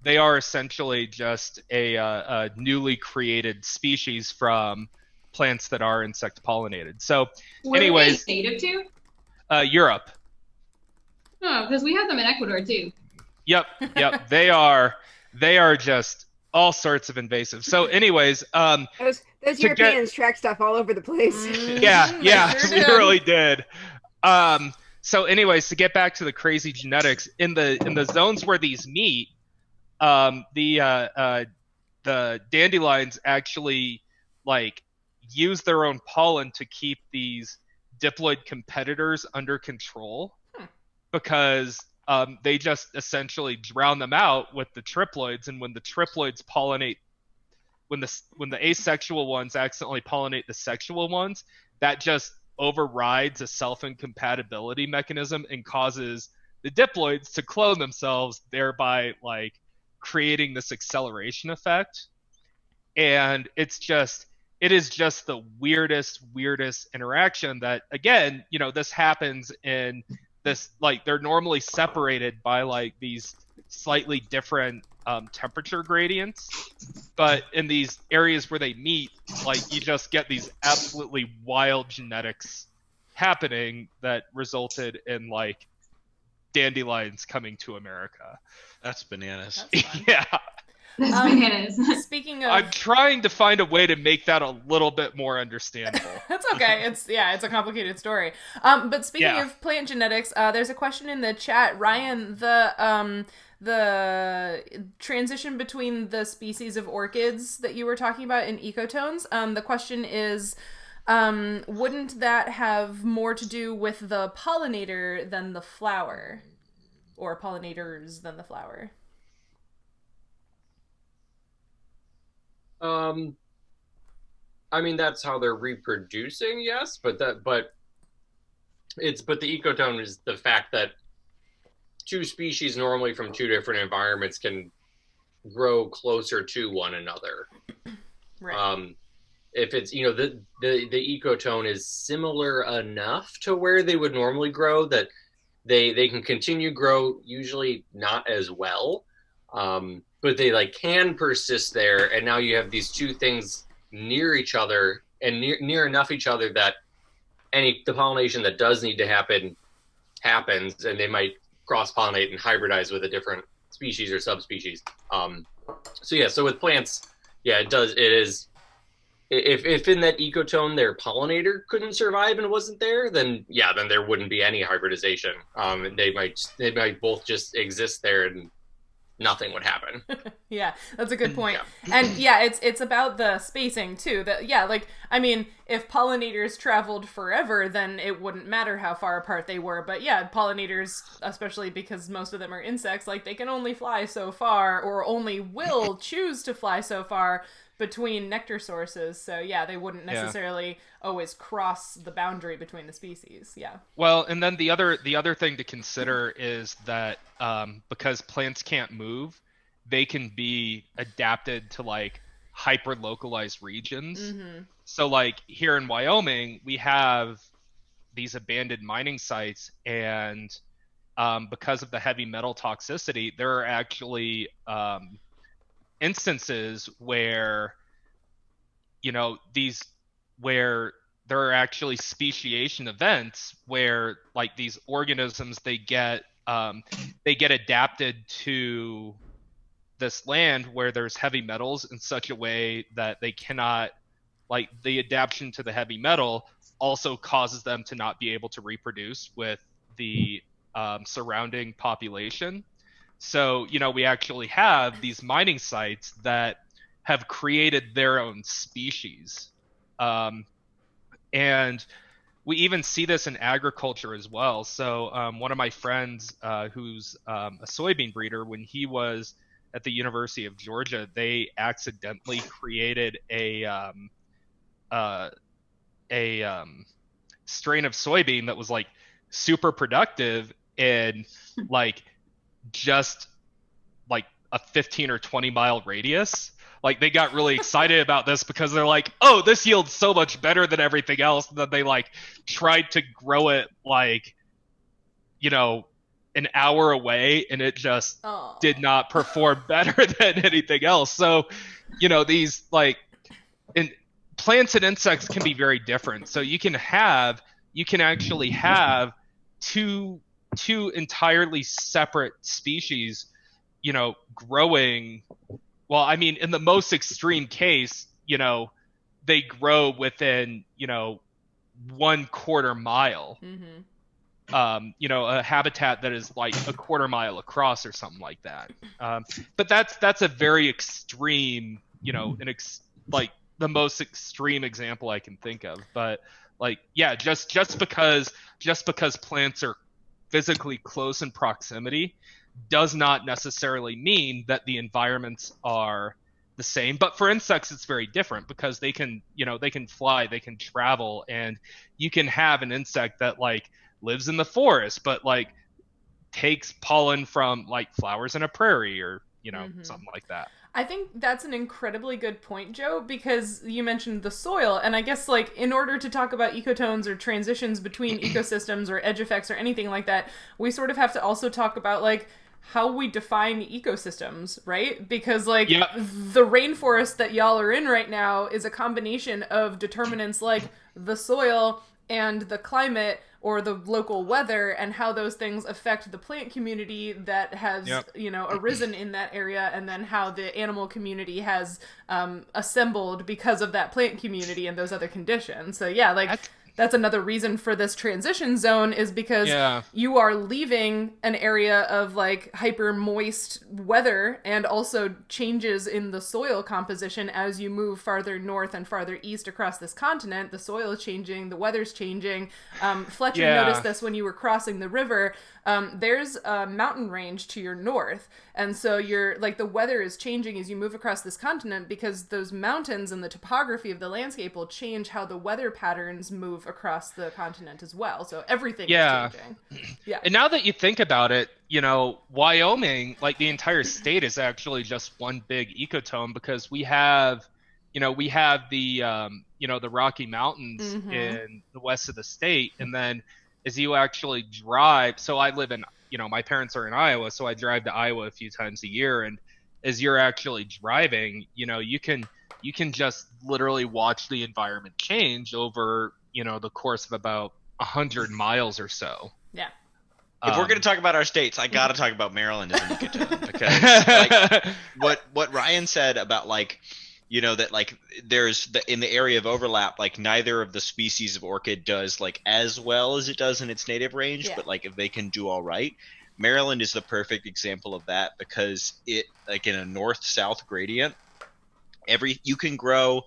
they are essentially just a newly created species from plants that are insect pollinated. So, anyways, they native to? Europe. Oh, because we have them in Ecuador too. Yep. They are just all sorts of invasive. So, anyways, those Europeans track stuff all over the place. Yeah, sure we did. really did. So, anyways, to get back to the crazy genetics, in the zones where these meet, the dandelions actually like use their own pollen to keep these diploid competitors under control, because they just essentially drown them out with the triploids. And when the triploids pollinate, when the asexual ones accidentally pollinate the sexual ones, that just overrides a self-incompatibility mechanism and causes the diploids to clone themselves, thereby like creating this acceleration effect. And it is just the weirdest interaction that, again, you know, this happens in this, like, they're normally separated by like these slightly different temperature gradients, but in these areas where they meet, like, you just get these absolutely wild genetics happening that resulted in like dandelions coming to America. That's bananas. That's fun. Yeah. That's bananas. Speaking of, I'm trying to find a way to make that a little bit more understandable. that's okay. It's a complicated story. But speaking Yeah. of plant genetics, there's a question in the chat, Ryan. The transition between the species of orchids that you were talking about in ecotones. The question is, wouldn't that have more to do with the pollinator than the flower, or pollinators than the flower? I mean, that's how they're reproducing, yes, but the ecotone is the fact that two species normally from two different environments can grow closer to one another. Right. If it's, you know, the ecotone is similar enough to where they would normally grow that they can continue grow, usually not as well, but they like can persist there. And now you have these two things near each other and near enough each other that the pollination that does need to happen happens, and they might cross pollinate and hybridize with a different species or subspecies. So with plants, it is. If in that ecotone their pollinator couldn't survive and wasn't there, then there wouldn't be any hybridization. They might both just exist there and nothing would happen. Yeah, that's a good point. And it's about the spacing too. If pollinators traveled forever, then it wouldn't matter how far apart they were. But pollinators, especially because most of them are insects, like they can only fly so far, or only will choose to fly so far between nectar sources. So they wouldn't necessarily always cross the boundary between the species. Yeah. Well, and then the other thing to consider is that because plants can't move, they can be adapted to like hyper localized regions. Mm-hmm. So like here in Wyoming, we have these abandoned mining sites, and because of the heavy metal toxicity, there are actually instances where where there are actually speciation events where like these organisms they get adapted to this land where there's heavy metals in such a way that they cannot, like the adaptation to the heavy metal also causes them to not be able to reproduce with the surrounding population. So, we actually have these mining sites that have created their own species. And we even see this in agriculture as well. So one of my friends who's a soybean breeder, when he was at the University of Georgia, they accidentally created a strain of soybean that was like super productive in like just like a 15 or 20 mile radius. Like they got really excited about this because they're like, oh, this yields so much better than everything else. And then they like tried to grow it like, an hour away, and it just did not perform better than anything else. So, these like plants and insects can be very different. So you can actually have two entirely separate species, growing. Well, I mean, in the most extreme case, they grow within, 1/4 mile. Mm-hmm. A habitat that is like a 1/4 mile across or something like that. But that's a very extreme, like the most extreme example I can think of. But like, just because plants are physically close in proximity does not necessarily mean that the environments are the same. But for insects, it's very different because they can fly, they can travel, and you can have an insect that like lives in the forest, but like takes pollen from like flowers in a prairie or, something like that. I think that's an incredibly good point, Joe, because you mentioned the soil, and I guess like in order to talk about ecotones or transitions between ecosystems or edge effects or anything like that, we sort of have to also talk about like how we define ecosystems, right? Because like the rainforest that y'all are in right now is a combination of determinants like the soil and the climate or the local weather and how those things affect the plant community that has, arisen in that area, and then how the animal community has assembled because of that plant community and those other conditions. So that's another reason for this transition zone, is because you are leaving an area of like hyper moist weather and also changes in the soil composition as you move farther north and farther east across this continent. The soil is changing, the weather's changing. Fletcher noticed this when you were crossing the river. There's a mountain range to your north, and so you're like the weather is changing as you move across this continent because those mountains and the topography of the landscape will change how the weather patterns move across the continent as well. So everything is changing. Yeah. And now that you think about it, Wyoming, like the entire state, is actually just one big ecotone because we have the Rocky Mountains in the west of the state, and then as you actually drive, so I live in, my parents are in Iowa, so I drive to Iowa a few times a year, and as you're actually driving, you can just literally watch the environment change over, the course of about 100 miles or so. Yeah. If we're going to talk about our states, I got to talk about Maryland as an ecotone because like, what Ryan said about like, that like there's in the area of overlap, like neither of the species of orchid does like as well as it does in its native range, but like if they can do all right. Maryland is the perfect example of that because it like in a north-south gradient, you can grow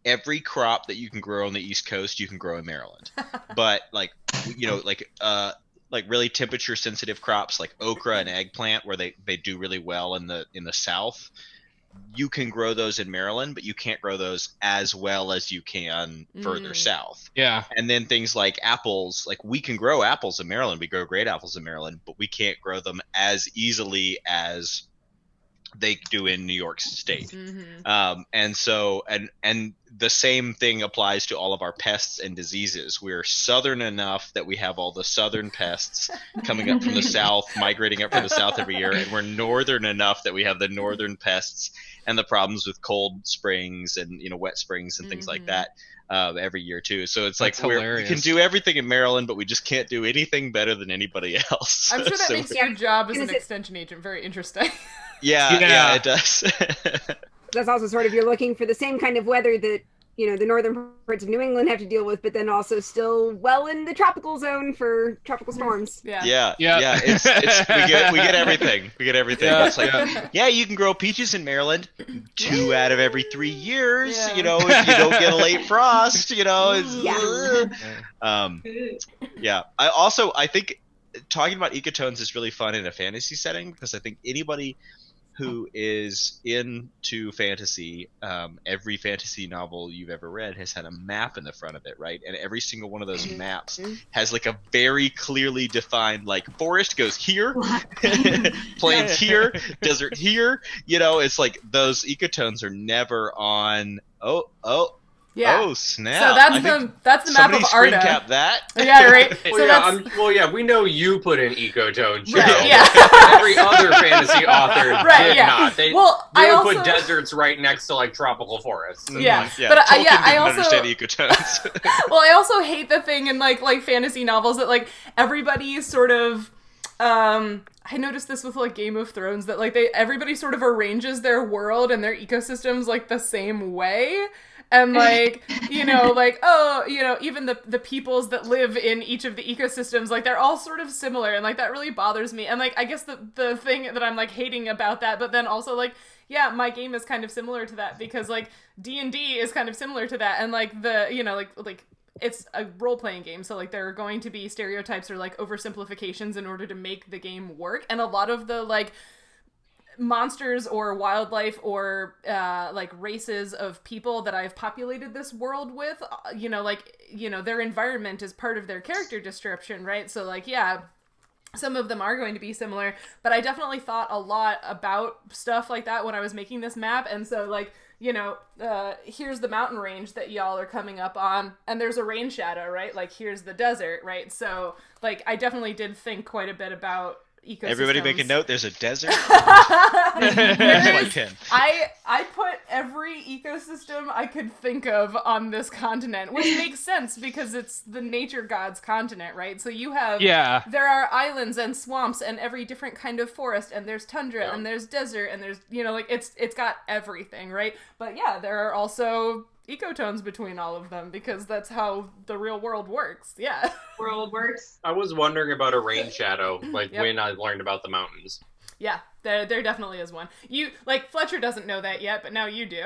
every crop that you can grow on the East Coast, you can grow in Maryland. But like like really temperature sensitive crops like okra and eggplant where they do really well in the South, you can grow those in Maryland, but you can't grow those as well as you can further south. Yeah. And then things like apples, like we can grow apples in Maryland. We grow great apples in Maryland, but we can't grow them as easily as they do in New York State. And so, and the same thing applies to all of our pests and diseases. We're southern enough that we have all the southern pests coming up from the south, migrating up from the south every year, and we're northern enough that we have the northern pests and the problems with cold springs and wet springs and things like that every year too. So it's That's like we hilarious. can do everything in Maryland, but we just can't do anything better than anybody else. I'm sure that So makes your job as an extension agent very interesting. Yeah, it does. That's also sort of, you're looking for the same kind of weather that the northern parts of New England have to deal with, but then also still well in the tropical zone for tropical storms. Yeah. It's we get everything. We get everything. Yeah, It's like you can grow peaches in Maryland 2 out of every 3 years. Yeah. If you don't get a late frost. I think talking about ecotones is really fun in a fantasy setting because I think anybody who is into fantasy, every fantasy novel you've ever read has had a map in the front of it, right? And every single one of those maps has like a very clearly defined, like forest goes here, plains here, desert here. It's like those ecotones are never on. Oh snap! So that's the map of screen Arda. cap that. Yeah, right. We know you put in ecotone, Sheryl. Right, yeah. Every other fantasy author did not. They would put deserts right next to like tropical forests. But Tolkien I didn't also understand ecotones. Well, I also hate the thing in like fantasy novels that like everybody sort of I noticed this with like Game of Thrones that like everybody sort of arranges their world and their ecosystems like the same way. And like, even the peoples that live in each of the ecosystems, like they're all sort of similar, and like that really bothers me. And like I guess the thing that I'm like hating about that, but then also like, yeah, my game is kind of similar to that because like D&D is kind of similar to that, and like the like it's a role-playing game, so like there are going to be stereotypes or like oversimplifications in order to make the game work, and a lot of the like monsters or wildlife or like races of people that I've populated this world with, their environment is part of their character description, right? So like, yeah, some of them are going to be similar, but I definitely thought a lot about stuff like that when I was making this map. And so like, here's the mountain range that y'all are coming up on, and there's a rain shadow, right? Like here's the desert, right? So like I definitely did think quite a bit about ecosystems. Everybody make a note, there's a desert. I put every ecosystem I could think of on this continent, which makes sense because it's the nature god's continent, right? So you have, there are islands and swamps and every different kind of forest, and there's tundra and there's desert and there's, it's got everything, right? But yeah, there are also ecotones between all of them because that's how the real world works. Yeah. World works. I was wondering about a rain shadow, when I learned about the mountains. Yeah, there definitely is one. You Fletcher doesn't know that yet, but now you do.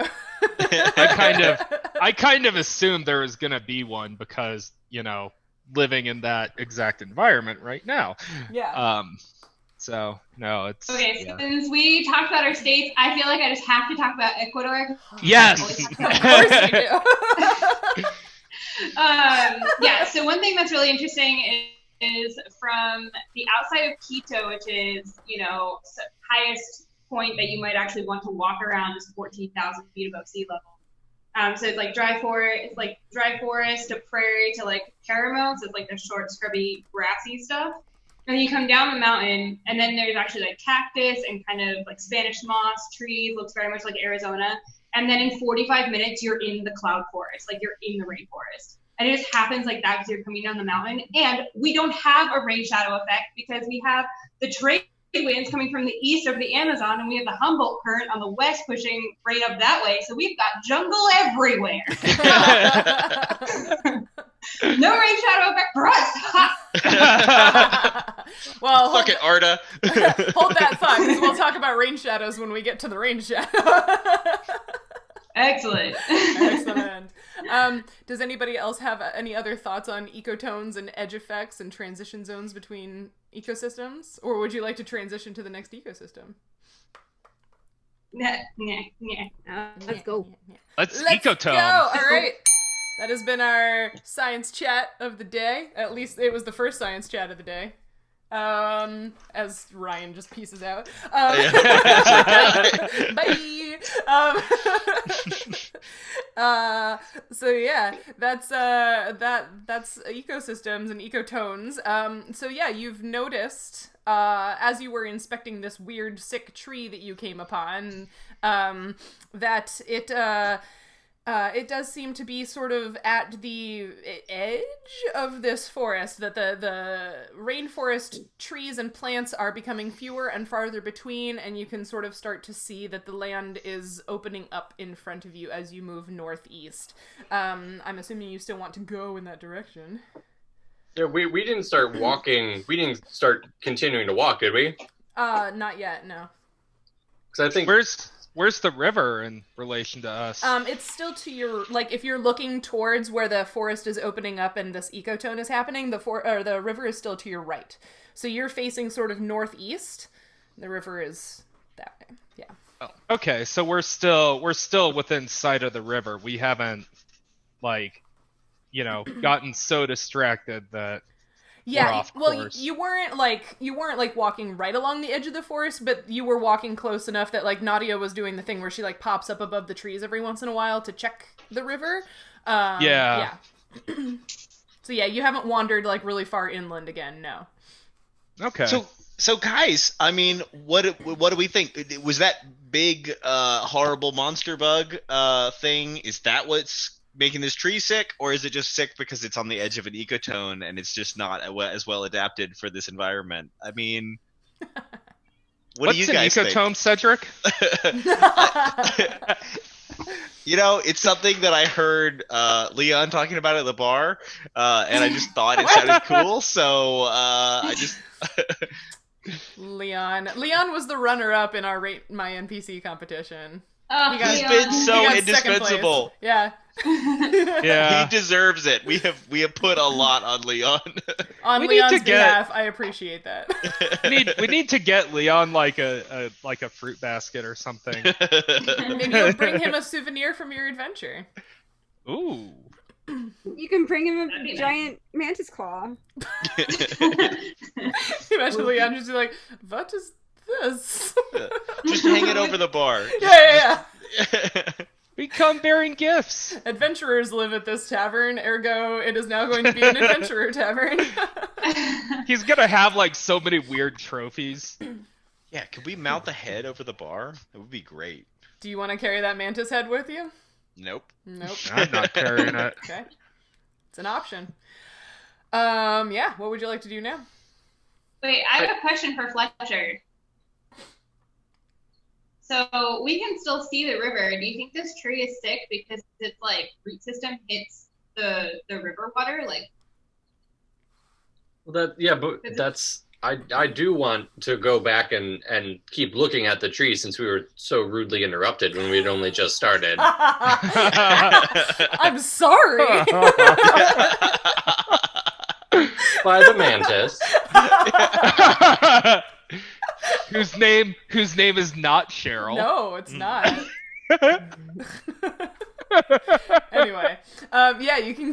I kind of assumed there was gonna be one because living in that exact environment right now. Yeah. So no, it's okay. Since we talked about our states, I feel like I just have to talk about Ecuador. Yes, of course you do. So one thing that's really interesting is from the outside of Quito, which is highest point that you might actually want to walk around is 14,000 feet above sea level. So it's like dry forest to prairie to like caramels. It's like the short, scrubby, grassy stuff. And you come down the mountain, and then there's actually like cactus and kind of like Spanish moss trees. Looks very much like Arizona. And then in 45 minutes, you're in the cloud forest, like you're in the rainforest. and it just happens like that because you're coming down the mountain. And we don't have a rain shadow effect because we have the trade winds coming from the east of the Amazon, and we have the Humboldt current on the west pushing right up that way. So we've got jungle everywhere. No rain shadow effect for us. Well, Fuck it, Arda. hold that thought, because we'll talk about rain shadows when we get to the rain shadow. Excellent. Excellent. Does anybody else have any other thoughts on ecotones and edge effects and transition zones between ecosystems? Or would you like to transition to the next ecosystem? Nah. Let's go. Let's Go! ecotone. All right. That has been our science chat of the day. At least it was the first science chat of the day. As Ryan just pieces out. Bye. So yeah, that's ecosystems and ecotones. So yeah, you've noticed as you were inspecting this weird sick tree that you came upon, that it does seem to be sort of at the edge of this forest, that the rainforest trees and plants are becoming fewer and farther between, and you can sort of start to see that the land is opening up in front of you as you move northeast. I'm assuming you still want to go in that direction. Yeah, we didn't start walking. We didn't start continuing to walk, did we? Not yet, no. Because I think Where's the river in relation to us? It's still to your, like, if you're looking towards where the forest is opening up and this ecotone is happening, the river is still to your right. So you're facing sort of northeast. The river is that way. Yeah. Oh, okay, so we're still within sight of the river. We haven't, like, gotten so distracted that we're off course. You weren't walking right along the edge of the forest, but you were walking close enough that like Nautia was doing the thing where she like pops up above the trees every once in a while to check the river. Yeah. So yeah, you haven't wandered like really far inland again. No. Okay. So guys, I mean, what do we think? Was that big horrible monster bug thing? Is that what's making this tree sick, or is it just sick because it's on the edge of an ecotone and it's just not as well adapted for this environment? I mean, what do you guys think? What's an ecotone, Cedric? It's something that I heard Leon talking about at the bar, and I just thought it sounded cool, so I just... Leon was the runner-up in our Rate My NPC competition. He's been so indispensable. Yeah. Yeah. He deserves it. We have put a lot on Leon. On Leon's behalf, I appreciate that. we need to get Leon like a fruit basket or something. Maybe you'll bring him a souvenir from your adventure. Ooh. You can bring him a giant mantis claw. Imagine Leon just be like, what is this? Just hang it over the bar. Yeah. We come bearing gifts. Adventurers live at this tavern, ergo it is now going to be an adventurer tavern. He's gonna have like so many weird trophies. Yeah, could we mount the head over the bar? That would be great. Do you want to carry that mantis head with you? Nope. I'm not carrying it. Okay. It's an option. Yeah, what would you like to do now? Wait, I have a question for Fletcher. So we can still see the river. Do you think this tree is sick because its like root system hits the river water? Like, well, but that's I do want to go back and keep looking at the tree since we were so rudely interrupted when we'd only just started. I'm sorry. By the mantis. Whose name is not Sheryl. No, it's not. Anyway, yeah, you can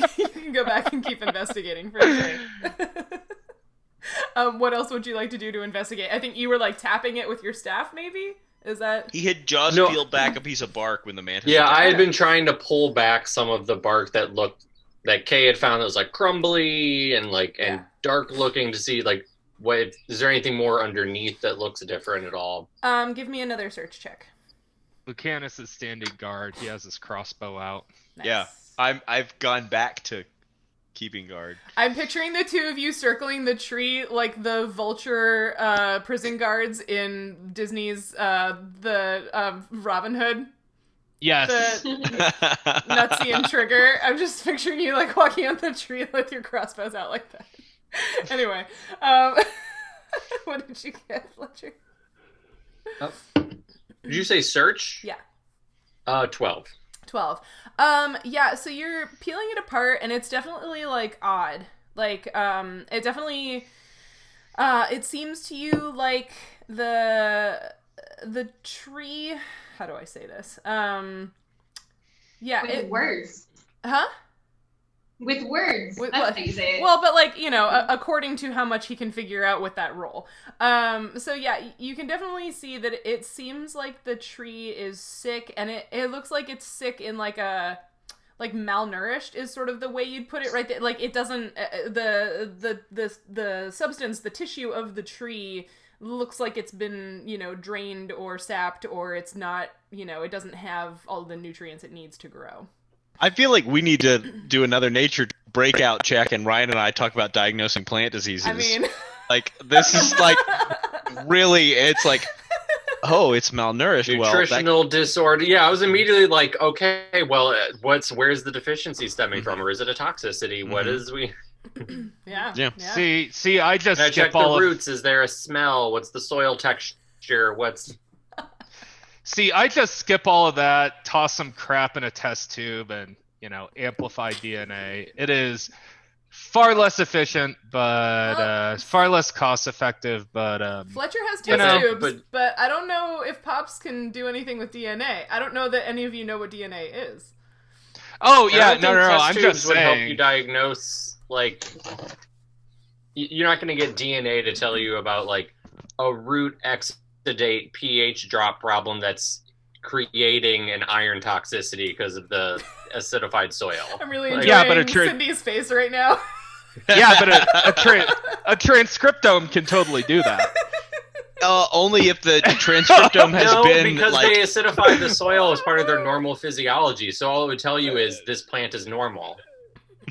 go back and keep investigating for sure. What else would you like to do to investigate? I think you were like tapping it with your staff, maybe? Is that... He had just peeled back a piece of bark when the mantis... Yeah, I had been trying to pull back some of the bark that Kay had found that was like crumbly and and dark looking to see like is there anything more underneath that looks different at all? Give me another search check. Lucanus is standing guard. He has his crossbow out. Nice. Yeah, I've gone back to keeping guard. I'm picturing the two of you circling the tree like the vulture prison guards in Disney's the Robin Hood. Yes. The Nutsy and Trigger. I'm just picturing you like walking on the tree with your crossbows out like that. Anyway, what did you get, Fletcher? Did you say search? Yeah. 12. 12. Yeah, so you're peeling it apart and it's definitely like odd. Like, it definitely, it seems to you like the tree, how do I say this? Yeah. With words. Huh? With words. That's how you say it. Well, but like, you know, according to how much he can figure out with that roll. So yeah, you can definitely see that it seems like the tree is sick, and it looks like it's sick in like a, like malnourished is sort of the way you'd put it right there. Like it doesn't, the substance, the tissue of the tree looks like it's been, you know, drained or sapped, or it's not, you know, it doesn't have all the nutrients it needs to grow. I feel like we need to do another nature breakout check, and Ryan and I talk about diagnosing plant diseases. I mean, like this is like really, it's like, oh, it's malnourished. Nutritional disorder. Yeah, I was immediately like, okay, well, where's the deficiency stemming from, or is it a toxicity? What is we? Yeah. See, I just Can I check skip all the roots. Is there a smell? What's the soil texture? See, I just skip all of that, toss some crap in a test tube, and, you know, amplify DNA. It is far less efficient, but far less cost effective. But Fletcher has test tubes, but I don't know if Pops can do anything with DNA. I don't know that any of you know what DNA is. Oh yeah, no. Test I'm tubes just would saying. help you diagnose. Like, you're not going to get DNA to tell you about like a root exudate pH drop problem that's creating an iron toxicity because of the acidified soil. I'm really enjoying but Cindy's face right now. Yeah, but a transcriptome can totally do that. Only if the transcriptome has been because like... they acidify the soil as part of their normal physiology. So all it would tell you is this plant is normal.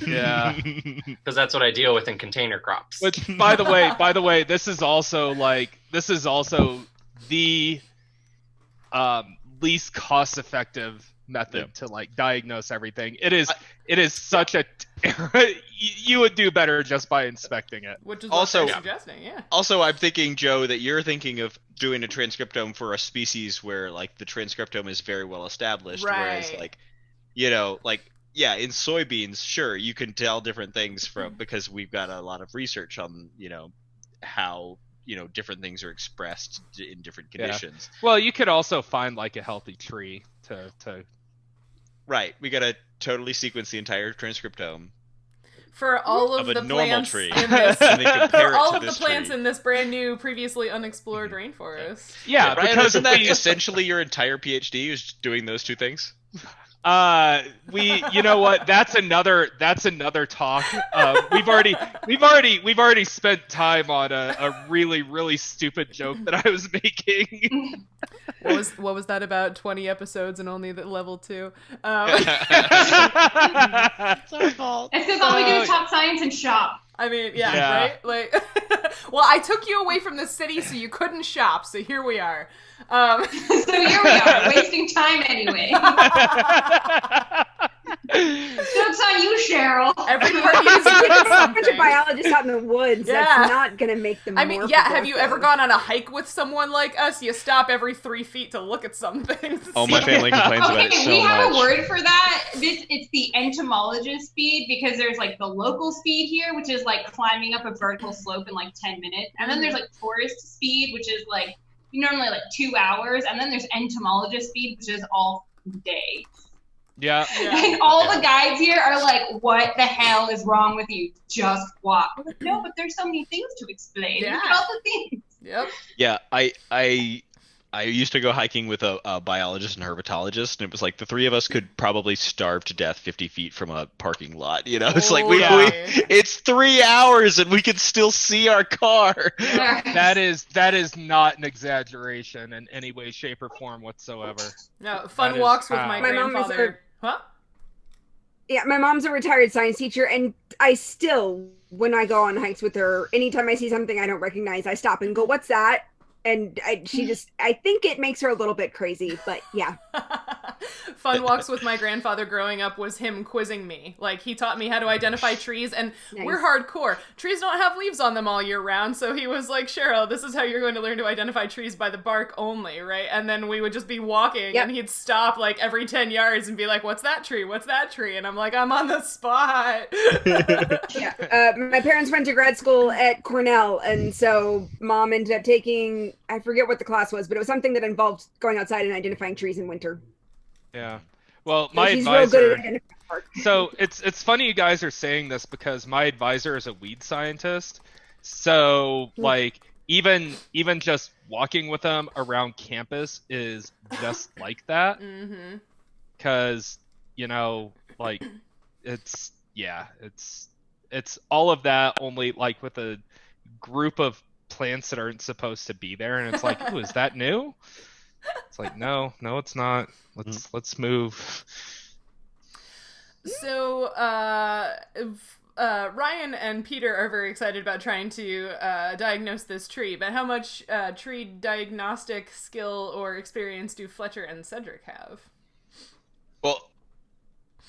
Yeah, because that's what I deal with in container crops. Which, by the way, this is also the least cost-effective method to like diagnose everything. It is such a you would do better just by inspecting it. Which is what I'm suggesting. Yeah. Also, I'm thinking, Joe, that you're thinking of doing a transcriptome for a species where like the transcriptome is very well established, whereas like, you know, like. Yeah, in soybeans, sure, you can tell different things from because we've got a lot of research on, you know, how, you know, different things are expressed in different conditions. Yeah. Well, you could also find like a healthy tree to. Right, we gotta totally sequence the entire transcriptome for all of the plants tree. In this, for all of the plants in this brand new, previously unexplored rainforest. Yeah, right, because isn't that essentially your entire PhD is doing those two things? You know what? That's another talk. We've already spent time on a really, really stupid joke that I was making. What was that about? 20 episodes and only the level 2. It's our fault. It's because all we do is talk science and shop. I mean, yeah. Right? Like, well, I took you away from the city so you couldn't shop, so here we are. So here we are, wasting time anyway. Joke's on you, Sheryl. Every party is doing a bunch something. of biologists out in the woods. Yeah. That's not going to make them I mean, more yeah, have you productive. ever gone on a hike with someone like us? You stop every 3 feet to look at something. Oh, my family complains about it so much. We have a word for that. It's the entomologist speed, because there's like the local speed here, which is like climbing up a vertical slope in like 10 minutes. And then there's like tourist speed, which is like normally like 2 hours. And then there's entomologist speed, which is all day. Yeah. And all the guides here are like, what the hell is wrong with you? Just walk. We're like, no, but there's so many things to explain. Yeah. Look at all the things. Yep. Yeah, I used to go hiking with a biologist and herpetologist, and it was like the three of us could probably starve to death 50 feet from a parking lot. You know, it's like it's 3 hours and we could still see our car. That is not an exaggeration in any way, shape, or form whatsoever. No, fun walks with my grandfather. Huh? Yeah, my mom's a retired science teacher, and I still, when I go on hikes with her, anytime I see something I don't recognize, I stop and go, "What's that?" And I think it makes her a little bit crazy, but yeah. Fun walks with my grandfather growing up was him quizzing me. Like, he taught me how to identify trees, and Nice. we're hardcore. Trees don't have leaves on them all year round, so he was like, Sheryl, this is how you're going to learn to identify trees, by the bark only, right? And then we would just be walking, Yep. and he'd stop, like, every 10 yards and be like, what's that tree? What's that tree? And I'm like, I'm on the spot. Yeah. My parents went to grad school at Cornell, and so mom ended up taking, I forget what the class was, but it was something that involved going outside and identifying trees in winter. Yeah. Well, So my she's real good advisor. at identifying bark. So it's funny you guys are saying this because my advisor is a weed scientist. So like even just walking with them around campus is just like that. Mm-hmm. Because like it's all of that, only like with a group of plants that aren't supposed to be there, and it's like, oh, is that new? It's like, no, it's not. Let's move. So, Ryan and Peter are very excited about trying to diagnose this tree, but how much tree diagnostic skill or experience do Fletcher and Cedric have? Well,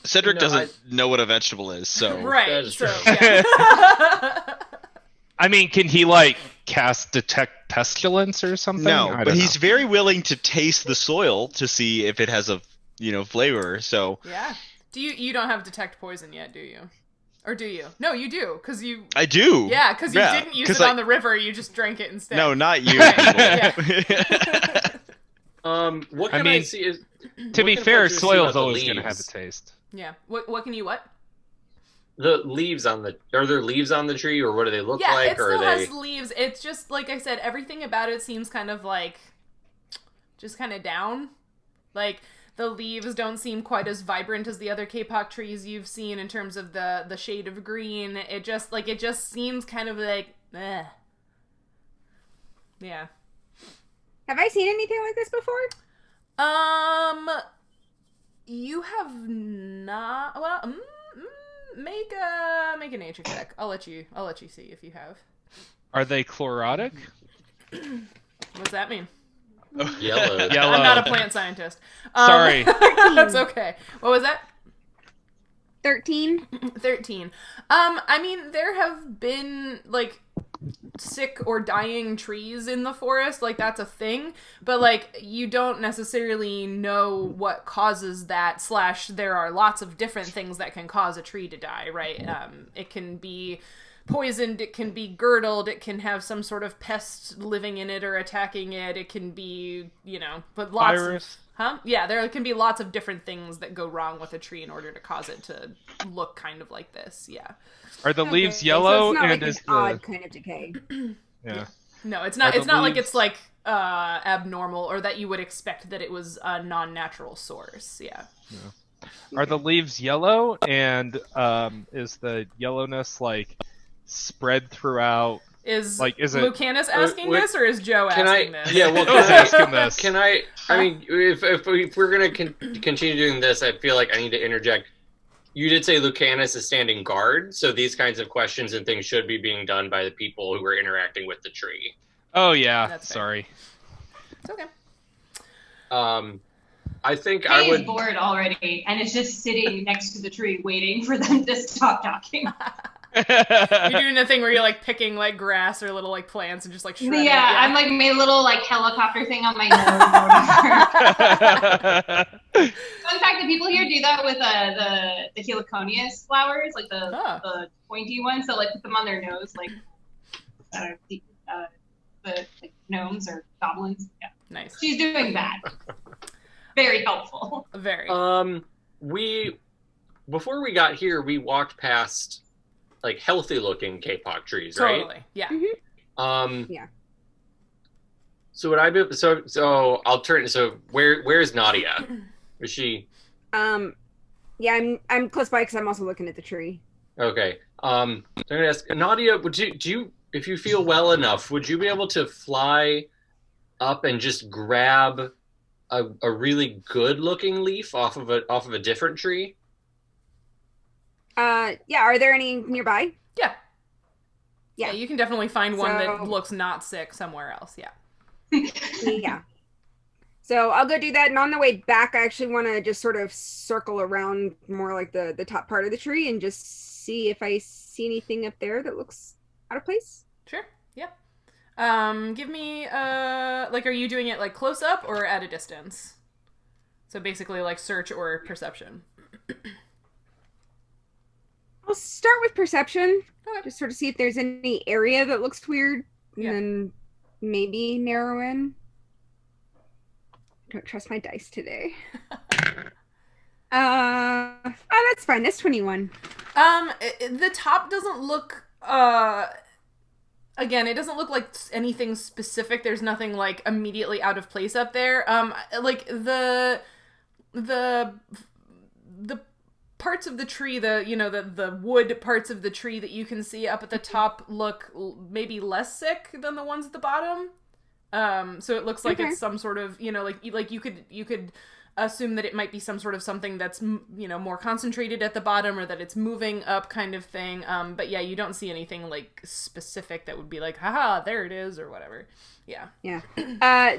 Cedric doesn't know what a vegetable is, so Right, That is so, true. yeah. I mean, can he like cast detect pestilence or something? no. I But don't he's know. very willing to taste the soil to see if it has a flavor. So Yeah. Do you don't have detect poison yet, do you? Or do you? No, you do, because you... I do. Yeah, because you didn't use it on the river, you just drank it instead. No, not you. Yeah. What can I see is... To what be can fair, Fletcher see soil's about the always going to have a leaves? taste. Yeah. What can you what? The leaves on the... Are there leaves on the tree, or what do they look Yeah, like? it Or still are they... has leaves. It's just, like I said, everything about it seems kind of like... just kind of down. Like, the leaves don't seem quite as vibrant as the other kapok trees you've seen in terms of the shade of green. It just seems kind of like, eh. Yeah. Have I seen anything like this before? You have not. Well, make a nature check. I'll let you see if you have. Are they chlorotic? What's that mean? Yellow. Yellow. I'm not a plant scientist. Sorry. That's okay. What was that? 13. 13. I mean, there have been, like, sick or dying trees in the forest. Like, that's a thing. But, like, you don't necessarily know what causes that, / there are lots of different things that can cause a tree to die, right? It can be poisoned, it can be girdled, it can have some sort of pest living in it or attacking it, it can be, but lots Virus. Huh? Yeah, there can be lots of different things that go wrong with a tree in order to cause it to look kind of like this. Yeah. Are the leaves So yellow? it's not And like is an the odd kind of decay. yeah? No, it's not. Are It's the not like leaves- it's like abnormal or that you would expect that it was a non-natural source. Yeah. Are the leaves yellow? And is the yellowness like spread throughout? Is Like, is it- Lucanus asking wait, this or is Joe Can asking I? this? Yeah, well, Who's asking this? Can I? I mean, if we're gonna continue doing this, I feel like I need to interject. You did say Lucanus is standing guard, so these kinds of questions and things should be being done by the people who are interacting with the tree. Oh yeah. That's fair. Sorry. It's okay. I think Kay I is would. bored already, and it's just sitting next to the tree waiting for them to stop talking. You're doing the thing where you're like picking like grass or little like plants and just like shredding. Yeah, it. I'm like made a little like helicopter thing on my nose or whatever. Fun fact: the people here do that with the heliconius flowers, like the pointy ones. So like put them on their nose, like the like gnomes or goblins. Yeah, Nice. she's doing that. Very helpful. Very. Before we got here, we walked past like healthy looking kapok trees, right? Totally. Yeah. Yeah. So would I be so I'll turn so where's Nautia? Is she Yeah, I'm close by because I'm also looking at the tree. okay? I'm gonna ask Nautia, would you if you feel well enough, would you be able to fly up and just grab a really good looking leaf off of a different tree? Yeah, are there any nearby? Yeah. Yeah. You can definitely find one that So- looks not sick somewhere else. Yeah. Yeah. So I'll go do that, and on the way back, I actually want to just sort of circle around more like the top part of the tree and just see if I see anything up there that looks out of place. Sure. Yeah. Give me like, are you doing it like close up or at a distance? So basically like search or perception. I'll start with perception, Okay. just sort of see if there's any area that looks weird, and Yeah. then maybe narrow in. Don't trust my dice today. Oh, that's fine. That's 21. The top doesn't look again, it doesn't look like anything specific. There's nothing like immediately out of place up there. Like the parts of the tree, the wood parts of the tree that you can see up at the top look maybe less sick than the ones at the bottom. So it looks like Okay. it's some sort of, like you could assume that it might be some sort of something that's, more concentrated at the bottom, or that it's moving up kind of thing. But yeah, you don't see anything like specific that would be like, haha, there it is, or whatever. Yeah. Yeah.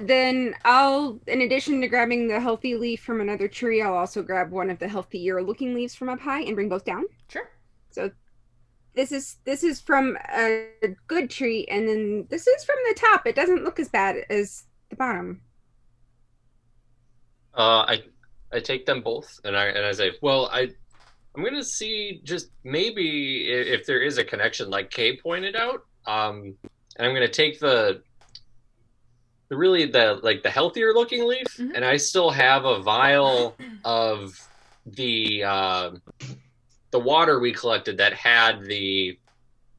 Then I'll, in addition to grabbing the healthy leaf from another tree, I'll also grab one of the healthier looking leaves from up high and bring both down. Sure. So this is from a good tree, and then this is from the top. It doesn't look as bad as the bottom. I take them both, and I say, well, I'm gonna see just maybe if there is a connection, like Kay pointed out. And I'm gonna take the healthier looking leaf, Mhm. and I still have a vial of the water we collected that had the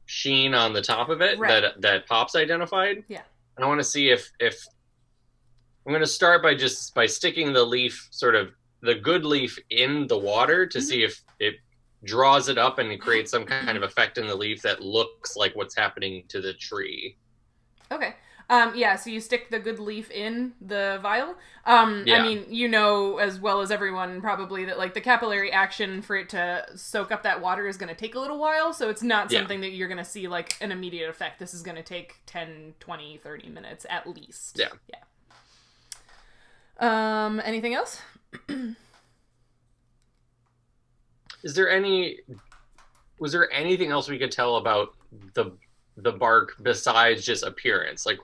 sheen on the top of it, Right. that Pops identified. Yeah. And I want to see if I'm going to start by sticking the leaf, sort of the good leaf, in the water to see if it draws it up and it creates some kind of effect in the leaf that looks like what's happening to the tree. Okay. Yeah, so you stick the good leaf in the vial. I Yeah. mean, as well as everyone probably that like the capillary action for it to soak up that water is going to take a little while, so it's not Yeah. something that you're going to see like an immediate effect. This is going to take 10, 20, 30 minutes at least. Yeah. Yeah. Anything else? Was there anything else we could tell about the bark besides just appearance? Like,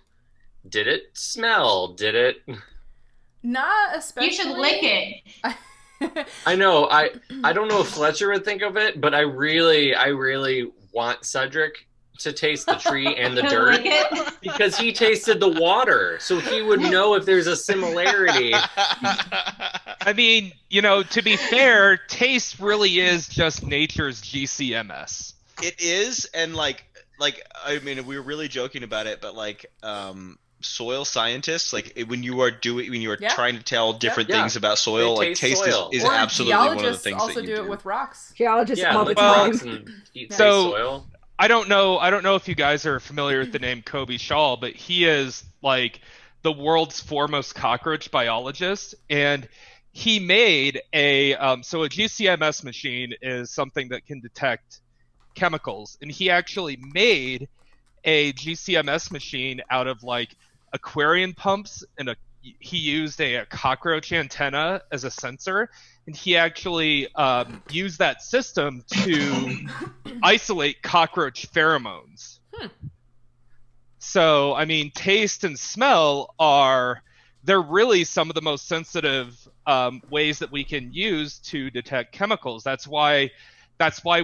did it smell? Did it? Not especially. You should lick it. I know. I don't know if Fletcher would think of it, but I really want Cedric to taste the tree and the To dirt, lick it. because he tasted the water, so he would know if there's a similarity. I mean, to be fair, taste really is just nature's GCMS. It is, and like I mean, we were really joking about it, but like soil scientists, like when you are Yeah. trying to tell different Yeah. things about soil, They like taste taste soil. is Or absolutely one of the geologists things also that you do it with rocks. Geologists Yeah, all the lick time. rocks and eat So- soil. I don't know if you guys are familiar with the name Kobe Shaw, but he is like the world's foremost cockroach biologist, and he made a GCMS machine is something that can detect chemicals, and he actually made a GCMS machine out of like aquarium pumps, and he used a cockroach antenna as a sensor, and he actually used that system to isolate cockroach pheromones. So, I mean, taste and smell they're really some of the most sensitive ways that we can use to detect chemicals. That's why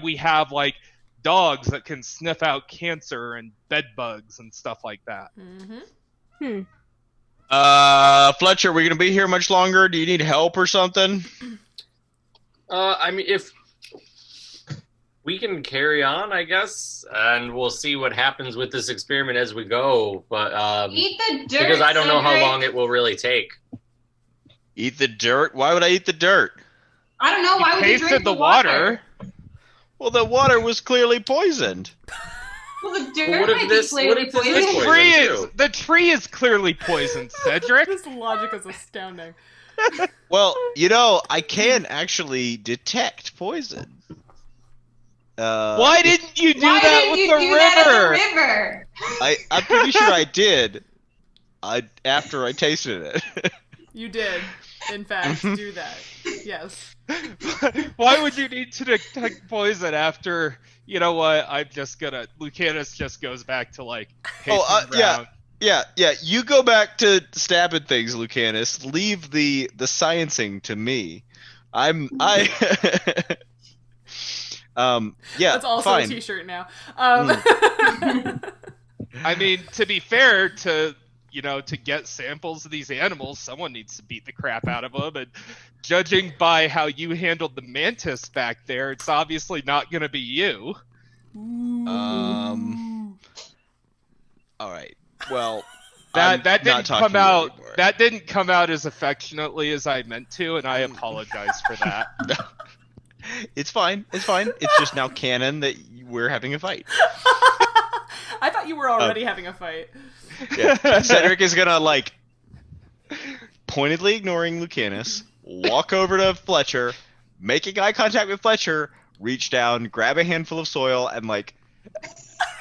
we have like dogs that can sniff out cancer and bed bugs and stuff like that. Mm-hmm. Fletcher, are we gonna be here much longer? Do you need help or something? I mean, if we can carry on, I guess, and we'll see what happens with this experiment as we go. But Eat the dirt. because I don't know how Cedric. long it will really take. Eat the dirt? Why would I eat the dirt? I don't know. Why would you Tasted drink the water. Well, the water was clearly poisoned. Well, the dirt Well, what if might this- be clearly what if this is poisoned. poison? The tree is clearly poisoned, Cedric. This logic is astounding. Well, I can actually detect poison. Why didn't you do Why that didn't with you the do river? that at the river? I'm pretty sure I did. After I tasted it. You did, in fact, do that. Yes. Why would you need to detect poison after, you know what, Lucanus just goes back to, like, pacing around. Yeah, you go back to stabbing things, Lucanus. Leave the sciencing to me. Yeah, That's also fine. a t-shirt now. I mean, to be fair, to get samples of these animals, someone needs to beat the crap out of them. And judging by how you handled the mantis back there, it's obviously not going to be you. All right. Well, that didn't come out. Anymore. That didn't come out as affectionately as I meant to, and I apologize for that. No. It's fine. It's just now canon that we're having a fight. I thought you were already having a fight. Yeah. Cedric is gonna, like, pointedly ignoring Lucanus, walk over to Fletcher, making eye contact with Fletcher, reach down, grab a handful of soil, and, like,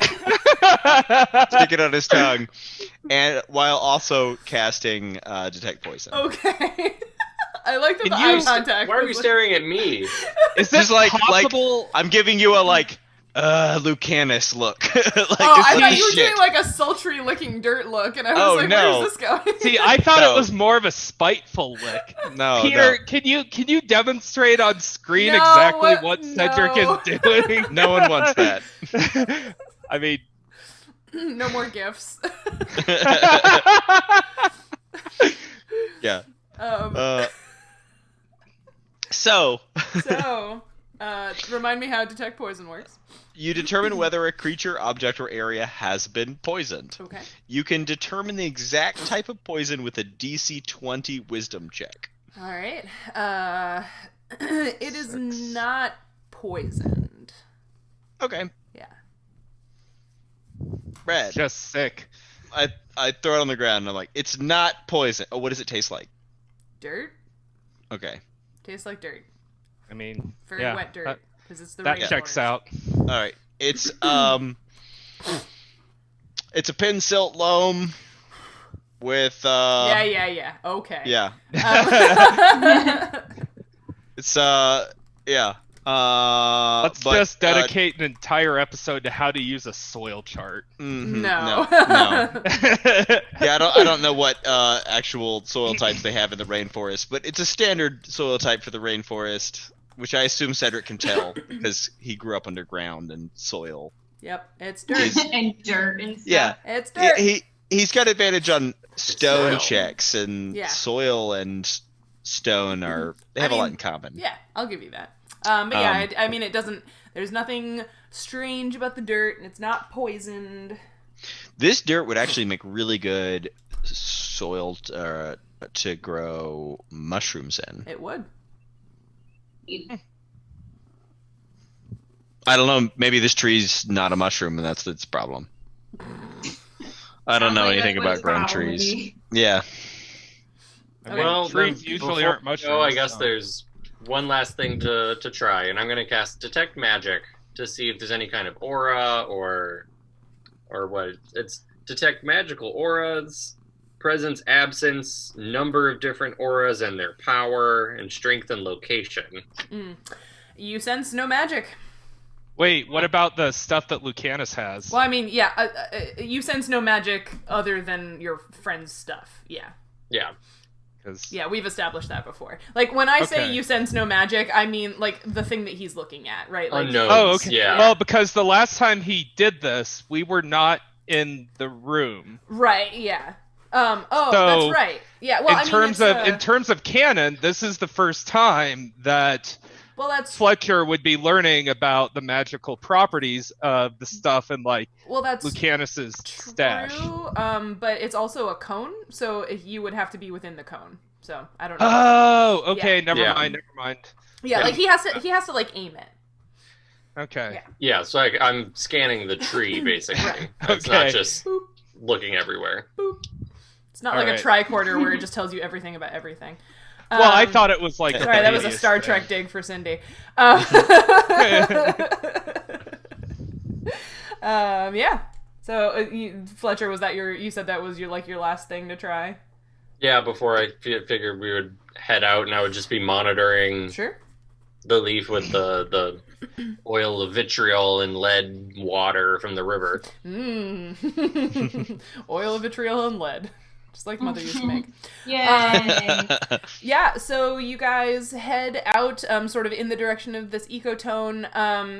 stick it on his tongue, and while also casting detect poison. Okay. I like the Can eye you- contact. Why are you staring at me? Is this Just like possible? I'm giving you a Lucanus look. Like, I thought you were shit. doing like a sultry looking dirt look, and I was Oh, like, no. where's this going? See, I thought No. it was more of a spiteful lick. No, Peter, can you demonstrate on screen No, exactly what no. Cedric is doing? no one wants that. I mean, No more gifts. Yeah. Um, So, so, remind me how detect poison works. you determine whether a creature, object, or area has been poisoned. Okay. You can determine the exact type of poison with a DC 20 Wisdom check. All right. It is not poisoned. Okay. Yeah. Red. just sick. I throw it on the ground and I'm like, it's not poison. Oh, what does it taste like? Dirt? Okay. Tastes like dirt. I mean, Very yeah, wet dirt. Because it's the that rainforest. checks out. All right. It's it's a pin silt loam with Yeah. Okay. yeah. Um, It's yeah. Let's but, just dedicate an entire episode to how to use a soil chart. no. no. Yeah, I don't know what actual soil types they have in the rainforest, but it's a standard soil type for the rainforest, which I assume Cedric can tell because he grew up underground and soil. Yep. It's dirt. And dirt and stuff. Yeah, It's dirt. he's got advantage on stone Soil. checks, and Yeah. soil and stone they have a lot in common. Yeah, I'll give you that. But yeah, I mean, it doesn't. There's nothing strange about the dirt, and it's not poisoned. This dirt would actually make really good soil to grow mushrooms in. It would. I don't know. Maybe this tree's not a mushroom, and that's its problem. I don't Sounds know like anything that's what about its growing problem would trees. be. Yeah. I mean, Well, trees then usually before aren't mushrooms. Oh, I guess so. there's one last thing to try, and I'm going to cast Detect Magic to see if there's any kind of aura or what. It's detect magical auras, presence, absence, number of different auras and their power, and strength and location. You sense no magic. Wait, what about the stuff that Lucanus has? Well, I mean, yeah, you sense no magic other than your friend's stuff. Yeah. Yeah. Yeah, we've established that before. Like, when I say Okay. you sense no magic, I mean, like, the thing that he's looking at, right? Like, Unknown. Oh, okay. Yeah. Well, because the last time he did this, we were not in the room. Right, yeah. So, That's right. Yeah, well, in terms of canon, this is the first time that well, that's Fletcher would be learning about the magical properties of the stuff in like that's Lucanus's stash. true. But it's also a cone, so you would have to be within the cone. So I don't know. Oh, okay. Yeah. Never Yeah. mind. Yeah, like he has to like aim it. Okay. Yeah. Yeah, so I'm scanning the tree, basically. Right. It's Okay. not just Boop, looking everywhere. boop. It's not All like right. a tricorder where it just tells you everything about everything. Well, I thought it was like. Sorry, that was a previous Star thing. Trek dig for Cindy. Yeah. So, Fletcher, was that you said that was your last thing to try? Yeah, before I figured we would head out, and I would just be monitoring Sure. the leaf with the oil of vitriol and lead water from the river. Oil of vitriol and lead. Just like Mother used to make. Yay! Yeah, so you guys head out sort of in the direction of this ecotone.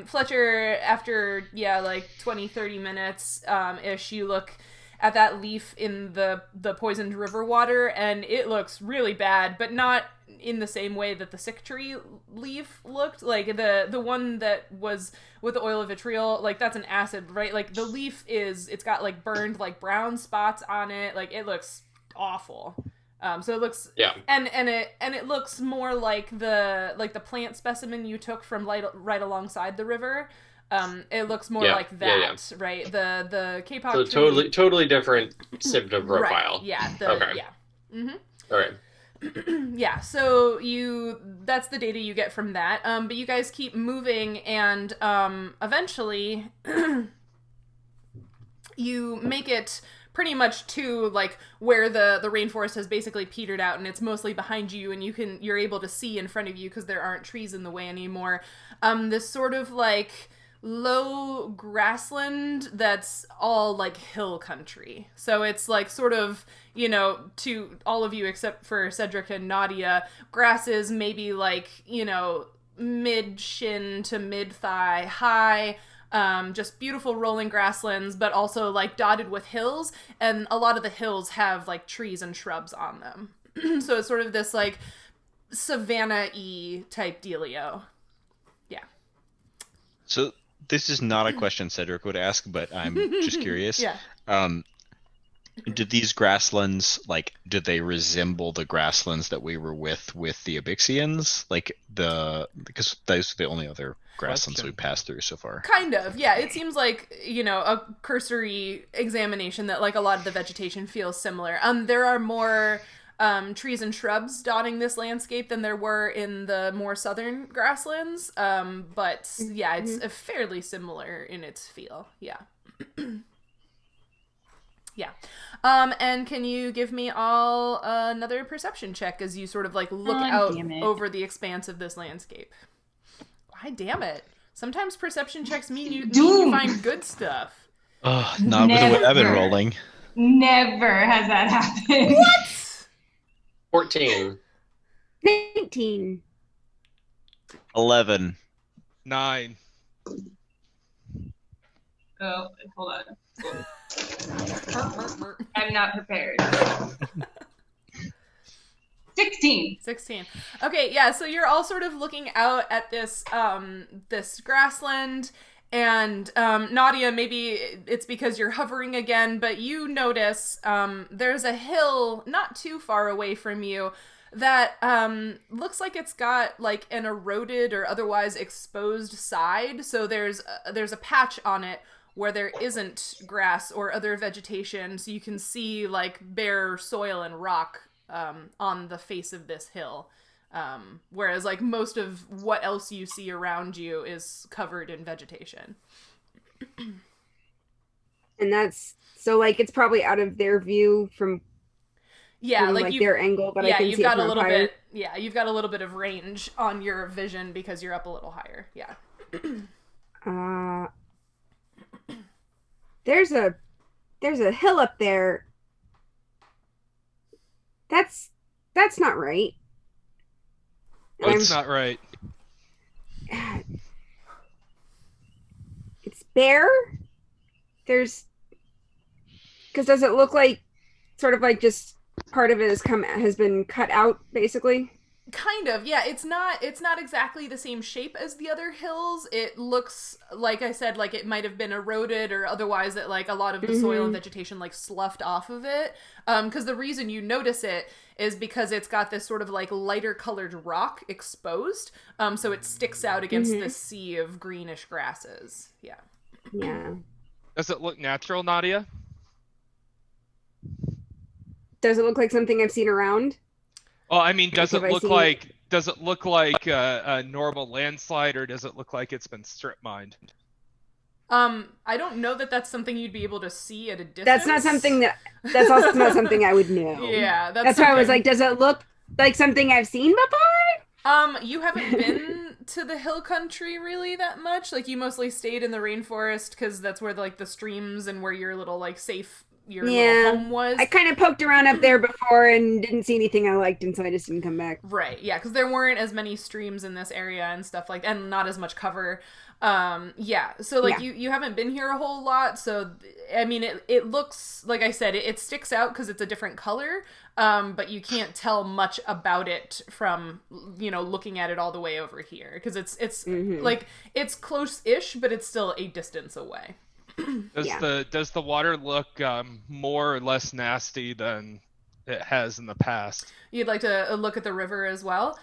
Fletcher, after, 20, 30 minutes ish, you look at that leaf in the poisoned river water, and it looks really bad, but not in the same way that the sick tree leaf looked. Like, the one that was with the oil of vitriol, like, that's an acid, right? Like, the leaf it's got, like, burned, like, brown spots on it. Like, it looks awful. So it looks... Yeah. And it looks more like the plant specimen you took from right alongside the river. It looks more like that, right? The kapok So tree... totally different symptom profile. Right. Yeah. Okay. Yeah. Mm-hmm. All right. Yeah, so that's the data you get from that. But you guys keep moving, and eventually you make it pretty much to like where the rainforest has basically petered out, and it's mostly behind you, and you're able to see in front of you because there aren't trees in the way anymore. This sort of like low grassland that's all like hill country. So it's like sort of, to all of you except for Cedric and Nautia, grass is maybe like, mid shin to mid thigh high. Just beautiful rolling grasslands, but also like dotted with hills, and a lot of the hills have like trees and shrubs on them. So it's sort of this like savanna-y type dealio. Yeah. So this is not a question Cedric would ask, but I'm just curious. Yeah. Do these grasslands, do they resemble the grasslands that we were with the Abixians? Because those are the only other grasslands we passed through so far. Kind of, yeah. It seems like, a cursory examination that like a lot of the vegetation feels similar. There are more trees and shrubs dotting this landscape than there were in the more southern grasslands. But yeah, it's fairly similar in its feel. Yeah. Yeah. And can you give me all another perception check as you sort of like look out over the expanse of this landscape? Why damn it. Sometimes perception checks mean you find good stuff. Oh, not with the way I've been rolling. Never has that happened. What? 14. 19. 11. 9. Oh, hold on. I'm not prepared. 16. Okay, yeah, so you're all sort of looking out at this this grassland, and Nautia, maybe it's because you're hovering again, but you notice there's a hill not too far away from you that looks like it's got like an eroded or otherwise exposed side. So there's a patch on it where there isn't grass or other vegetation, so you can see like bare soil and rock on the face of this hill, whereas like most of what else you see around you is covered in vegetation. And that's so like it's probably out of their view from like their angle, but I can see it from up higher. You've got a little bit of range on your vision because you're up a little higher. Yeah. There's a hill up there. That's not right. It's not right. It's bare. Because does it look like sort of like just part of it has been cut out basically? Kind of, yeah. It's not exactly the same shape as the other hills. It looks, like I said, like it might have been eroded or otherwise that like a lot of the soil and vegetation like sloughed off of it. Because the reason you notice it is because it's got this sort of like lighter colored rock exposed. So it sticks out against this sea of greenish grasses. Yeah. Yeah. Does it look natural, Nautia? Does it look like something I've seen around? Well, I mean, does it look like a normal landslide, or does it look like it's been strip mined? I don't know that that's something you'd be able to see at a distance. That's also not something I would know. Yeah, that's why I was like, does it look like something I've seen before? You haven't been to the hill country really that much. Like, you mostly stayed in the rainforest because that's where the streams and where your little safe little home was. I kind of poked around up there before and didn't see anything I liked, and so I just didn't come back. Right, yeah, because there weren't as many streams in this area and stuff and not as much cover. So you haven't been here a whole lot, so I mean it looks, like I said, it sticks out because it's a different color, but you can't tell much about it from looking at it all the way over here, because it's it's close-ish, but it's still a distance away. Does the water look more or less nasty than it has in the past? You'd like to look at the river as well?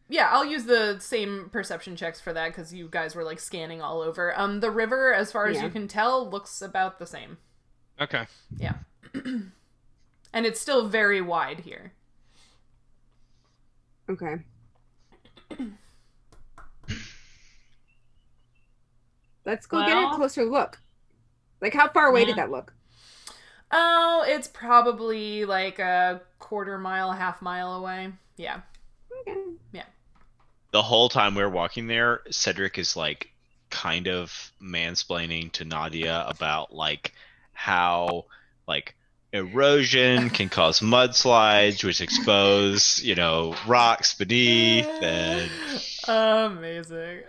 Yeah, I'll use the same perception checks for that because you guys were scanning all over. The river, as far as you can tell, looks about the same. Okay. Yeah. And it's still very wide here. Okay. Let's go get a closer look. How far away did that look? Oh, it's probably a quarter mile, half mile away. Yeah. Okay. Yeah. The whole time we were walking there, Cedric is kind of mansplaining to Nautia about how erosion can cause mudslides, which expose rocks beneath. And amazing.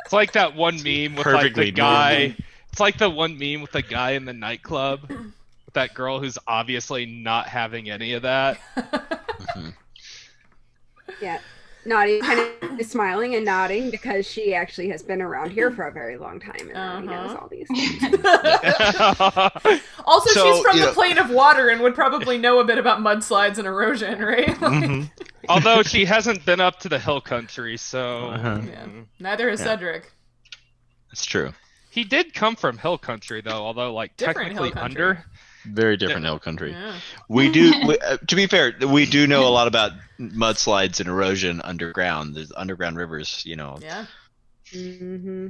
It's like that one meme with the guy. Normal. It's like the one meme with the guy in the nightclub with that girl who's obviously not having any of that. Mm-hmm. Yeah. Naughty kind of is smiling and nodding because she actually has been around here for a very long time and already knows all these things. Also, she's from the plane of water and would probably know a bit about mudslides and erosion, right? Mm-hmm. Although she hasn't been up to the hill country, so... Yeah. Neither has Cedric. That's true. He did come from hill country, though, although, technically under... Very different hill country. Yeah. We do, to be fair, we do know a lot about mudslides and erosion underground. There's underground rivers, Yeah. Mm-hmm.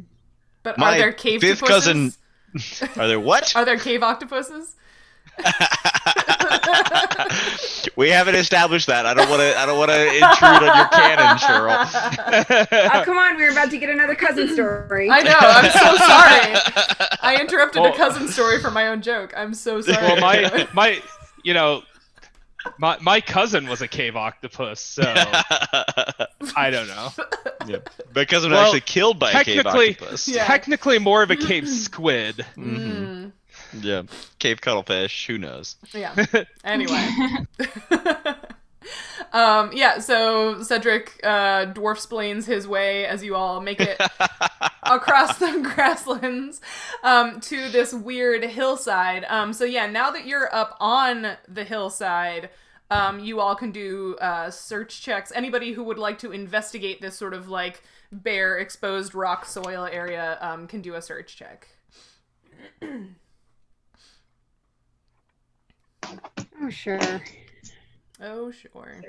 But are there cave fifth cousin? Are there what? Are there cave octopuses? We haven't established that. I don't want to intrude on your canon, Sheryl. Oh, come on, we were about to get another cousin story. I know. I'm so sorry. I interrupted a cousin story for my own joke. I'm so sorry. Well, my cousin was a cave octopus, so I don't know. Yeah. My cousin was actually killed by a cave octopus. Yeah. Technically more of a cave squid. Mm-hmm. Yeah, cave cuttlefish. Who knows? Yeah. Anyway. So Cedric dwarf-splains his way as you all make it across the grasslands to this weird hillside. Now that you're up on the hillside, you all can do search checks. Anybody who would like to investigate this sort of bare exposed rock soil area can do a search check. Oh, sure. Oh, sure.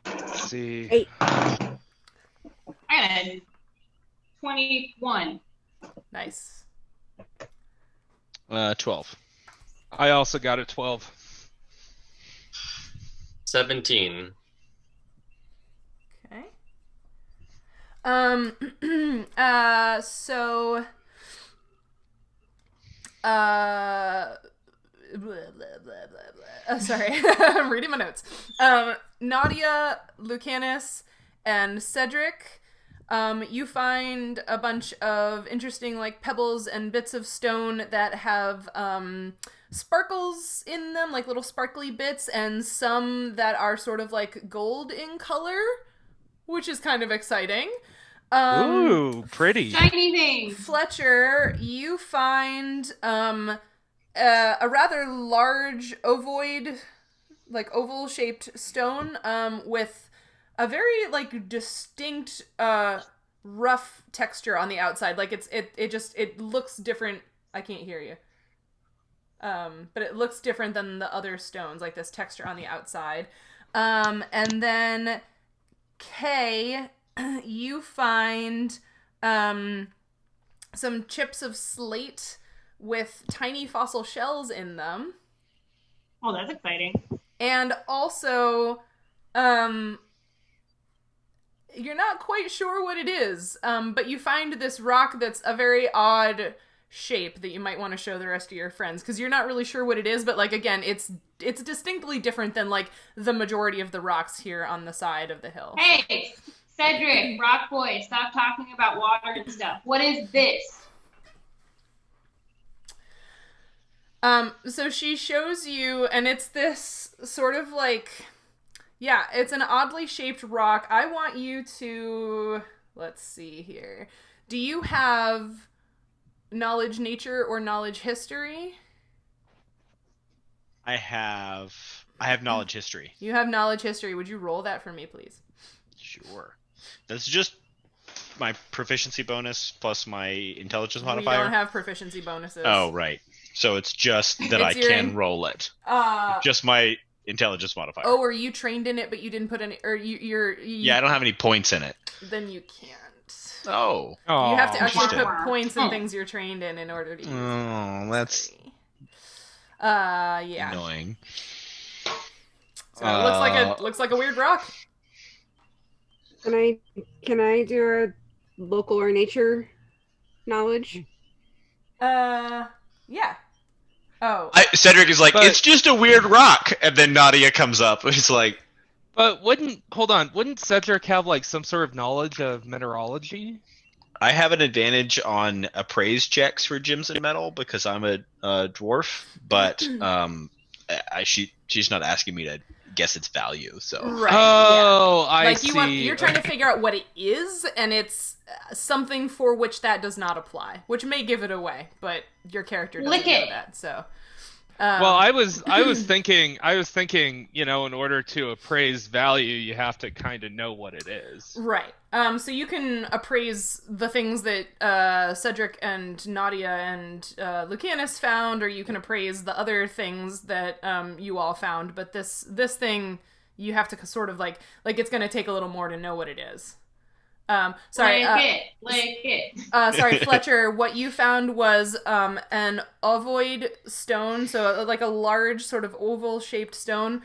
Let's see. 8. I got 21. Nice. 12. I also got a 12. 17. Okay. So... sorry, I'm reading my notes. Nautia, Lucanus, and Cedric, you find a bunch of interesting pebbles and bits of stone that have sparkles in them, little sparkly bits, and some that are sort of gold in color, which is kind of exciting. Ooh, pretty. Shiny thing. Fletcher, you find a rather large ovoid, oval-shaped stone with a very distinct rough texture on the outside. It looks different. I can't hear you. But it looks different than the other stones, this texture on the outside. And then Kay, you find some chips of slate with tiny fossil shells in them. Oh, that's exciting. And also, you're not quite sure what it is, but you find this rock that's a very odd shape that you might want to show the rest of your friends, because you're not really sure what it is, but like, again, it's distinctly different than like the majority of the rocks here on the side of the hill. Hey, Cedric, Rock Boy, stop talking about water and stuff. What is this? So she shows you, and it's this sort of like, yeah, it's an oddly shaped rock. I want you to, let's see here. Do you have knowledge nature or knowledge history? I have knowledge history. You have knowledge history. Would you roll that for me, please? Sure. That's just my proficiency bonus plus my intelligence We modifier. don't have proficiency bonuses. Oh, right. So it's just that I can roll it. Just my intelligence modifier. Oh, are you trained in it, but you didn't put any, or Yeah, I don't have any points in it. Then you can't. Oh. You have to actually interesting. put points in things you're trained in order to use Oh, that's yeah. annoying. So it looks like a weird rock. Can I do a local or nature knowledge? Yeah. Oh. Cedric is like, it's just a weird rock, and then Nautia comes up. It's like, But wouldn't Cedric have like some sort of knowledge of mineralogy? I have an advantage on appraise checks for gems and metal because I'm a dwarf, but she's not asking me to guess its value. So Right. Oh, yeah. I like see. you're trying to figure out what it is, and it's something for which that does not apply, which may give it away, but your character doesn't Lick know it. that. So. Well, I was thinking, in order to appraise value, you have to kind of know what it is. Right. So you can appraise the things that Cedric and Nautia and Lucanus found, or you can appraise the other things that you all found. But this thing, you have to sort of like it's going to take a little more to know what it is. Sorry. Sorry, Fletcher. What you found was an ovoid stone, so like a large sort of oval-shaped stone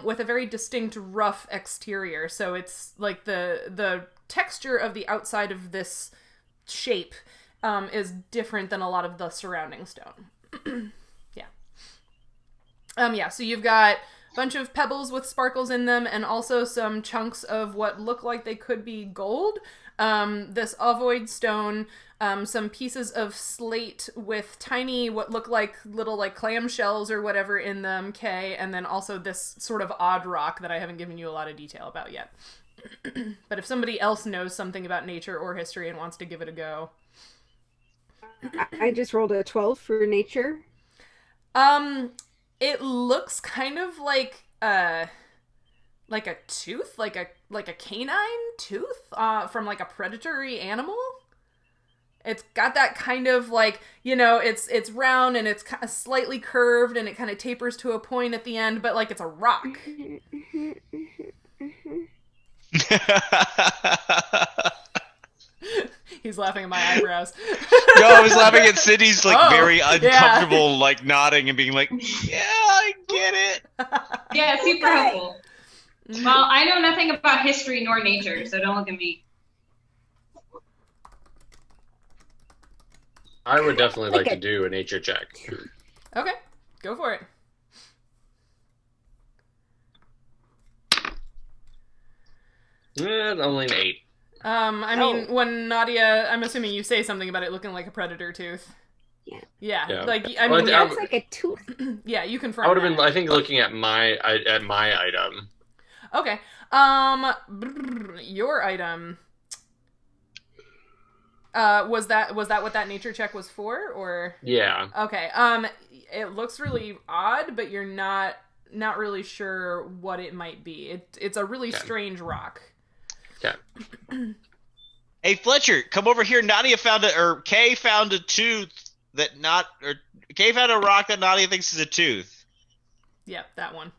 with a very distinct rough exterior. So it's like the texture of the outside of this shape is different than a lot of the surrounding stone. Yeah. So you've got bunch of pebbles with sparkles in them, and also some chunks of what look like they could be gold. This ovoid stone, some pieces of slate with tiny, what look like little like clam shells or whatever in them, K, and then also this sort of odd rock that I haven't given you a lot of detail about yet. But if somebody else knows something about nature or history and wants to give it a go. I just rolled a 12 for nature. It looks kind of like a tooth, like a canine tooth from like a predatory animal. It's got that kind of like, it's round and it's kind of slightly curved and it kind of tapers to a point at the end, but like it's a rock. He's laughing at my eyebrows. No, I was laughing at Sydney's very uncomfortable, nodding and being like, "Yeah, I get it." Yeah, super helpful. Well, I know nothing about history nor nature, so don't look at me. I would definitely like to do a nature check. Okay, go for it. Only an 8. I mean, when Nautia, I'm assuming you say something about it looking like a predator tooth. Yeah. Yeah. Like, I Well, mean, It looks like a tooth. yeah, you confirm. I would have been, I think, looking at my item. Okay. Your item. Was that what that nature check was for, or? Yeah. Okay. It looks really odd, but you're not really sure what it might be. It's a really strange rock. Okay. Hey Fletcher, come over here. Nautia Kay found a tooth Kay found a rock that Nautia thinks is a tooth. Yep, that one.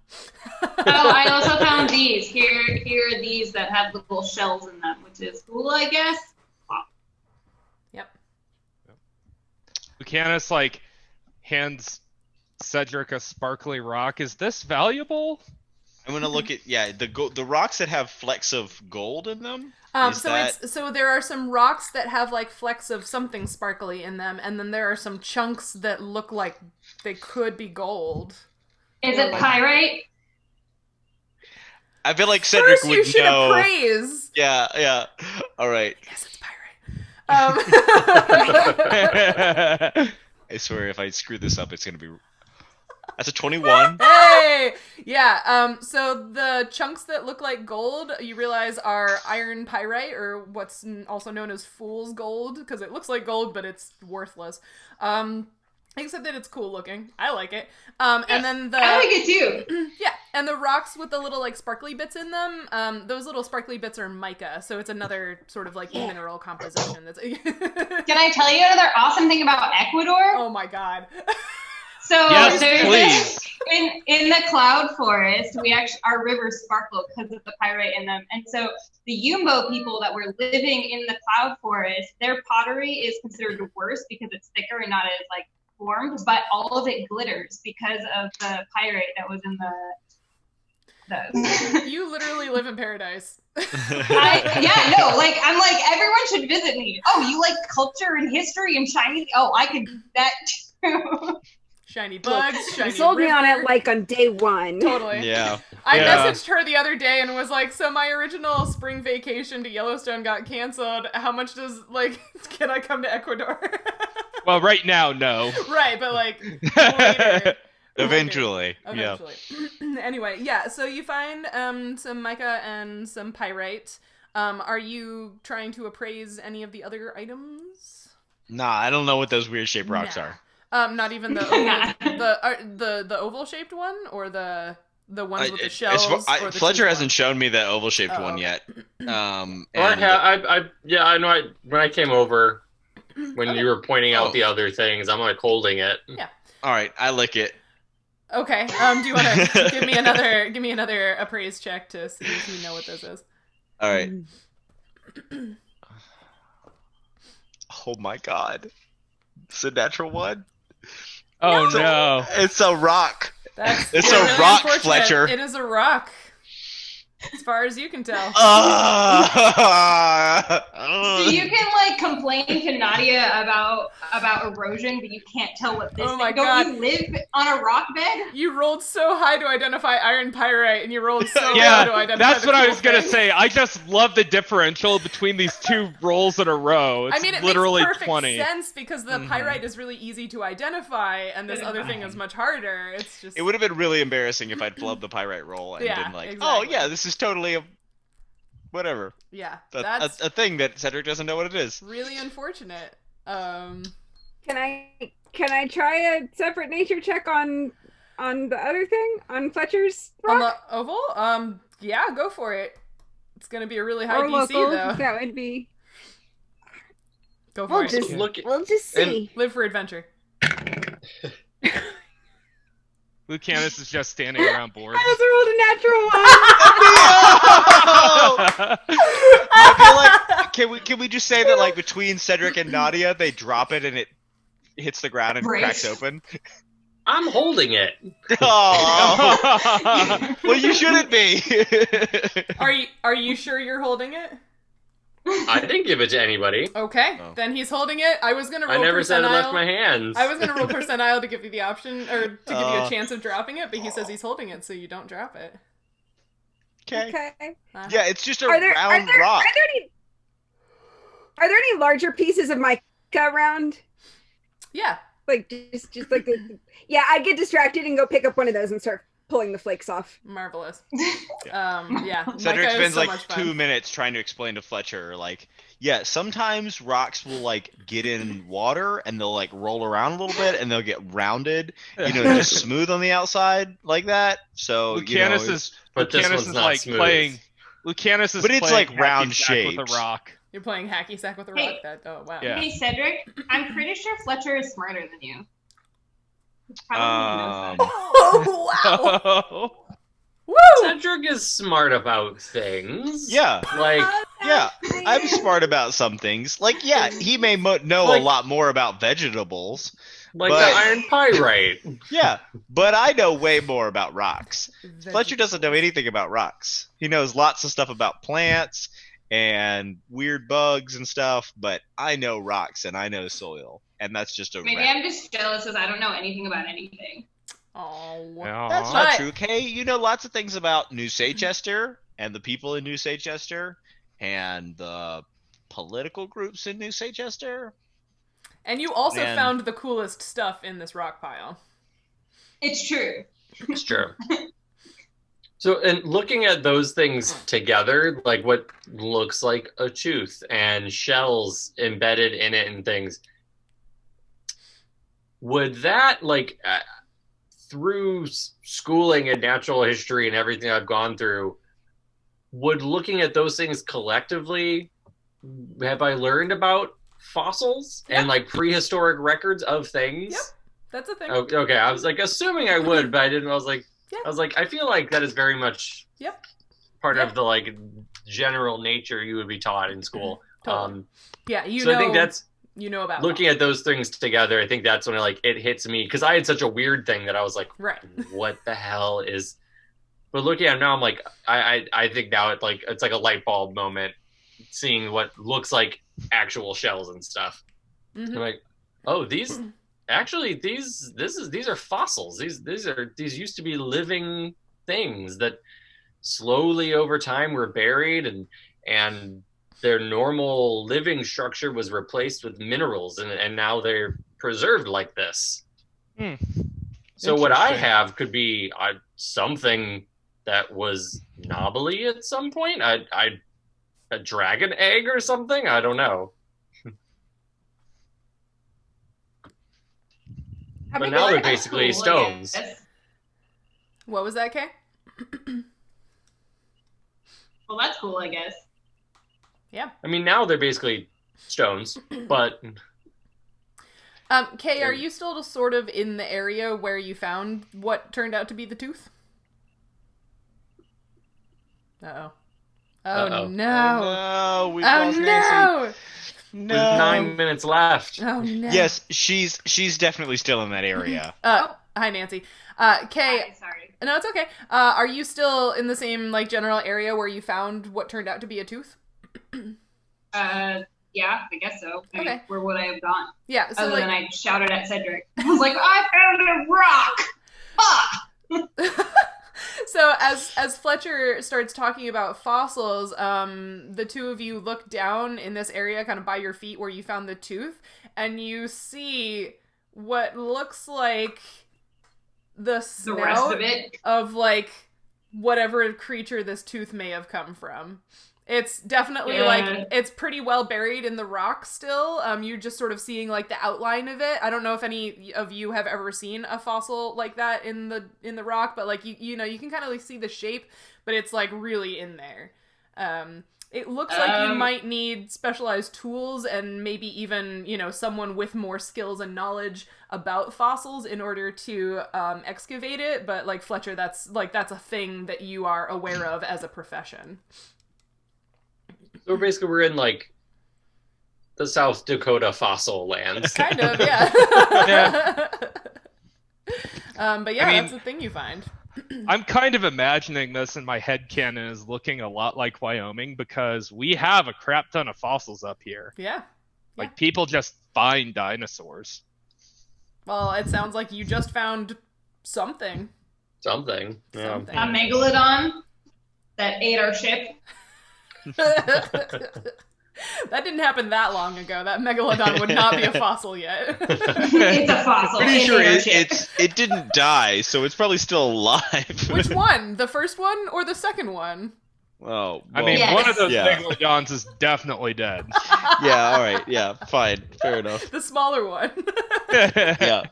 Oh, I also found these. Here are these that have little shells in them, which is cool, I guess. Wow. Yep. Lucanus like hands Cedric a sparkly rock. Is this valuable? I'm gonna look at the rocks that have flecks of gold in them. So there are some rocks that have like flecks of something sparkly in them, and then there are some chunks that look like they could be gold. Is it pyrite? I feel like Cedric would know. First, you should appraise. Yeah. All right. Yes, it's pyrite. I swear, if I screw this up, it's gonna be. That's a 21. Hey! Yeah, so the chunks that look like gold, you realize are iron pyrite, or what's also known as fool's gold, because it looks like gold, but it's worthless. Except that it's cool looking. I like it. And then I like it too. Yeah, and the rocks with the little like sparkly bits in them, those little sparkly bits are mica, so it's another sort of like mineral composition. That's. Can I tell you another awesome thing about Ecuador? Oh my god. So yes, there's please. in the cloud forest, our rivers sparkle because of the pyrite in them. And so the Yumbo people that were living in the cloud forest, their pottery is considered worse because it's thicker and not as like formed, but all of it glitters because of the pyrite that was in those. You literally live in paradise. I'm like everyone should visit me. Oh, you like culture and history and shiny? Oh, I could do that too. Shiny bugs, shiny You sold me on river. it like on day one. Totally. Yeah. I messaged her the other day and was like, so my original spring vacation to Yellowstone got canceled. How much can I come to Ecuador? Well, right now, no. Right, but like later. Eventually. Eventually. Anyway, yeah, so you find some mica and some pyrite. Are you trying to appraise any of the other items? Nah, I don't know what those weird shaped rocks are. Not even the oval, the oval shaped one, or the ones with the shells. Or the Fletcher hasn't shown me the oval shaped one yet. I know. When I came over, when you were pointing out the other things, I'm like holding it. Yeah. All right, I lick it. Okay. Do you want to give me another appraise check to see if you know what this is? All right. Oh my god. It's a natural one. Oh no. It's a rock. It's a really rock, unfortunate. Fletcher. It is a rock. As far as you can tell. So you can like complain to Nautia about erosion, but you can't tell what this. Oh my Don't god! you live on a rock bed? You rolled so high to identify iron pyrite, and you rolled so low to Yeah, identify. that's what I was gonna thing. say. I just love the differential between these two rolls in a row. It's I mean, it literally makes perfect 20. sense because the pyrite is really easy to identify, and this other thing is much harder. It's just. It would have been really embarrassing if I'd flubbed the pyrite roll and been like, oh exactly. yeah, this is totally a whatever. Yeah, That's a thing that Cedric doesn't know what it is. really unfortunate. Can I try a separate nature check on the other thing, on Fletcher's On rock? the oval? Yeah, go for it. It's gonna be a really high Or DC local? though. That would be. Go for it. We'll just see. Live for adventure. Lucanus is just standing around bored. I also rolled a natural one. I feel like can we just say that like between Cedric and Nautia they drop it and it hits the ground and cracks open? I'm holding it. Oh, well you shouldn't be. Are you sure you're holding it? I didn't give it to anybody. Okay, Oh. then he's holding it. I was gonna roll I never percentile. said it left my hands. I was gonna roll percentile to give you the option, or to give you a chance of dropping it, but he says he's holding it, so you don't drop it. Okay. Okay. Yeah, it's just a Are there round rock. Are there any larger pieces of mica around? Yeah. Like just like the yeah, I get distracted and go pick up one of those and start pulling the flakes off. Marvelous. Yeah. Cedric Micah is spends so like much fun. 2 minutes trying to explain to Fletcher, like, yeah, sometimes rocks will like get in water and they'll like roll around a little bit and they'll get rounded, just smooth on the outside like that. So Lucanus is But this Lucanus one's is not like smooth. playing. Lucanus is But it's, playing like, round hacky sack with shapes. a rock. You're playing hacky sack with a Hey. rock. Oh wow. Yeah. Hey Cedric, I'm pretty sure Fletcher is smarter than you. Probably knows that. Oh, wow. Woo! Cedric is smart about things. Yeah. Like, Yeah, I'm smart about some things. Like, yeah, he may know a Like- lot more about vegetables. like But- the iron pyrite. Yeah, but I know way more about rocks. Fletcher doesn't know anything about rocks. He knows lots of stuff about plants and weird bugs and stuff, but I know rocks and I know soil, and that's just a Maybe wrap. I'm just jealous because I don't know anything about anything. Oh. That's But- not true, Kay. You know lots of things about New Seychester and the people in New Seychester and the political groups in New Seychester. And you also Man. found the coolest stuff in this rock pile. It's true. It's true. So, and looking at those things together, like what looks like a tooth and shells embedded in it and things, would that, like, through schooling and natural history and everything I've gone through, would looking at those things collectively, have I learned about fossils and like prehistoric records of things? Yep. That's a thing. Okay, I was like assuming I would, but I didn't. I was like, Yeah. I feel like that is very much Yep. part Yep. of the like general nature you would be taught in school. Totally. Yeah, you So know. I think that's you know about looking at those things together. I think that's when it hits me because I had such a weird thing that I was like, right. what the hell is? But looking at it now, I'm like, I think now it's like a light bulb moment, seeing what looks like actual shells and stuff. Mhm. I'm like, oh, these are fossils. These used to be living things that slowly over time were buried and their normal living structure was replaced with minerals and now they're preserved like this. Hmm. So what I Interesting. have could be something that was knobbly at some point. A dragon egg or something. I don't know. I But mean, now they're That's basically cool, I stones. guess. What was that, Kay? Well, that's cool, I guess. I mean, now they're basically stones, but Kay, are you still sort of in the area where you found what turned out to be the tooth? Uh-oh. Oh, Uh-oh. no. No, we Oh, lost Nancy. no. there's 9 minutes left. Oh, no. Yes, she's definitely still in that area. Hi, Nancy. Kay, Hi, sorry. no, it's okay. Are you still in the same, like, general area where you found what turned out to be a tooth? Yeah, I guess so. I mean, Okay. where would I have gone? Yeah, so, Other like... than I shouted at Cedric. I was like, I found a rock! Fuck! So as Fletcher starts talking about fossils, the two of you look down in this area kind of by your feet where you found the tooth, and you see what looks like the The snout rest of it. of like whatever creature this tooth may have come from. It's definitely Yeah. like it's pretty well buried in the rock still. You're just sort of seeing like the outline of it. I don't know if any of you have ever seen a fossil like that in the rock, but like you know you can kind of like see the shape, but it's like really in there. It looks like you might need specialized tools and maybe even, you know, someone with more skills and knowledge about fossils in order to excavate it. But like Fletcher, that's a thing that you are aware of as a profession. So basically, we're in like the South Dakota fossil lands. Kind of, yeah. Yeah. But yeah, I mean- that's the thing you find. I'm kind of imagining this in my head canon is looking a lot like Wyoming because we have a crap ton of fossils up here. Yeah. Like people just find dinosaurs. Well, it sounds like you just found something. Something. Yeah. Something. A megalodon that ate our ship. That didn't happen that long ago. That megalodon would not be a fossil yet. It's a fossil. Pretty It sure ate our ship. it didn't die, so it's probably still alive. Which one? The first one or the second one? Oh, I mean, Yes. one of those Yeah. megalodons is definitely dead. yeah, all right, yeah, fine, fair enough. The smaller one. Yeah,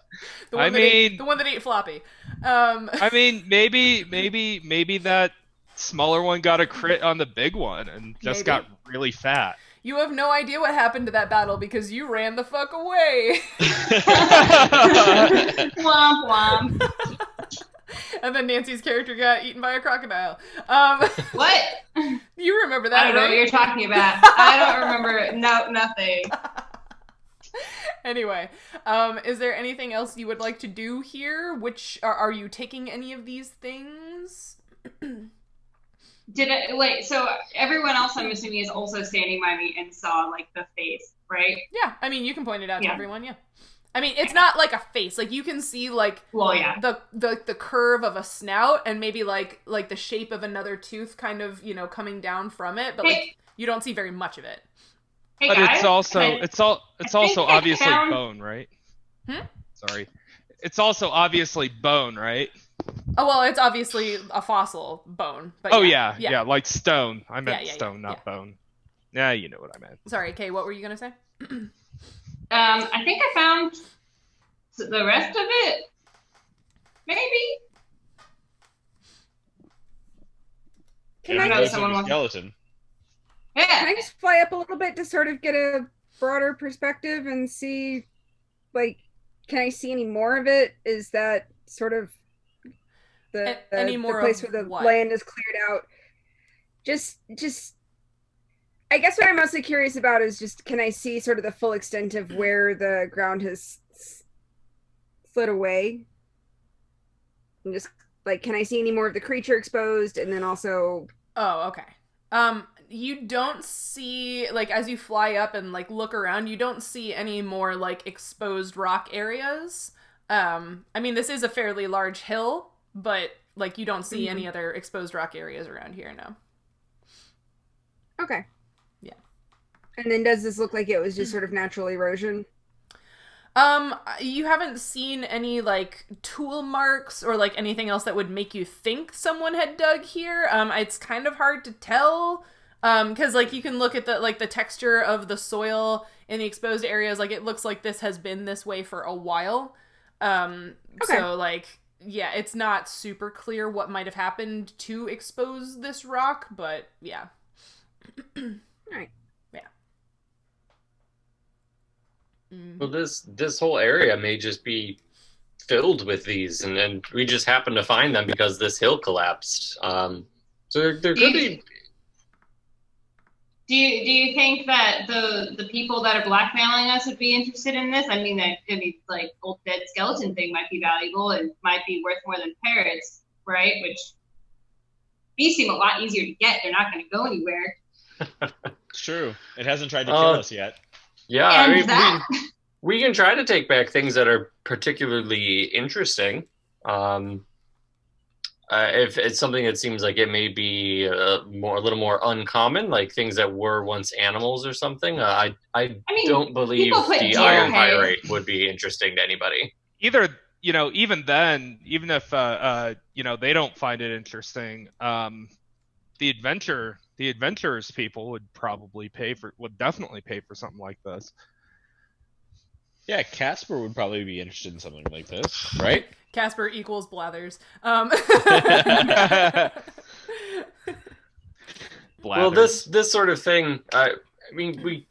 The one I that ate, mean- the one that ate Floppy. I mean, maybe that smaller one got a crit on the big one and just Maybe. got really fat. You have no idea what happened to that battle because you ran the fuck away. Womp womp. And then Nancy's character got eaten by a crocodile. What? You remember that, I don't know right? what you're talking about. I don't remember. No, nothing. Anyway, is there anything else you would like to do here? Which are you taking any of these things? Wait, so everyone else I'm assuming is also standing by me and saw like the face, right? Yeah, I mean you can point it out to Yeah. everyone. Yeah, I mean it's not like a face. Like you can see like the curve of a snout and maybe like the shape of another tooth, kind of coming down from it, but like you don't see very much of it. Hey, But guys, it's also obviously found- bone, right? Hmm? Sorry. It's also obviously bone, right? Oh well, it's obviously a fossil bone. But Oh yeah, yeah, like stone. I meant Yeah, stone, not yeah. bone. Yeah, you know what I meant. Sorry, Kay. What were you gonna say? I think I found the rest of it. Maybe. Can I I know just someone wants- skeleton. Yeah. Can I just fly up a little bit to sort of get a broader perspective and see, like, can I see any more of it? Is that sort of Any more the place of where the what? land is cleared out? Just, I guess what I'm mostly curious about is just, can I see sort of the full extent of where the ground has slid away? And just, like, can I see any more of the creature exposed? And then also... Oh, okay. You don't see, like, as you fly up and, like, look around, you don't see any more, like, exposed rock areas. I mean, this is a fairly large hill, but, like, you don't see any other exposed rock areas around here, no. Okay. Yeah. And then does this look like it was just sort of natural erosion? You haven't seen any, like, tool marks or, like, anything else that would make you think someone had dug here. It's kind of hard to tell, because, like, you can look at the texture of the soil in the exposed areas. Like, it looks like this has been this way for a while. Okay. So, like, yeah, it's not super clear what might have happened to expose this rock, but, yeah. All right. Well, this whole area may just be filled with these, and we just happen to find them because this hill collapsed. So there could be. Do you think that the people that are blackmailing us would be interested in this? I mean, that could be like old dead skeleton thing might be valuable and might be worth more than parrots, right? Which these seem a lot easier to get. They're not going to go anywhere. It's true. It hasn't tried to kill us yet. Yeah, And I mean, that- we can try to take back things that are particularly interesting. If it's something that seems like it may be a little more uncommon, like things that were once animals or something, I mean, don't believe people put the deer iron head- pyrite would be interesting to anybody. Either, even then, even if they don't find it interesting, the adventurers people would definitely pay for something like this. Yeah, Casper would probably be interested in something like this, right? Casper equals Blathers. Well, this sort of thing, I mean, we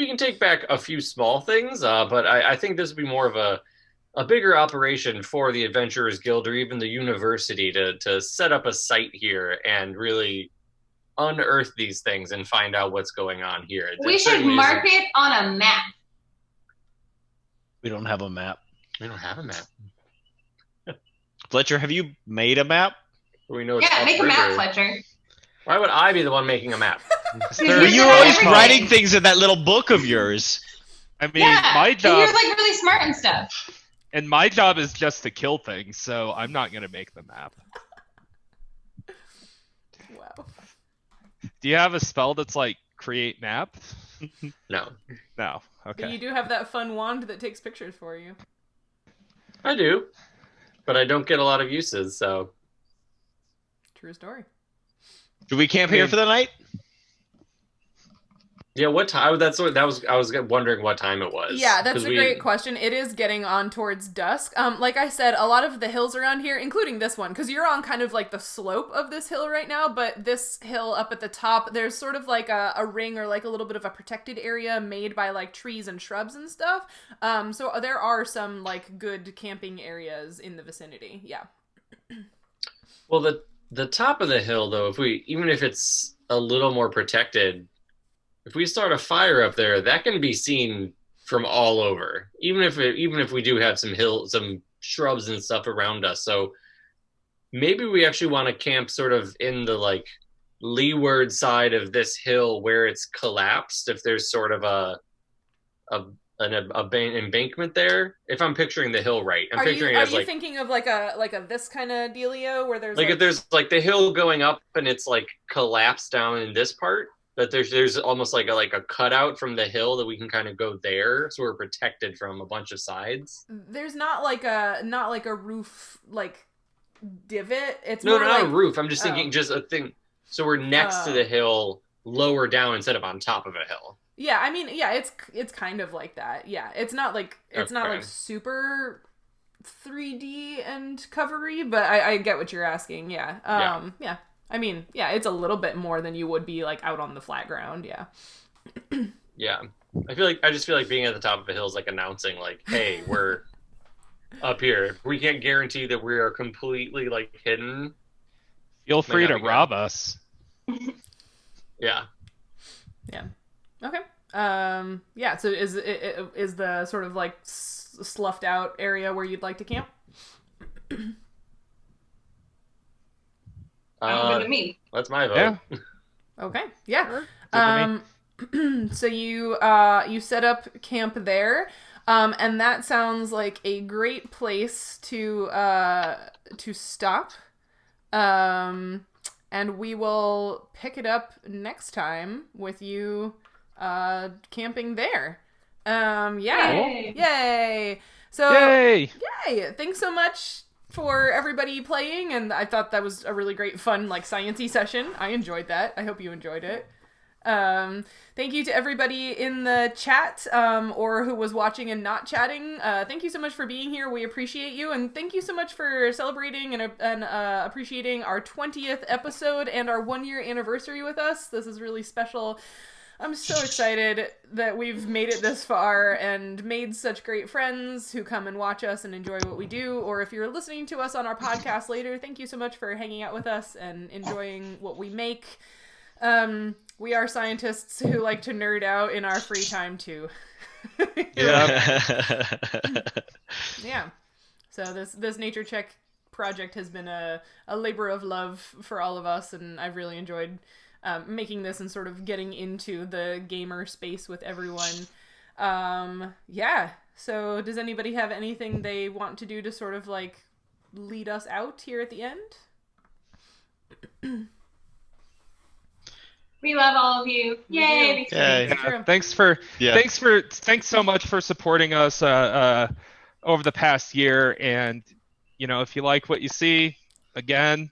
can take back a few small things, but I think this would be more of a bigger operation for the Adventurers Guild or even the university to set up a site here and really unearth these things and find out what's going on here. We should mark it on a map. We don't have a map. We don't have a map. Fletcher, have you made a map? We know it's Yeah, make a map, upriver. Fletcher. Why would I be the one making a map? You're You're good at always everything. writing things in that little book of yours. I mean, Yeah, my and job you're like really smart and stuff. is just to kill things, so I'm not gonna make the map. Wow. Do you have a spell that's like create map? No, No. But Okay. you do have that fun wand that takes pictures for you. I do, but I don't get a lot of uses. So True story. Do we camp here for the night? Yeah, what time? I was wondering what time it was. Yeah, that's a great question. It is getting on towards dusk. Like I said, a lot of the hills around here, including this one, because you're on kind of like the slope of this hill right now, but this hill up at the top, there's sort of like a ring or like a little bit of a protected area made by like trees and shrubs and stuff. So there are some like good camping areas in the vicinity. Yeah. Well, the top of the hill though, even if it's a little more protected, if we start a fire up there, that can be seen from all over. Even if we do have some shrubs and stuff around us. So maybe we actually want to camp sort of in the like leeward side of this hill where it's collapsed. If there's sort of an embankment there, if I'm picturing the hill right, I'm picturing it as like. Are you thinking of like a this kind of dealio where there's like if there's like the hill going up and it's like collapsed down in this part? But there's almost like a cutout from the hill that we can kind of go there, so we're protected from a bunch of sides. There's not like a roof like divot. It's not like... a roof. I'm just thinking just a thing. So we're next to the hill, lower down instead of on top of a hill. Yeah, I mean, yeah, it's kind of like that. Yeah, it's not like super 3D and covery, but I get what you're asking. Yeah. Yeah. I mean, yeah, it's a little bit more than you would be like out on the flat ground, yeah. Yeah. I just feel like being at the top of a hill is like announcing like, hey, we're up here. We can't guarantee that we are completely like hidden. Feel free to rob us. Yeah. Yeah. Okay. Yeah, so is the sort of like sloughed out area where you'd like to camp? Good to me. That's my vote. Yeah. Okay. Yeah. So you set up camp there, and that sounds like a great place to stop. And we will pick it up next time with you camping there. Yeah. Yay. Yay. So Yay. Thanks so much for everybody playing, and I thought that was a really great fun like sciencey session. I enjoyed that. I hope you enjoyed it. Thank you to everybody in the chat or who was watching and not chatting. Thank you so much for being here. We appreciate you, and thank you so much for celebrating and appreciating our 20th episode and our 1-year anniversary with us. This is really special. I'm so excited that we've made it this far and made such great friends who come and watch us and enjoy what we do. Or if you're listening to us on our podcast later, thank you so much for hanging out with us and enjoying what we make. We are scientists who like to nerd out in our free time too. Yeah. Yeah. So this Nature Check project has been a labor of love for all of us, and I've really enjoyed making this and sort of getting into the gamer space with everyone. Yeah. So does anybody have anything they want to do to sort of like lead us out here at the end? We love all of you. Yay! Yeah. Thanks so much for supporting us over the past year. And if you like what you see, again,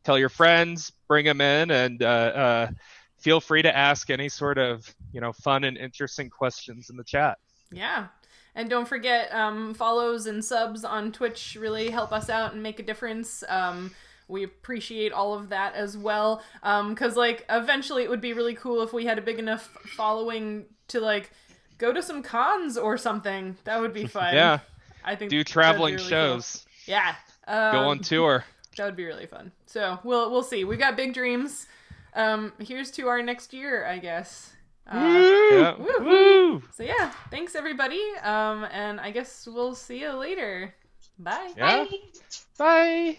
tell your friends, bring them in, and feel free to ask any sort of fun and interesting questions in the chat. Yeah. And don't forget, follows and subs on Twitch really help us out and make a difference. We appreciate all of that as well. Because, like, eventually it would be really cool if we had a big enough following to, like, go to some cons or something. That would be fun. Yeah. I think do traveling really shows. Cool. Yeah. Go on tour. That would be really fun. So we'll see. We've got big dreams. Here's to our next year, I guess. Yeah. Woo! So yeah, thanks everybody. And I guess we'll see you later. Bye. Yeah. Bye. Bye.